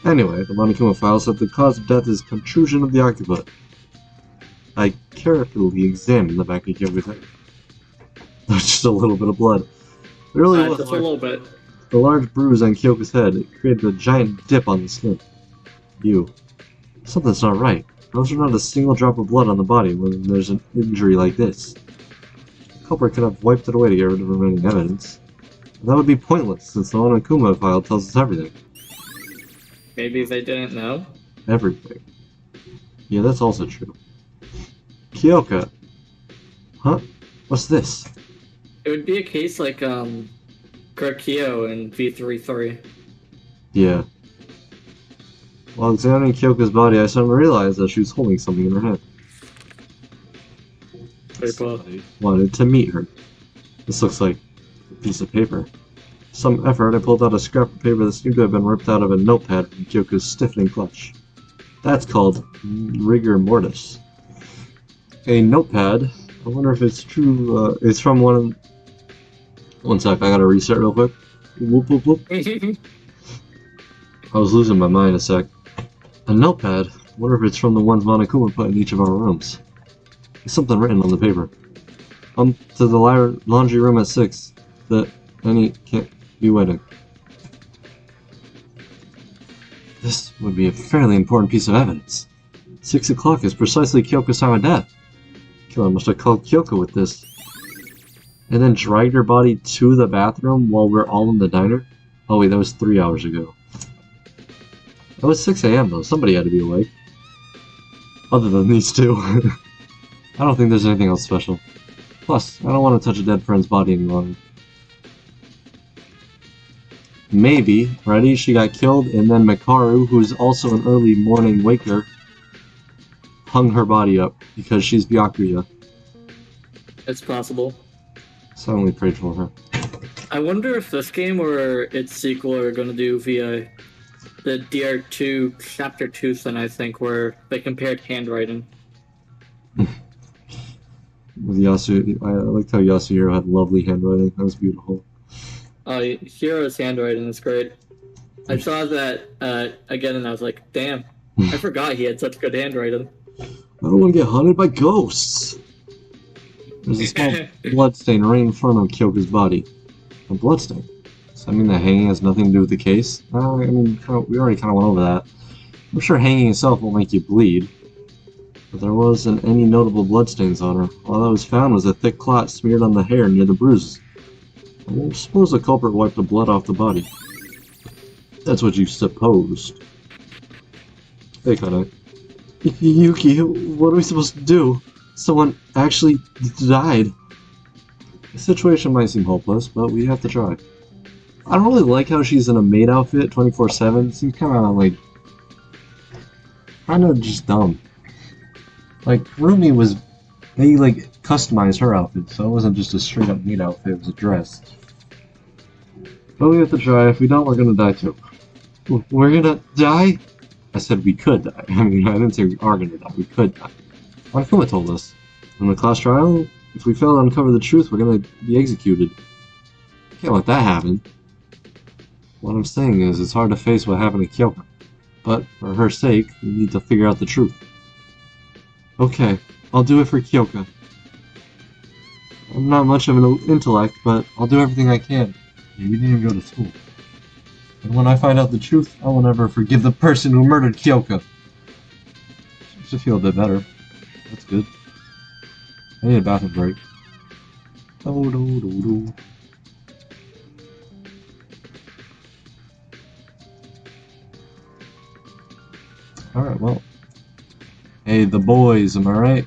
Anyway, the Monokuma file said the cause of death is contusion of the occiput. I carefully examined the back of Kyoko's head. There's just a little bit of blood. It really was just a little bit. The large bruise on Kyoko's head created a giant dip on the skin. Ew. Something's not right. How is there not a single drop of blood on the body when there's an injury like this? The culprit could have wiped it away to get rid of remaining evidence. But that would be pointless, since the Monokuma file tells us everything. Maybe they didn't know? Everything. Yeah, that's also true. Kyoko. Huh? What's this? It would be a case like, Kurkyo in V33. Yeah. While examining Kyoko's body, I suddenly realized that she was holding something in her hand. Somebody wanted to meet her. This looks like a piece of paper. With some effort, I pulled out a scrap of paper that seemed to have been ripped out of a notepad from Kyoko's stiffening clutch. That's called rigor mortis. A notepad. I wonder if it's true. It's from one of... One sec, I gotta reset real quick. Whoop, whoop, whoop. I was losing my mind a sec. A notepad? I wonder if it's from the ones Monokuma put in each of our rooms. There's something written on the paper. To the laundry room at 6. That any can't be waiting. This would be a fairly important piece of evidence. 6 o'clock is precisely Kyoko's time of death. Killer must have called Kyoko with this. And then dragged her body to the bathroom while we're all in the diner? Oh wait, that was 3 hours ago. It was 6 AM though, somebody had to be awake. Other than these two. I don't think there's anything else special. Plus, I don't want to touch a dead friend's body any longer. Maybe, ready, she got killed, and then Makaru, who's also an early morning waker. hung her body up because she's Byakuya. It's possible. Silently prayed for her. I wonder if this game or its sequel are going to do via the DR2 Chapter 2 thing, I think, where they compared handwriting. With Yasu, I liked how Yasuhiro had lovely handwriting. That was beautiful. Hero's handwriting is great. I saw that again and I was like, damn, I forgot he had such good handwriting. I don't want to get haunted by ghosts. There's a small bloodstain right in front of Kyoka's body. A bloodstain. Does that mean that hanging has nothing to do with the case? I mean, we already kind of went over that. I'm sure hanging itself won't make you bleed. But there wasn't any notable bloodstains on her. All that was found was a thick clot smeared on the hair near the bruises. I suppose the culprit wiped the blood off the body. That's what you supposed. Hey, Kana. Yuki, what are we supposed to do? Someone actually died. The situation might seem hopeless, but we have to try. I don't really like how she's in a maid outfit 24/7. Seems kind of like... kind of just dumb. Like, Rumi was... they, like, customized her outfit, so it wasn't just a straight-up maid outfit, it was a dress. But we have to try. If we don't, we're gonna die too. We're gonna die? I said we could die. I mean, I didn't say we are gonna die. We could die. Akuma told us. In the class trial, if we fail to uncover the truth, we're gonna be executed. Can't let that happen. What I'm saying is, it's hard to face what happened to Kyoka. But, for her sake, we need to figure out the truth. Okay, I'll do it for Kyoka. I'm not much of an intellect, but I'll do everything I can. You didn't even go to school. And when I find out the truth, I will never forgive the person who murdered Kyoka. Seems to feel a bit better. That's good. I need a bathroom break. Oh, do, do, do. Alright, well. Hey, the boys, am I right?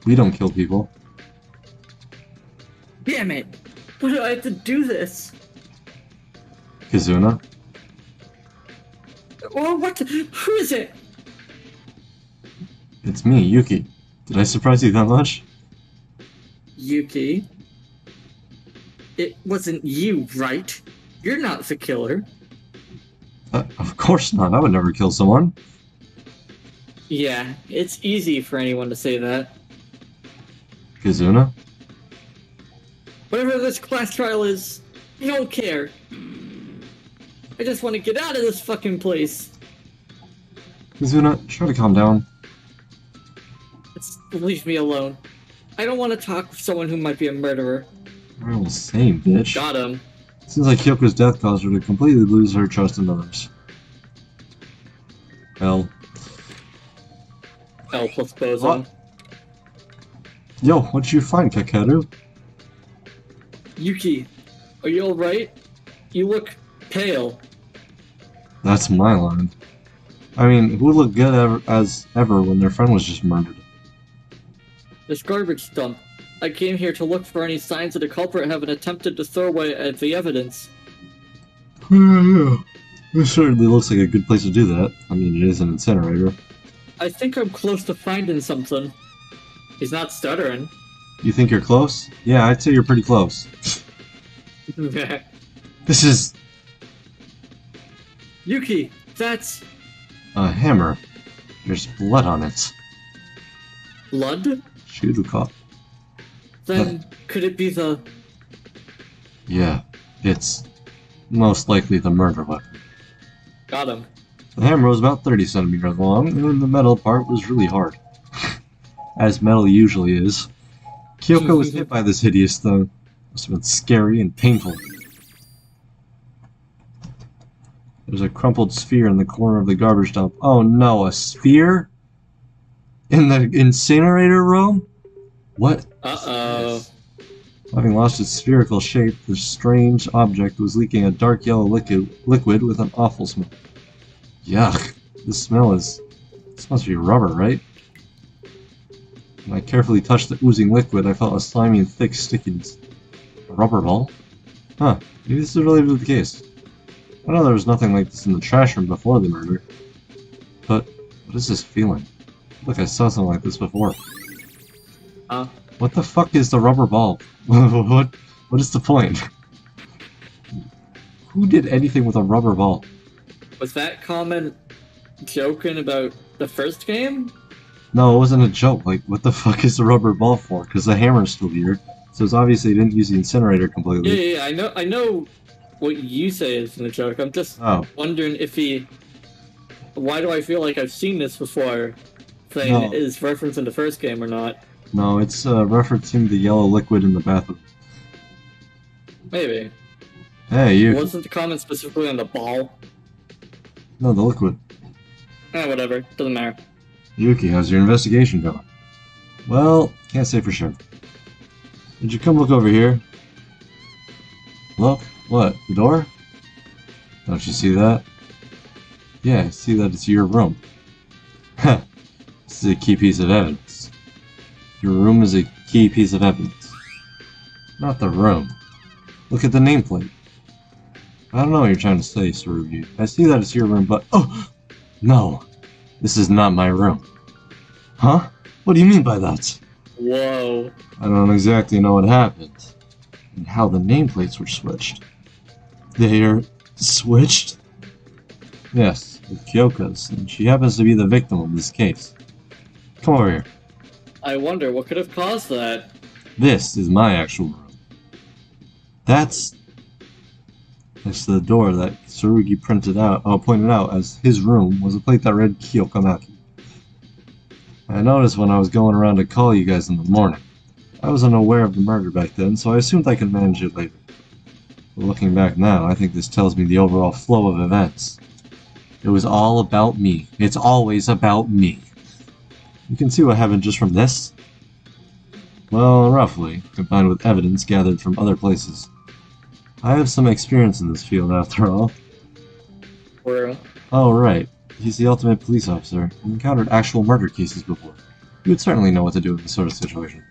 We don't kill people. Damn it! Why do I have to do this? Kizuna? Oh, what? Who is it? It's me, Yuki. Did I surprise you that much? Yuki? It wasn't you, right? You're not the killer. Of course not. I would never kill someone. Yeah, it's easy for anyone to say that. Kizuna? Whatever this class trial is, I don't care. I just want to get out of this fucking place. Kizuna, try to calm down. Leave me alone. I don't want to talk with someone who might be a murderer. We're all the same, bitch. Got him. Seems like Kyoko's death caused her to completely lose her trust in others. Hell. L plus boson. What? Yo, what'd you find, Kakeru? Yuki, are you alright? You look pale. That's my line. I mean, who looked good as ever when their friend was just murdered? This garbage dump. I came here to look for any signs that a culprit haven't attempted to throw away the evidence. This certainly looks like a good place to do that. I mean, it is an incinerator. I think I'm close to finding something. He's not stuttering. You think you're close? Yeah, I'd say you're pretty close. This is... Yuki, that's... a hammer. There's blood on it. blood? Shiruka. Then could it be the... Yeah, it's most likely the murder weapon. Got him. The hammer was about 30 centimeters long, and the metal part was really hard. As metal usually is. Kyoko was hit by this hideous thing. Must have been scary and painful. There's a crumpled sphere in the corner of the garbage dump. Oh no, a sphere? In the incinerator room? What? Uh-oh. Having lost its spherical shape, the strange object was leaking a dark yellow liquid with an awful smell. Yuck. This must be rubber, right? When I carefully touched the oozing liquid, I felt a slimy and thick stickiness. A rubber ball? Huh, maybe this is related to the case. I know there was nothing like this in the trash room before the murder. But what is this feeling? Look, I saw something like this before. What the fuck is the rubber ball? What is the point? Who did anything with a rubber ball? Was that comment joking about the first game? No, it wasn't a joke. Like, what the fuck is the rubber ball for? Because the hammer's still here. So it's obviously he didn't use the incinerator completely. Yeah, I know what you say isn't a joke. I'm just wondering if he... Why do I feel like I've seen this before? Thing is referencing the first game or not? No, it's referencing the yellow liquid in the bathroom. Maybe. Hey, you. Wasn't the comment specifically on the ball? No, the liquid. Whatever. Doesn't matter. Yuki, how's your investigation going? Well, can't say for sure. Did you come look over here? Look? What? The door? Don't you see that? Yeah, I see that it's your room. Heh. This is a key piece of evidence. Your room is a key piece of evidence. Not the room. Look at the nameplate. I don't know what you're trying to say, Tsurugi. I see that it's your room, but... Oh! No! This is not my room. Huh? What do you mean by that? Whoa. I don't exactly know what happened. And how the nameplates were switched. They are... switched? Yes, with Kyoko's, and she happens to be the victim of this case. Come over here. I wonder what could have caused that. This is my actual room. That's next to the door that Tsurugi pointed out as his room was a plate that read Kyokomaki. I noticed when I was going around to call you guys in the morning. I was unaware of the murder back then, so I assumed I could manage it later. But looking back now, I think this tells me the overall flow of events. It was all about me. It's always about me. You can see what happened just from this? Well, roughly, combined with evidence gathered from other places. I have some experience in this field, after all. Where? Oh, right. He's the ultimate police officer, and encountered actual murder cases before. You would certainly know what to do in this sort of situation.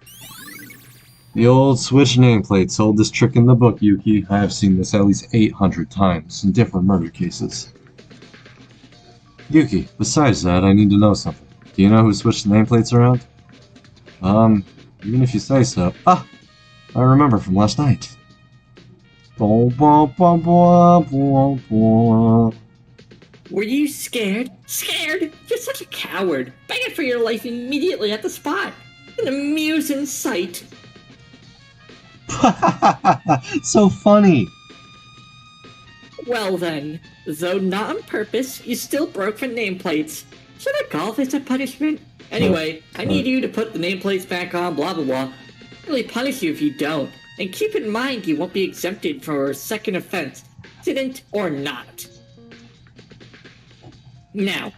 The old Switch nameplate sold this trick in the book, Yuki. I have seen this at least 800 times in different murder cases. Yuki, besides that, I need to know something. Do you know who switched the nameplates around? Even if you say so. Ah! I remember from last night. Were you scared? Scared? You're such a coward. Begging for your life immediately at the spot. An amusing sight. So funny! Well then, though not on purpose, you still broke the nameplates. Should I call this a punishment? Anyway, I need you to put the nameplates back on, blah blah blah. I'll really punish you if you don't. And keep in mind you won't be exempted for a second offense, accident or not. Now,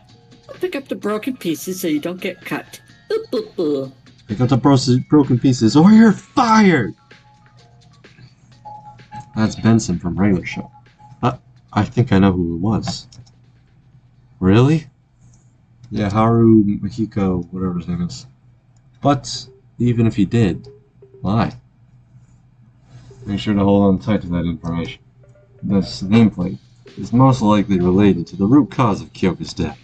I'll pick up the broken pieces so you don't get cut. Boop, boop, boop. Pick up the broken pieces or you're fired! That's Benson from Regular Show. I think I know who it was. Really? Yeah, Haru Mahiko, whatever his name is. But, even if he did, why? Make sure to hold on tight to that information. This nameplate is most likely related to the root cause of Kyoko's death.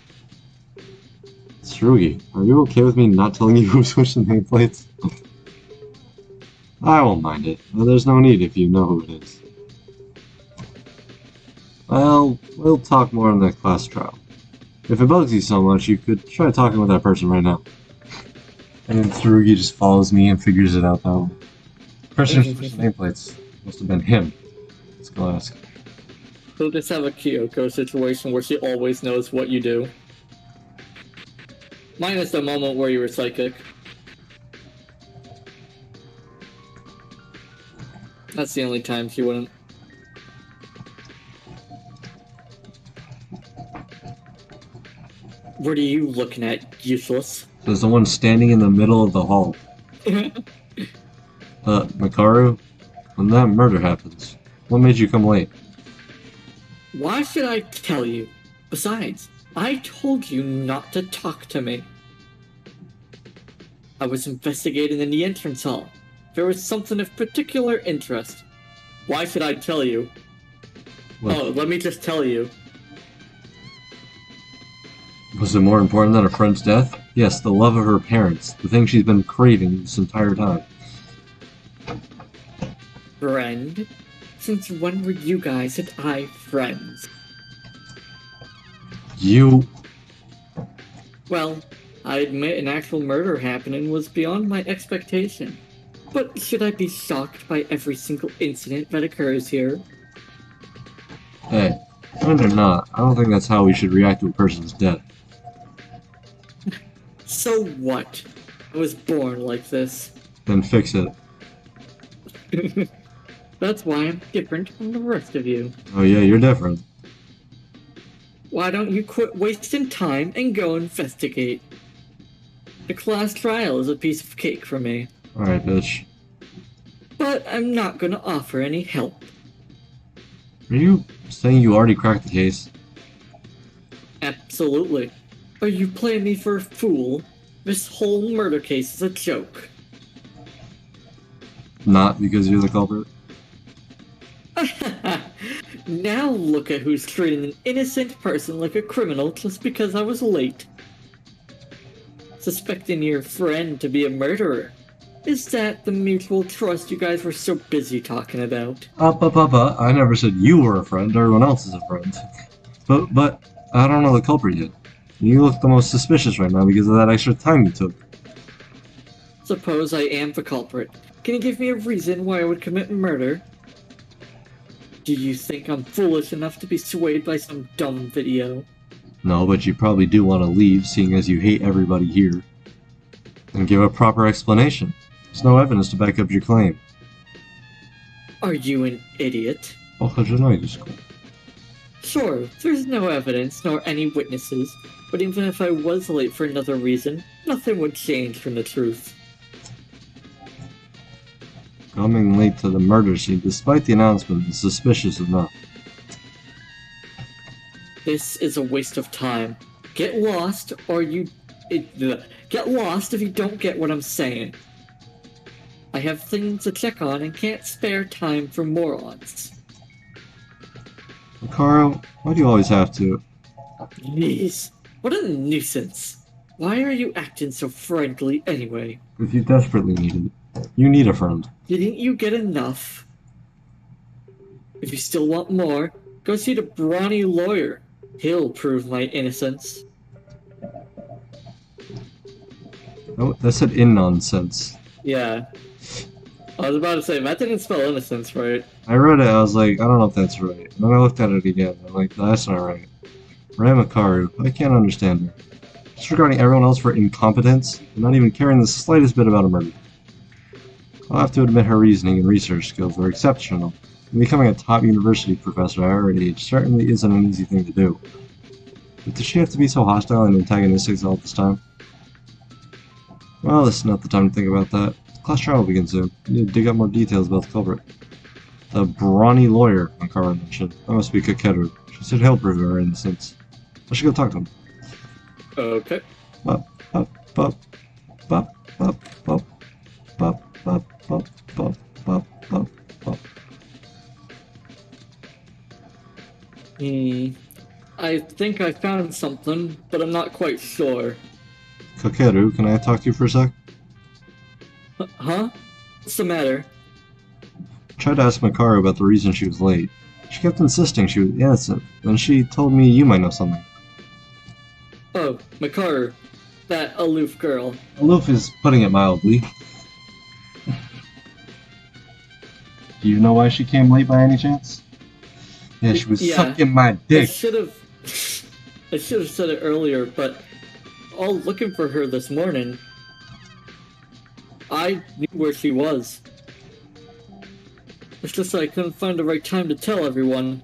Tsurugi, are you okay with me not telling you who switched the nameplates? I won't mind it, but there's no need if you know who it is. Well, we'll talk more in the class trial. If it bugs you so much, you could try talking with that person right now. And then Tsurugi just follows me and figures it out that way. The person who switched the nameplates must have been him. Let's go ask. He'll just have a Kyoko situation where she always knows what you do. Minus the moment where you were psychic. That's the only time she wouldn't. What are you looking at, useless? There's the one standing in the middle of the hall. Makaru, when that murder happens, what made you come late? Why should I tell you? Besides, I told you not to talk to me. I was investigating in the entrance hall. There was something of particular interest. Why should I tell you? What? Oh, let me just tell you. Was it more important than a friend's death? Yes, the love of her parents, the thing she's been craving this entire time. Friend? Since when were you guys and I friends? You... Well, I admit an actual murder happening was beyond my expectation. But should I be shocked by every single incident that occurs here? Hey, friend or not, I don't think that's how we should react to a person's death. So what? I was born like this. Then fix it. That's why I'm different from the rest of you. Oh yeah, you're different. Why don't you quit wasting time and go investigate? The class trial is a piece of cake for me. Alright, bitch. But I'm not gonna offer any help. Are you saying you already cracked the case? Absolutely. Are you playing me for a fool? This whole murder case is a joke. Not because you're the culprit? Now look at who's treating an innocent person like a criminal just because I was late. Suspecting your friend to be a murderer. Is that the mutual trust you guys were so busy talking about? I never said you were a friend, everyone else is a friend. But, I don't know the culprit yet. You look the most suspicious right now because of that extra time you took. Suppose I am the culprit. Can you give me a reason why I would commit murder? Do you think I'm foolish enough to be swayed by some dumb video? No, but you probably do want to leave, seeing as you hate everybody here. And give a proper explanation. There's no evidence to back up your claim. Are you an idiot? Sure, there's no evidence nor any witnesses, but even if I was late for another reason, nothing would change from the truth. Coming late to the murder scene despite the announcement is suspicious enough. This is a waste of time. Get lost, or get lost if you don't get what I'm saying. I have things to check on and can't spare time for morons. Makaro, why do you always have to? Jeez, what a nuisance. Why are you acting so friendly anyway? Because you desperately need it. You need a friend. Didn't you get enough? If you still want more, go see the brawny lawyer. He'll prove my innocence. Oh, that said in nonsense. Yeah. I was about to say, that didn't spell innocence right. I read it, I was like, I don't know if that's right. And then I looked at it again, I'm like, that's not right. Ramakaru, I can't understand her. Disregarding everyone else for incompetence, and not even caring the slightest bit about a murder. I'll have to admit her reasoning and research skills were exceptional, and becoming a top university professor at her age certainly isn't an easy thing to do. But did she have to be so hostile and antagonistic all this time? Well, this is not the time to think about that. Class trial will begin soon. I need to dig up more details about the culprit. The brawny lawyer, Makara mentioned. That must be Kakeru. She said he'll prove her innocence. I should go talk to him. Okay. Bop, bop, bop, bop, bop, bop, bop, bop, bop, bop, bop, bop, bop. I think I found something, but I'm not quite sure. Kakeru, can I talk to you for a sec? Huh? What's the matter? I tried to ask Makaro about the reason she was late. She kept insisting she was innocent, and she told me you might know something. Oh, Makaru. That aloof girl. Aloof is putting it mildly. Do you know why she came late by any chance? Yeah, she was sucking my I dick. should have said it earlier, but all looking for her this morning, I knew where she was. It's just that I couldn't find the right time to tell everyone.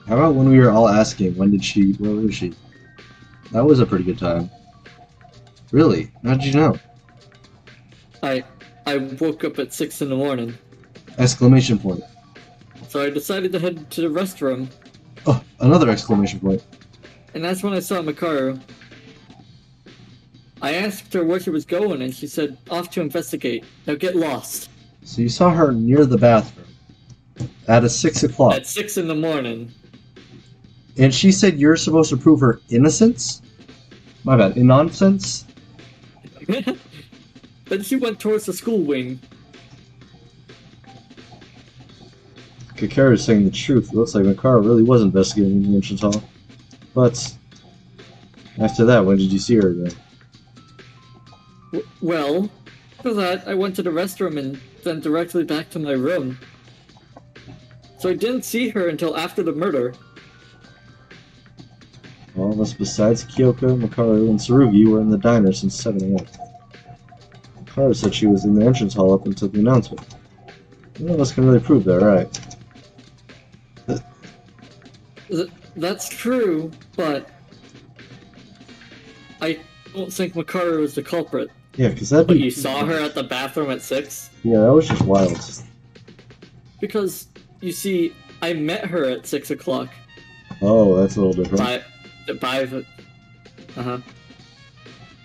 How about when we were all asking, where was she? That was a pretty good time. Really? How did you know? I woke up at 6 in the morning, Exclamation point. so I decided to head to the restroom, Oh, another exclamation point. and that's when I saw Makaru. I asked her where she was going, and she said, off to investigate. Now get lost. So you saw her near the bathroom. At 6 o'clock. At 6 in the morning. And she said you're supposed to prove her innocence? My bad, nonsense? Then she went towards the school wing. Kakara is saying the truth. It looks like Makara really was investigating the entrance hall. But after that, when did you see her again? Well, after that, I went to the restroom and then directly back to my room. So I didn't see her until after the murder. All of us besides Kyoko, Makaru, and Tsurugi were in the diner since 7 a.m. Makaru said she was in the entrance hall up until the announcement. None of us can really prove that, right? That's true, but I don't think Makaru is the culprit. Yeah, because that'd But be... you saw her at the bathroom at 6? Yeah, that was just wild. Because, you see, I met her at 6 o'clock. Oh, that's a little different. Uh-huh.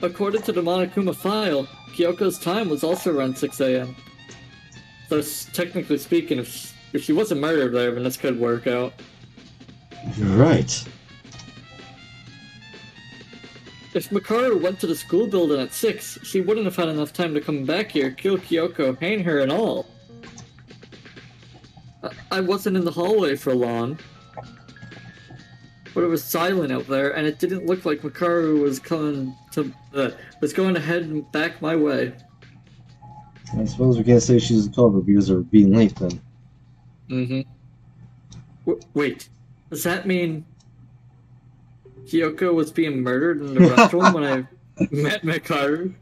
According to the Monokuma file, Kyoko's time was also around 6 a.m. So, technically speaking, if she wasn't murdered there, then this could work out. You're right. If Makaru went to the school building at 6, she wouldn't have had enough time to come back here, kill Kyoko, hang her, and all. I wasn't in the hallway for long. But it was silent out there, and it didn't look like Makaru was going to head back my way. I suppose we can't say she's the culprit because of her being late then. Mm-hmm. Wait, does that mean Kyoko was being murdered in the restroom when I met Makaru?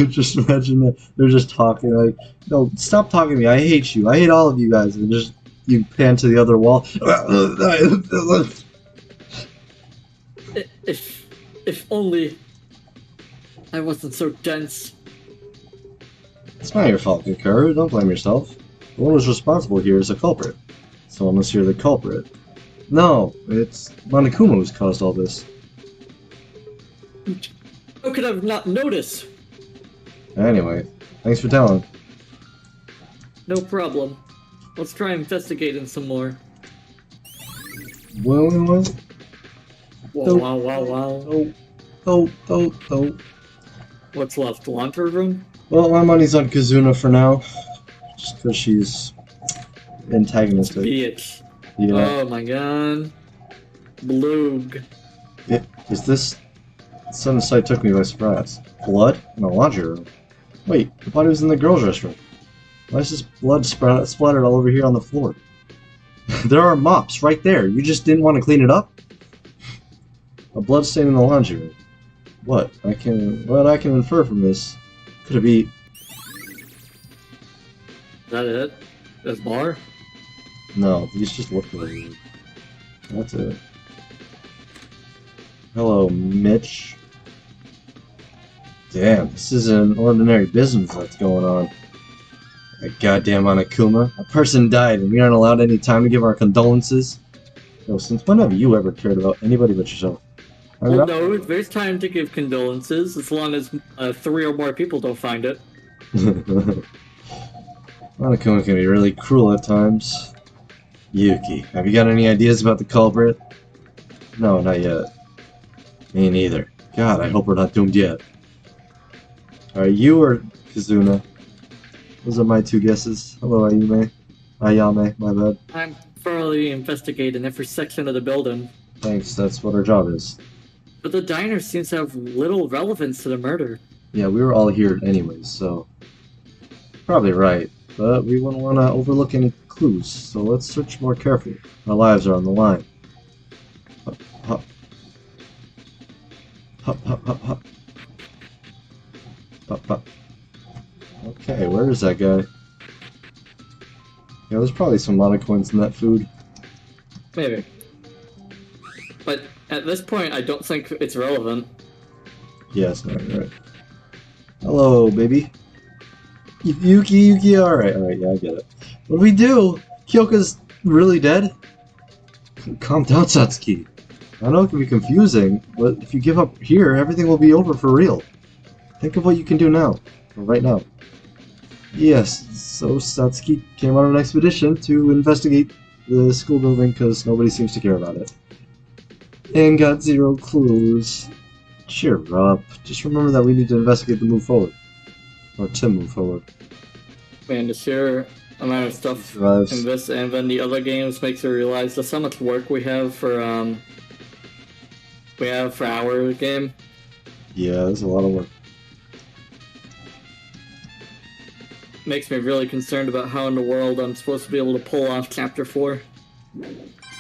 Just imagine that they're just talking like, no, stop talking to me. I hate you. I hate all of you guys. And just you pan to the other wall. If only I wasn't so dense. It's not your fault, Kakaru. Don't blame yourself. The one who's responsible here is a culprit. So unless you're the culprit. No, it's Monokuma who's caused all this. How could I have not noticed? Anyway, thanks for telling. No problem. Let's try investigating some more. Well, Wow. oh. What's left? Laundry room? Well, my money's on Kazuna for now. Just because she's antagonistic. Bitch. Yeah. Oh my god. Bloog. Is this... Sudden sight took me by surprise. Blood in a laundry room. Wait, the body was in the girls' restroom. Why is this blood splattered all over here on the floor? There are mops right there. You just didn't want to clean it up? A blood stain in the laundry room. What I can infer from this? Could it be? Is that it? This bar? No, these just look really weird. That's it. Hello, Mitch. Damn, this isn't ordinary business that's going on. That goddamn Monokuma. A person died and we aren't allowed any time to give our condolences. Yo, since when have you ever cared about anybody but yourself? Well, no, there's time to give condolences as long as 3 or more people don't find it. Monokuma can be really cruel at times. Yuki, have you got any ideas about the culprit? No, not yet. Me neither. God, I hope we're not doomed yet. Alright, you or Kazuna? Those are my 2 guesses. Hello, Ayume. Ayame, my bad. I'm thoroughly investigating every section of the building. Thanks, that's what our job is. But the diner seems to have little relevance to the murder. Yeah, we were all here anyways, so... Probably right, but we wouldn't want to overlook any clues, so let's search more carefully. Our lives are on the line. Hup, hup. Hup, hup, hup, hup. Hup, hup. Okay, where is that guy? Yeah, there's probably some monocoins in that food. Maybe. But at this point, I don't think it's relevant. Yes, no, you're right. Hello, baby. Yuki, alright, yeah, I get it. What do we do? Kyoka's really dead? Calm down, Satsuki. I know it can be confusing, but if you give up here, everything will be over for real. Think of what you can do now. Right now. Yes, so Satsuki came on an expedition to investigate the school building because nobody seems to care about it. And got 0 clues. Cheer up. Just remember that we need to investigate to move forward. Or to move forward. Man, the sheer amount of stuff Survives. in this and then the other games makes you realize just how much work we have for our game. Yeah, there's a lot of work. Makes me really concerned about how in the world I'm supposed to be able to pull off Chapter 4.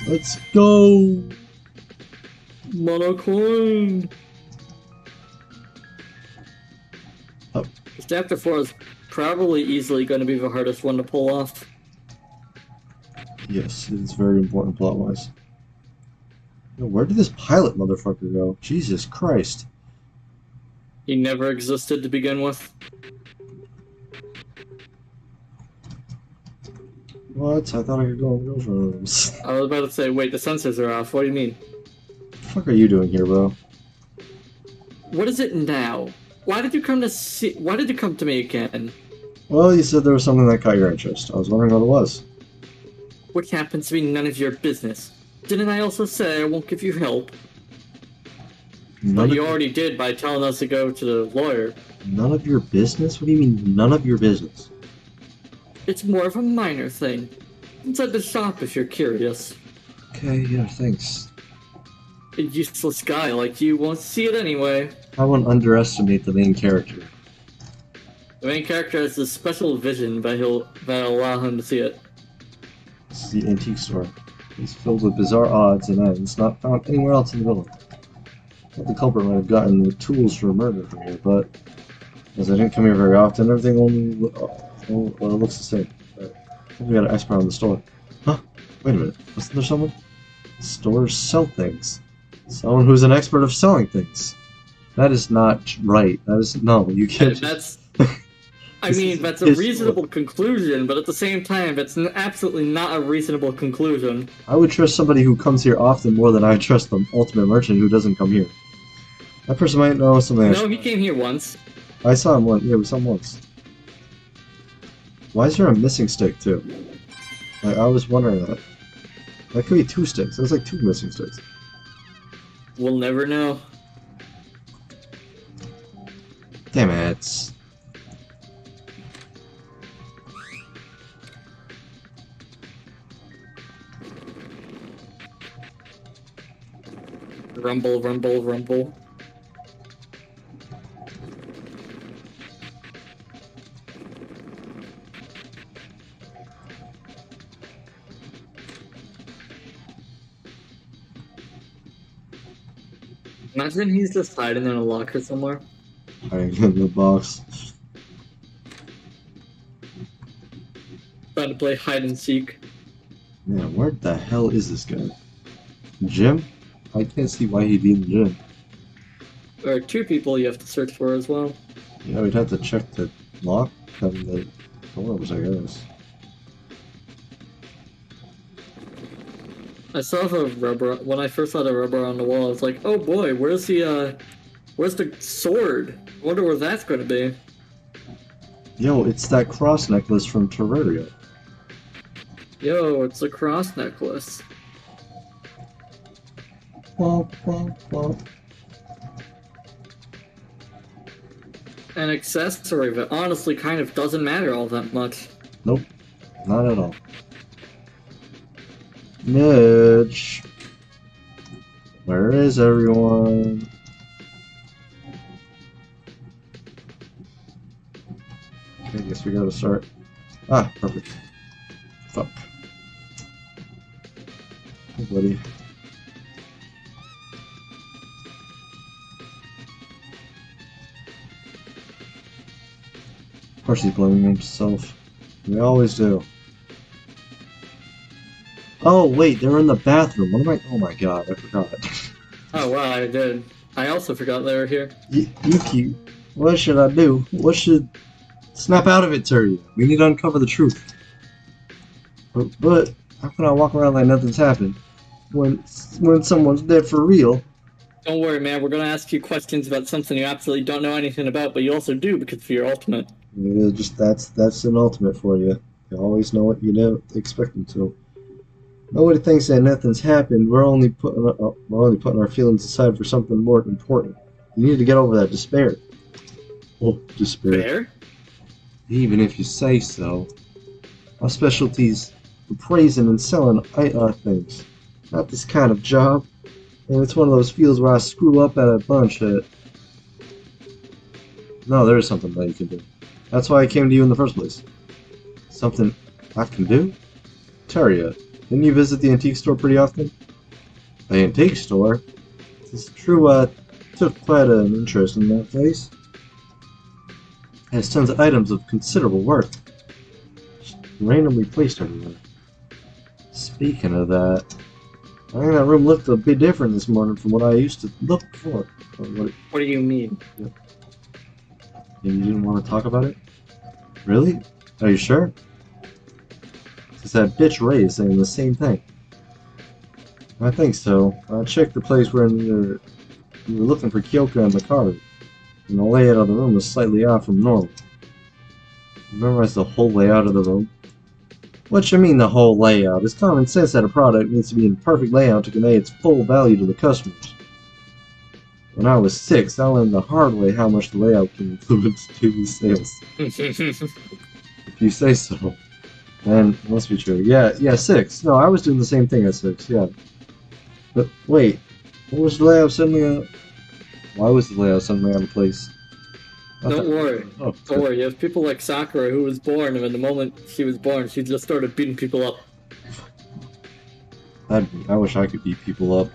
Let's go! Monocoin! Oh. Chapter 4 is probably easily going to be the hardest one to pull off. Yes, it's very important plot-wise. Yo, where did this pilot motherfucker go? Jesus Christ. He never existed to begin with. What? I thought I could go in those rooms. I was about to say, wait, the sensors are off. What do you mean? What the fuck are you doing here, bro? What is it now? Why did you come to me again? Well, you said there was something that caught your interest. I was wondering what it was. Which happens to be none of your business. Didn't I also say I won't give you help? But you already did by telling us to go to the lawyer. None of your business? What do you mean, none of your business? It's more of a minor thing. Inside the shop if you're curious. Okay, yeah, thanks. A useless guy like you won't see it anyway. I won't underestimate the main character. The main character has this special vision that'll allow him to see it. This is the antique store. It's filled with bizarre odds and ends not found anywhere else in the building. Well, the culprit might have gotten the tools for murder from here, but as I didn't come here very often, everything only looks the same. I think we got an expert on the store. Huh? Wait a minute. Wasn't there someone? Stores sell things. Someone who's an expert of selling things. That is not right. That is no. You can't. That's. I mean, that's a reasonable conclusion, but at the same time, it's absolutely not a reasonable conclusion. I would trust somebody who comes here often more than I would trust the ultimate merchant who doesn't come here. That person might know something. No, he came here once. I saw him once. Yeah, we saw him once. Why is there a missing stick too? I was wondering that. That could be 2 sticks. There's like 2 missing sticks. We'll never know. Damn it. Rumble, rumble, rumble. Imagine he's just hiding in a locker somewhere. Hiding in the box. Trying to play hide and seek. Man, where the hell is this guy? Gym? I can't see why he'd be in the gym. There are 2 people you have to search for as well. Yeah, we'd have to check the lock and the doors, I guess. I saw the rubber when I first saw the rubber on the wall. I was like, "Oh boy, where's the sword? I wonder where that's going to be." Yo, it's that cross necklace from Terraria. Yo, it's a cross necklace. Womp, womp, womp. An accessory that honestly kind of doesn't matter all that much. Nope, not at all. Niche. Where is everyone? Okay, I guess we gotta start. Ah, perfect. Fuck. Hey, buddy. Of course he's blaming himself. We always do. Oh wait, they're in the bathroom. What am I? Oh my god, I forgot. Oh wow, I did. I also forgot they were here. Yuki, what should I do? What should... Snap out of it, Terry. We need to uncover the truth. But how can I walk around like nothing's happened when someone's dead for real? Don't worry, man. We're gonna ask you questions about something you absolutely don't know anything about, but you also do because of your ultimate. Yeah, just that's an ultimate for you. You always know what you don't expect them to. Nobody thinks that nothing's happened. We're only putting our feelings aside for something more important. You need to get over that despair. Oh, despair. Fair? Even if you say so. My specialty's praising and selling things. Not this kind of job. And it's one of those fields where I screw up at a bunch. No, there is something that you can do. That's why I came to you in the first place. Something I can do? Terria, didn't you visit the antique store pretty often? The antique store? It's true I took quite an interest in that place. It has tons of items of considerable worth. Just randomly placed everywhere. Speaking of that, I think that room looked a bit different this morning from what I used to look for. What do you mean? And you didn't want to talk about it? Really? Are you sure? Because that bitch Ray is saying the same thing. I think so. I checked the place where you were looking for Kyoka and the card, and the layout of the room was slightly off from normal. You memorized the whole layout of the room? What you mean the whole layout? It's common sense that a product needs to be in perfect layout to convey its full value to the customers. When I was 6, I learned the hard way how much the layout can influence TV sales. If you say so. Then it must be true. Yeah, 6. No, I was doing the same thing at 6, yeah. But wait, what was the layout suddenly why was the layout suddenly out of place? Don't worry. Oh, Don't worry. You have people like Sakura who was born, and the moment she was born, she just started beating people up. I wish I could beat people up.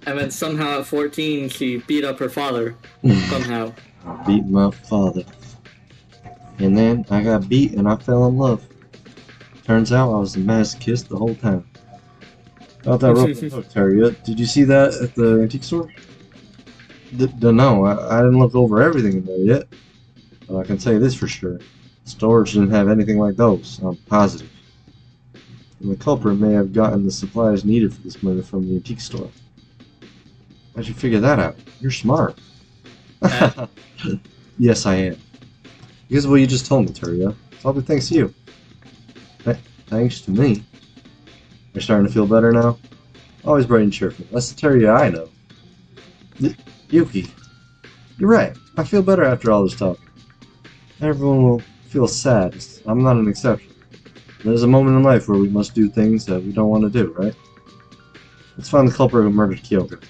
And then somehow at 14, she beat up her father. Somehow. Beat my father. And then I got beat and I fell in love. Turns out I was a masochist the whole time. About that real quick, Terria, did you see that at the antique store? No, I didn't look over everything in there yet. But I can say this for sure. Storage didn't have anything like those, I'm positive. And the culprit may have gotten the supplies needed for this murder from the antique store. How'd you figure that out? You're smart. Yes, I am. Because of what you just told me, Terria. It's all good thanks to you. Thanks to me. You're starting to feel better now? Always bright and cheerful. That's the Terria I know. Yuki, you're right. I feel better after all this talking. Everyone will feel sad. I'm not an exception. There's a moment in life where we must do things that we don't want to do, right? Let's find the culprit who murdered Kyoka.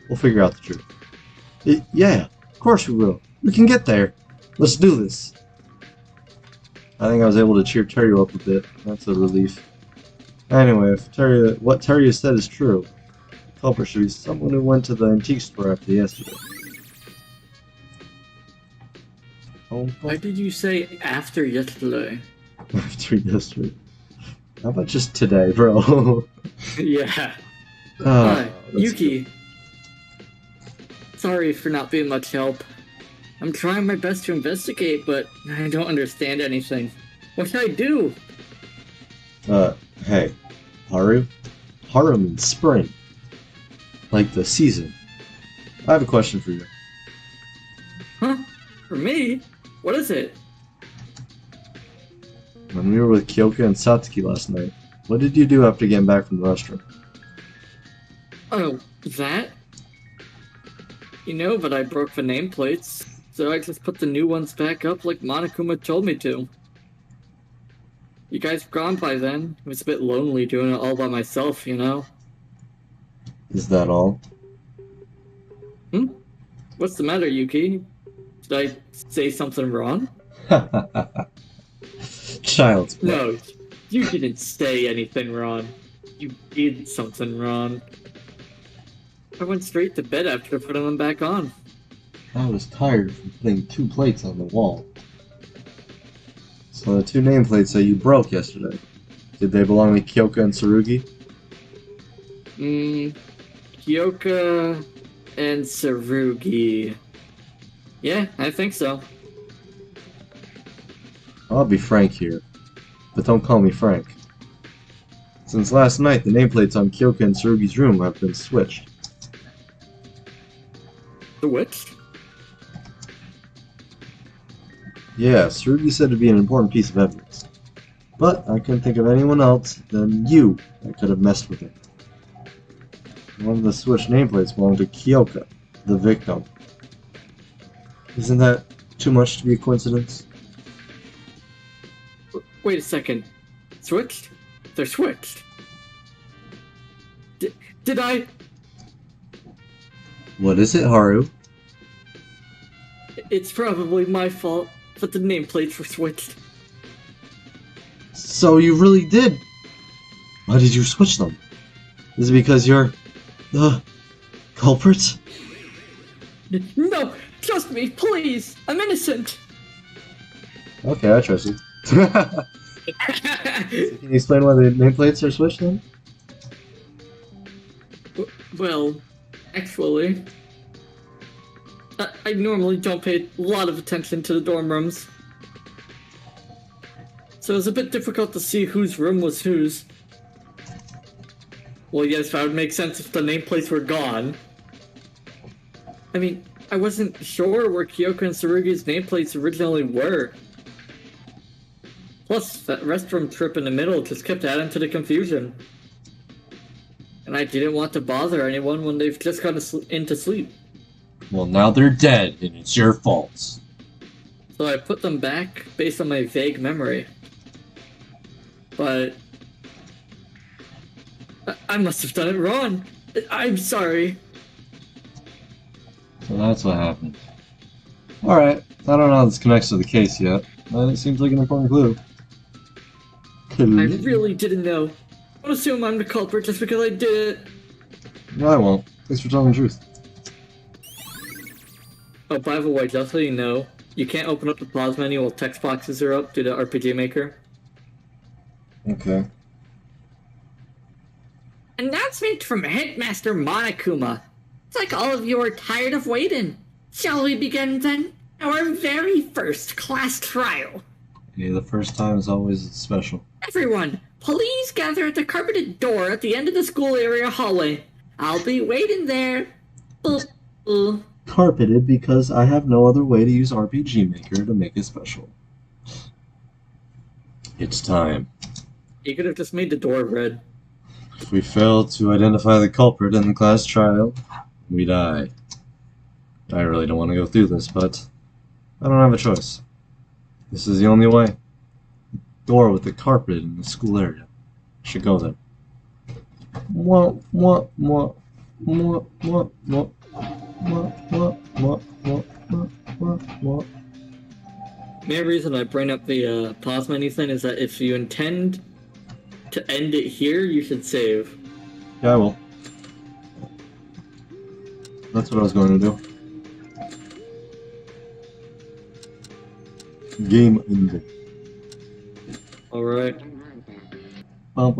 We'll figure out the truth. Yeah, of course we will. We can get there. Let's do this. I think I was able to cheer Terria up a bit. That's a relief. Anyway, if what Terria said is true, the culprit should be someone who went to the antique store after yesterday. Why did you say after yesterday? After yesterday. How about just today, bro? Yeah. That's Yuki. Sorry for not being much help. I'm trying my best to investigate, but I don't understand anything. What should I do? Hey, Haru? Haru means spring. Like the season. I have a question for you. Huh? For me? What is it? When we were with Kyoka and Satsuki last night, what did you do after getting back from the restaurant? Oh, that? You know, but I broke the nameplates, so I just put the new ones back up like Monokuma told me to. You guys were gone by then. It was a bit lonely doing it all by myself, you know? Is that all? What's the matter, Yuki? Did I say something wrong? Child's play. No, you didn't say anything wrong. You did something wrong. I went straight to bed after putting them back on. I was tired from putting 2 plates on the wall. So the 2 nameplates that you broke yesterday, did they belong to Kyoka and Tsurugi? Kyoka and Tsurugi. Yeah, I think so. I'll be frank here, but don't call me Frank. Since last night, the nameplates on Kyoka and Tsurugi's room have been switched. The witch? Yeah, Tsurugi said it'd be an important piece of evidence. But I couldn't think of anyone else than you that could have messed with it. One of the Switch nameplates belonged to Kyoka, the victim. Isn't that too much to be a coincidence? Wait a second. Switched? They're switched. Did I? What is it, Haru? It's probably my fault, but the nameplates were switched. So you really did? Why did you switch them? Is it because you're the culprit? No! Trust me, please! I'm innocent! Okay, I trust you. Can you explain why the nameplates are switched then? Well, actually, I normally don't pay a lot of attention to the dorm rooms. So it was a bit difficult to see whose room was whose. Well, yes, that would make sense if the nameplates were gone. I mean, I wasn't sure where Kyoko and Tsurugi's nameplates originally were. Plus, that restroom trip in the middle just kept adding to the confusion. And I didn't want to bother anyone when they've just gone into sleep. Well, now they're dead, and it's your fault. So I put them back based on my vague memory. But I must have done it wrong. I'm sorry. So that's what happened. Alright, I don't know how this connects to the case yet, but it seems like an important clue. I really didn't know. Don't assume I'm the culprit just because I did it. No, I won't. Thanks for telling the truth. Oh, by the way, just so you know, you can't open up the pause menu while text boxes are up due to RPG Maker. Okay. Announcement from Headmaster Monokuma. It's like all of you are tired of waiting. Shall we begin then? Our very first class trial. Yeah, the first time is always special. Everyone, please gather at the carpeted door at the end of the school area hallway. I'll be waiting there. Carpeted because I have no other way to use RPG Maker to make it special. It's time. You could have just made the door red. If we fail to identify the culprit in the class trial, we die. I really don't want to go through this, but I don't have a choice. This is the only way. Door with the carpet in the school area. Should go there. What? Main reason I bring up the pause menu thing is that if you intend to end it here, you should save. Yeah, I will. That's what I was going to do. Game ended. Alright, We'll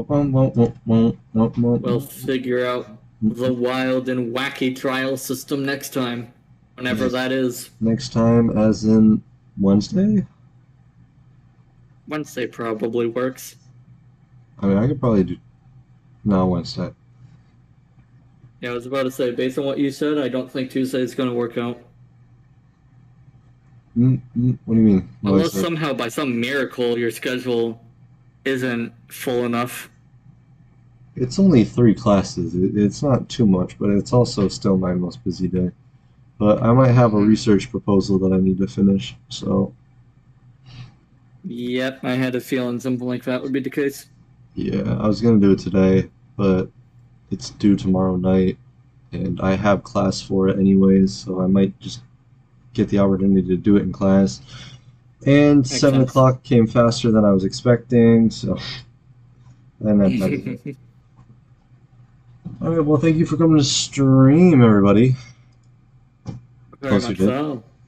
we'll figure out the wild and wacky trial system next time. Whenever Yes. that is. Next time, as in Wednesday? Wednesday probably works. I mean, I could probably do. No, Wednesday. Yeah, I was about to say, based on what you said, I don't think Tuesday is going to work out. What do you mean? Unless Wednesday? somehow, by some miracle, your schedule isn't full enough. It's only 3 classes. It's not too much, but it's also still my most busy day. But I might have a research proposal that I need to finish, so Yep, I had a feeling something like that would be the case. yeah, I was gonna do it today, but it's due tomorrow night, and I have class for it anyways, so I might just get the opportunity to do it in class. And Makes 7 sense. o'clock came faster than I was expecting, so and that. All right, well, thank you for coming to stream, everybody. Very Closer much did. so.